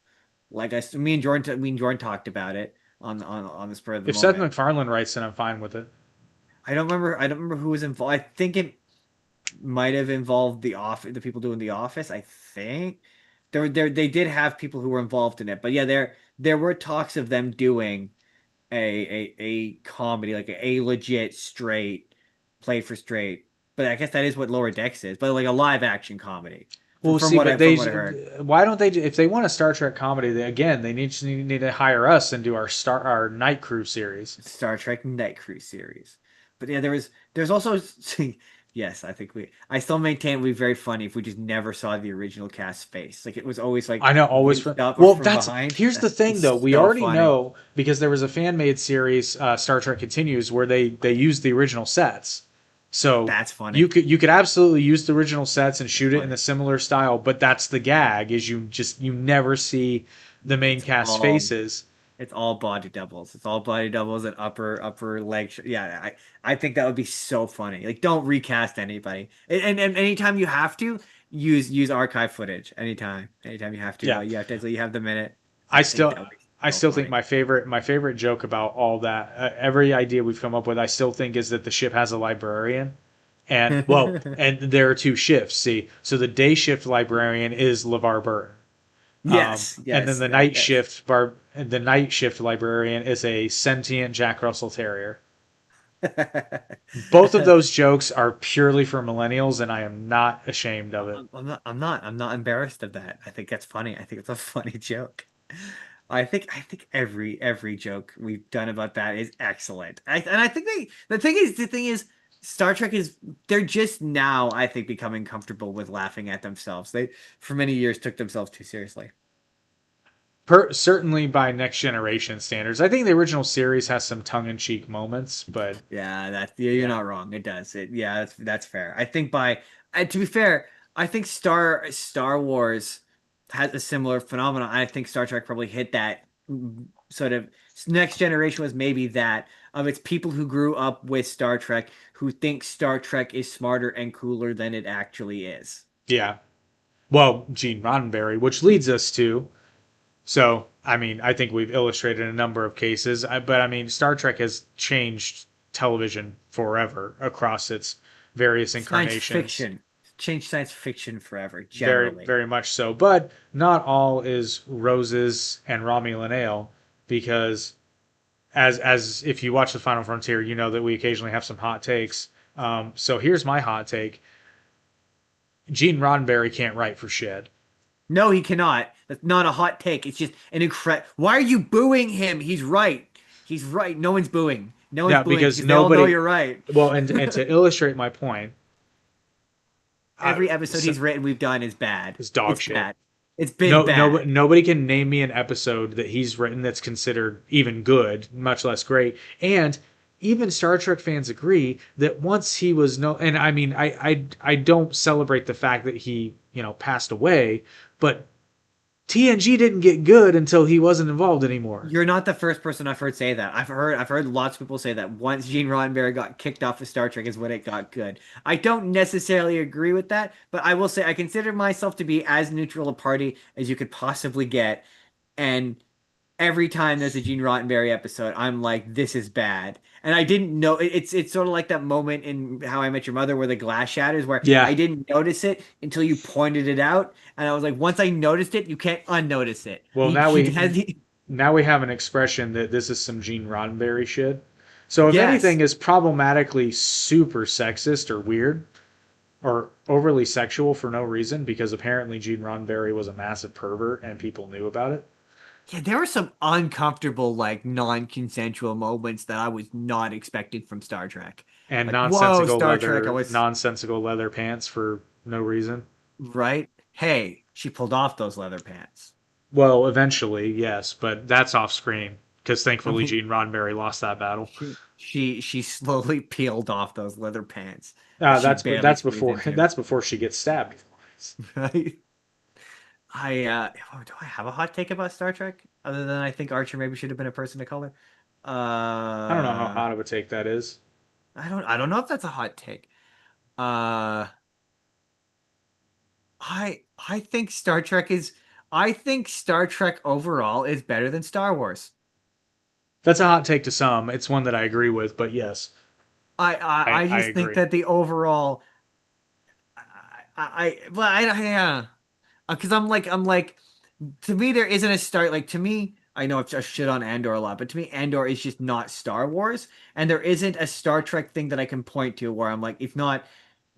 Like me and Jordan talked about it on the spur of the If Seth moment. MacFarlane writes it, I'm fine with it. I don't remember who was involved. I think it might have involved the people doing the Office. I think they did have people who were involved in it. But yeah, there were talks of them doing a comedy, like a legit straight play for straight. But I guess that is what Lower Decks is, but like a live action comedy. Well, see, but From what I heard. why don't they? If they want a Star Trek comedy, again, they need to hire us and do our Night Crew series. Star Trek Night Crew series. But yeah, there's also yes, I still maintain it would be very funny if we just never saw the original cast's face. Like it was always like I know, always viewed from. up or Well, from that's behind. here's the thing though. It's We so already funny. know because there was a fan made series, Star Trek Continues, where they used the original sets. So That's funny. you could absolutely use the original sets and That's shoot it in funny. a similar style, but that's the gag is you never see the main It's cast all faces. it's all body doubles. It's all body doubles and upper leg. Yeah, I think that would be so funny. Like don't recast anybody. And anytime you have to use archive footage. Anytime you have to, Yeah, you have the minute. I I think still that would be I so still think funny. my favorite joke about all that every idea we've come up with I still think is that the ship has a librarian and well and there are two shifts see so the day shift librarian is LeVar Burton Yes, and then yes, yes. the night shift librarian is a sentient Jack Russell Terrier. Both of those jokes are purely for millennials and I am not ashamed of it. I'm not embarrassed of that. I think that's funny. I think it's a funny joke. I think every joke we've done about that is excellent. And I think the thing is Star Trek is they're just now I think becoming comfortable with laughing at themselves. They for many years took themselves too seriously. Certainly by next generation standards. I think the original series has some tongue-in-cheek moments, but Yeah, you're yeah. not wrong. It does. Yeah, that's fair. I think to be fair, I think Star Wars has a similar phenomenon. I think Star Trek probably hit that sort of next generation was maybe that of it's people who grew up with Star Trek who think Star Trek is smarter and cooler than it actually is. Yeah. Well, Gene Roddenberry, which leads us to so I mean I think we've illustrated a number of cases, but I mean Star Trek has changed television forever across its various Science incarnations. fiction changed science fiction forever, Very generally. very much so, but not all is roses and Romulan ale because as if you watch the Final Frontier, you know that we occasionally have some hot takes. So here's my hot take: Gene Roddenberry can't write for shit. No, he cannot. That's not a hot take. It's just an incredible. Why are you booing him? He's right. He's right. No one's booing. No one's Now, booing because because they all know nobody, you're right. well, and to illustrate my point, Every episode so, he's written we've done is bad. it's dog It's shit. bad. It's been bad. Nobody can name me an episode that he's written that's considered even good, much less great. And even Star Trek fans agree that once he was no, and I mean, I don't celebrate the fact that he passed away, but TNG didn't get good until he wasn't involved anymore. You're not the first person I've heard say that. I've heard lots of people say that once Gene Roddenberry got kicked off of Star Trek is when it got good. I don't necessarily agree with that, but I will say I consider myself to be as neutral a party as you could possibly get. And every time there's a Gene Roddenberry episode, I'm like, this is bad. And I didn't know it's sort of like that moment in How I Met Your Mother where the glass shatters, where Yeah. I didn't notice it until you pointed it out, and I was like, once I noticed it, you can't unnotice it. Well, He has now we have an expression that this is some Gene Roddenberry shit. So if yes. anything is problematically super sexist or weird or overly sexual for no reason, because apparently Gene Roddenberry was a massive pervert and people knew about it. Yeah, there were some uncomfortable, like non-consensual moments that I was not expecting from Star Trek. And Like, whoa, Star Trek, I was nonsensical leather pants for no reason. right. Hey, she pulled off those leather pants. Well, eventually, yes, but that's off screen because I thankfully mean, Gene Roddenberry lost that battle. she slowly peeled off those leather pants that she barely That's squeezed before into. that's before she gets stabbed. Right? Do I have a hot take about Star Trek other than I think Archer maybe should have been a person of color? I don't know how Uh, hot of a take that is. I don't know if that's a hot take. Uh, I think I think Star Trek overall is better than Star Wars. That's a hot take to some. It's one that I agree with, but yes, I I just think agree. that the overall well I yeah because I'm like to me there isn't a Star like to me I know I've just shit on Andor a lot, but to me Andor is just not Star Wars, and there isn't a Star Trek thing that I can point to where I'm like, it's not,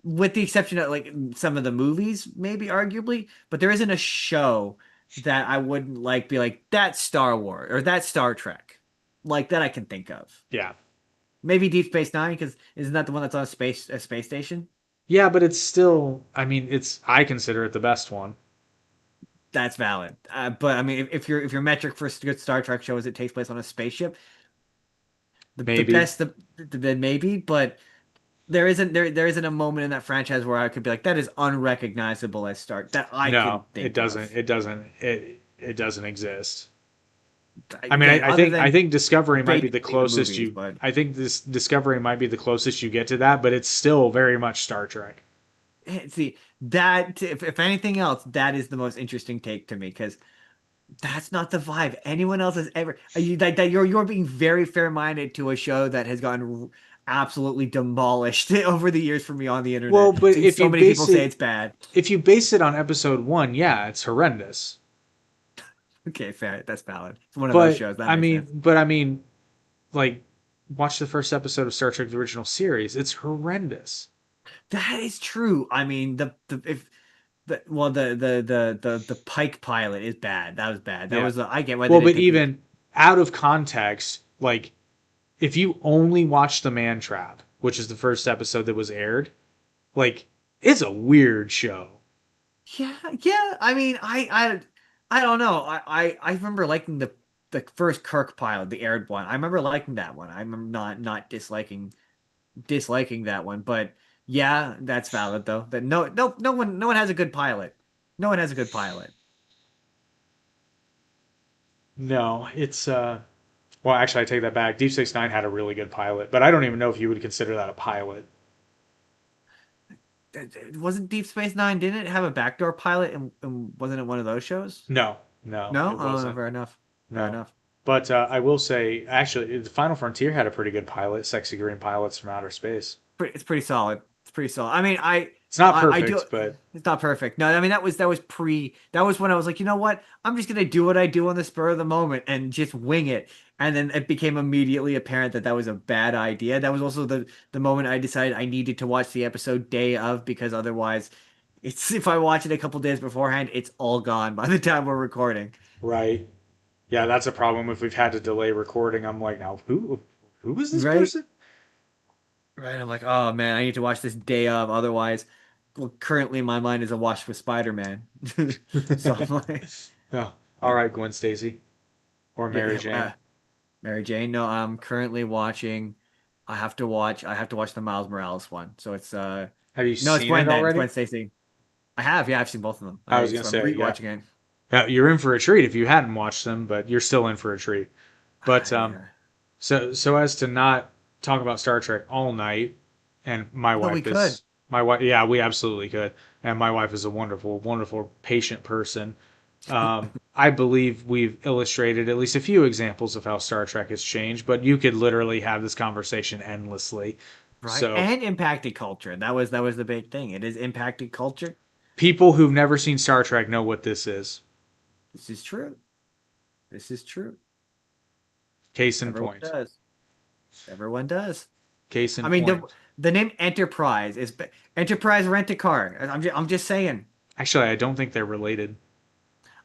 with the exception of like some of the movies, maybe arguably, but there isn't a show that I wouldn't like be like that's Star Wars or that's Star Trek, like that I can think of. Yeah. Maybe Deep Space Nine, because isn't that the one that's on a space station? Yeah, but it's still, I mean, it's, I consider it the best one. That's valid. But I mean, if your metric for a good Star Trek show is it takes place on a spaceship, the Maybe. best then maybe, but there isn't a moment in that franchise where I could be like that is unrecognizable as Star that I could No, it think doesn't. of. It doesn't exist. I mean, Again, other I than think Discovery might be the basically the closest movies, you. but I think this Discovery might be the closest you get to that, but it's still very much Star Trek. see that if anything else, that is the most interesting take to me because that's not the vibe anyone else has ever. You're being very fair-minded to a show that has gotten absolutely demolished over the years for me on the Well, internet. but Seeing so many people say it's bad. if you base it on episode one, yeah, it's horrendous. Okay, fair. That's valid. It's one of those shows that makes sense. But I mean, like, watch the first episode of Star Trek: The Original Series. It's horrendous. That is true. I mean, the if the well the Pike pilot is bad. That was bad. That Yeah. was I get why they Well, didn't but pick the even out of context, like, if you only watch The Man Trap, which is the first episode that was aired, like, it's a weird show. yeah. I mean, I don't know. I remember liking the first Kirk pilot, the aired one. I remember liking that one. I remember not disliking that one. But yeah, that's valid though. That no one has a good pilot. No one has a good pilot. No, it's well, actually, I take that back. Deep Space Nine had a really good pilot, but I don't even know if you would consider that a pilot. It wasn't Deep Space Nine? Didn't it have a backdoor pilot? And wasn't it one of those shows? No, no, No. it Oh, wasn't. fair enough. Fair No, enough. but I will say, actually, the Final Frontier had a pretty good pilot, Sexy Green Pilots from Outer Space. It's pretty solid. It's pretty solid. I mean, It's not I do. perfect, but It's not perfect. No, I mean that was when I was like, you know what? I'm just gonna do what I do on the spur of the moment and just wing it. And then it became immediately apparent that that was a bad idea. That was also the moment I decided I needed to watch the episode day of, because otherwise, it's if I watch it a couple days beforehand, it's all gone by the time we're recording. right. Yeah, that's a problem if we've had to delay recording. I'm like, now who is this Right? person? Right. I'm like, oh man, I need to watch this day of. Otherwise, well, currently my mind is awash with Spider-Man. So I'm like, Oh, all right, Gwen Stacy or Mary yeah, Jane. Mary Jane. No, I'm currently watching. I have to watch the Miles Morales one. So it's Have you no, it's seen it Gwen then. It's already? Gwen Stacy. I have, yeah, I've seen both of them. I was gonna So I'm say, yeah. rewatching it. You're in for a treat if you hadn't watched them, but you're still in for a treat. But Yeah. so as to not talk about Star Trek all night, and No, we could. my wife. Yeah, we absolutely could. And my wife is a wonderful, wonderful, patient person. I believe we've illustrated at least a few examples of how Star Trek has changed, but you could literally have this conversation endlessly. Right. So And impacted culture. That was the big thing. It is impacted culture. people who've never seen Star Trek know what this is. This is true. This is true. Case in Everyone point. does. Everyone does. Case in I mean, point. the name Enterprise is Enterprise Rent a Car. I'm just saying. Actually, I don't think they're related.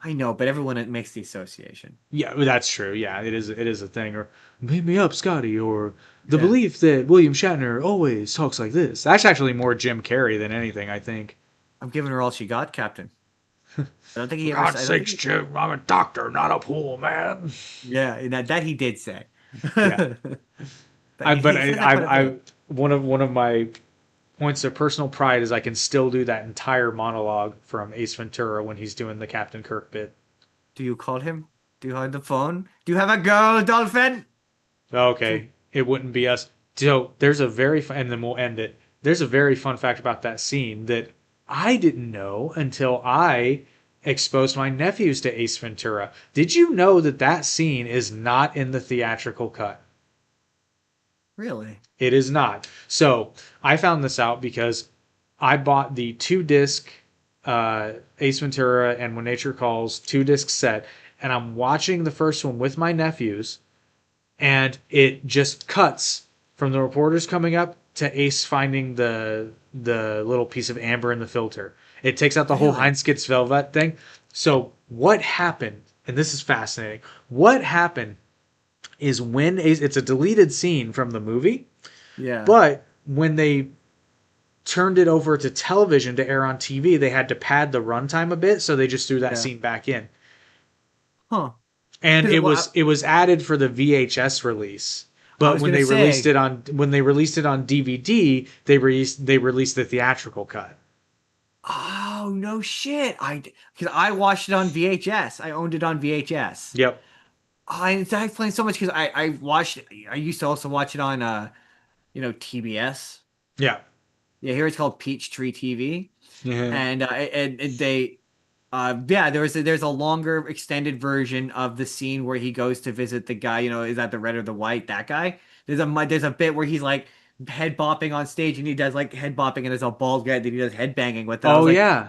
I know, but everyone makes the association. Yeah, that's true. Yeah, it is a thing. Or "Beat me up, Scotty," or the Yeah. belief that William Shatner always talks like this. That's actually more Jim Carrey than anything, I think. I'm giving her all she got, Captain. I don't think he For ever. God's I don't sakes, think. Jim, I'm a doctor, not a pool man. Yeah, that he did say. Yeah, But he but says that quite a I bit. one of my points of personal pride is I can still do that entire monologue from Ace Ventura when he's doing the Captain Kirk bit. Do you call him? Do you have the phone? Do you have a girl, Dolphin? Okay, it wouldn't be us. So there's a very fun, and then we'll end it. There's a very fun fact about that scene that I didn't know until I exposed my nephews to Ace Ventura. Did you know that that scene is not in the theatrical cut? Really? It is not. So I found this out because I bought the 2 disc Ace Ventura and When Nature Calls 2 disc set, and I'm watching the first one with my nephews, and it just cuts from the reporters coming up to Ace finding the little piece of amber in the filter. It takes out the whole Really? Heinz Gets Velvet thing. So what happened? And this is fascinating. What happened is when Ace, it's a deleted scene from the movie, Yeah. but when they turned it over to television to air on TV, they had to pad the runtime a bit, so they just threw that Yeah. scene back in. Huh. And it Well, was added for the VHS release. I But was when gonna they released say. it on DVD, they released the theatrical cut. Oh no shit! Because I watched it on VHS. I owned it on VHS. Yep. That explains so much because I watched. I used to also watch it on TBS. Yeah. Yeah, here it's called Peachtree TV, Yeah. and they yeah, there's a longer extended version of the scene where he goes to visit the guy. Is that the red or the white? That guy. There's a bit where he's like head bopping on stage and he does like head bopping and there's a bald guy that he does head banging with. And I Oh was like, yeah.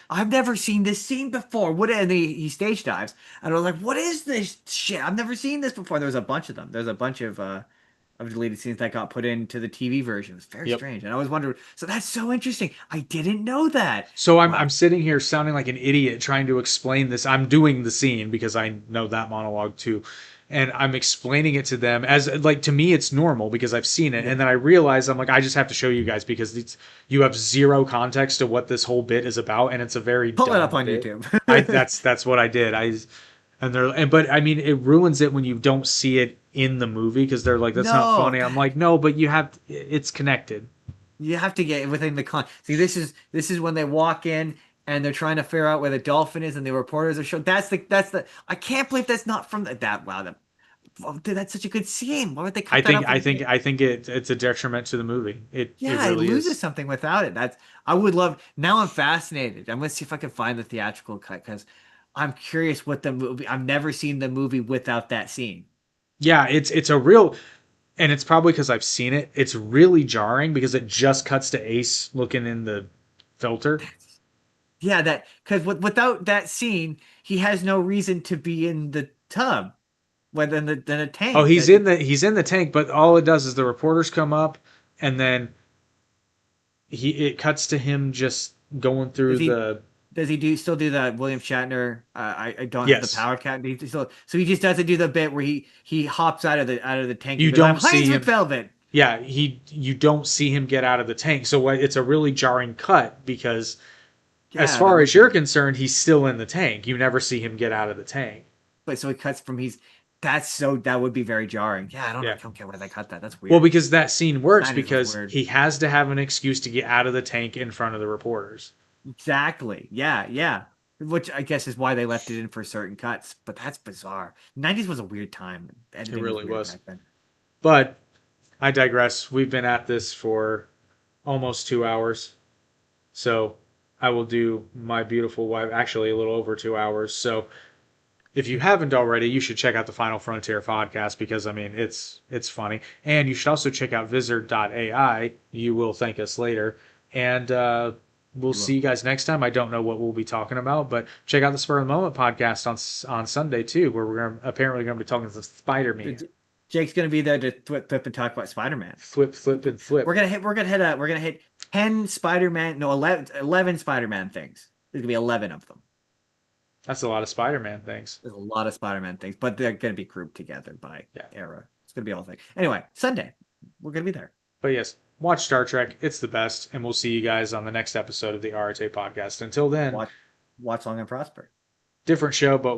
I've never seen this scene before. What? And he stage dives and I was like, what is this shit? I've never seen this before. There was a bunch of them. There's a bunch of deleted scenes that got put into the TV version. It was very Yep. strange. And I was wondering, so that's so interesting. I didn't know that. So I'm Wow. I'm sitting here sounding like an idiot trying to explain this. I'm doing the scene because I know that monologue too. And I'm explaining it to them as like to me it's normal because I've seen it. Yeah. And then I realize I'm like I just have to show you guys because you have zero context to what this whole bit is about and it's a very Pull it dumb up on bit. YouTube. That's what I did. But I mean it ruins it when you don't see it in the movie because they're like that's not No, funny. I'm like no, but it's connected. you have to get within the con. See, this is when they walk in and they're trying to figure out where the dolphin is, and the reporters are showing. That's the. I can't believe that's not from that. Wow, dude, that's such a good scene. Why would they cut I that think out? I think I think it's a detriment to the movie. It Yeah, it really loses is. something without it. I would love. Now I'm fascinated. I'm gonna see if I can find the theatrical cut because I'm curious what the movie. I've never seen the movie without that scene. Yeah, it's a real, and it's probably because I've seen it. It's really jarring because it just cuts to Ace looking in the filter. Yeah, that because without that scene, he has no reason to be in the tub, whether than a Oh, tank. he's in the tank, but all it does is the reporters come up, and then it cuts to him just going through Does he the does he still do the William Shatner? I don't have the yes. power cat. So he just doesn't do the bit where he hops out of the tank. You And goes, I'm don't see Heinz him. with Velvet. Yeah, you don't see him get out of the tank. So it's a really jarring cut because as Yeah, far as you're concerned, he's still in the tank. You never see him get out of the tank. but so it cuts from that would be very jarring. Yeah, I Yeah. don't get why they cut that. That's weird. Well, because that scene works That is because weird. he has to have an excuse to get out of the tank in front of the reporters. Exactly. Yeah, yeah. Which I guess is why they left it in for certain cuts. But that's bizarre. 90s was a weird time. Editing really weird was. back then. But I digress. We've been at this for almost 2 hours. So I will do my beautiful wife, actually a little over 2 hours. So if you haven't already, you should check out the Final Frontier podcast because I mean it's funny. And you should also check out Visor.ai. You will thank us later. And we'll see you guys next time. I don't know what we'll be talking about, but check out the Spur of the Moment podcast on Sunday too, where we're apparently going to be talking to Spider-Man. Jake's gonna be there to flip and talk about Spider-Man. Flip, and flip. We're gonna hit 10 Spider-Man, no 11 Spider-Man things. There's gonna be 11 of them. That's a lot of Spider-Man things. There's a lot of Spider-Man things, but they're going to be grouped together by Yeah. era. It's going to be all thing. Anyway, Sunday, we're going to be there. But yes, watch Star Trek. It's the best. And we'll see you guys on the next episode of the Arete Podcast. Until then, Watch Long and Prosper. different show, but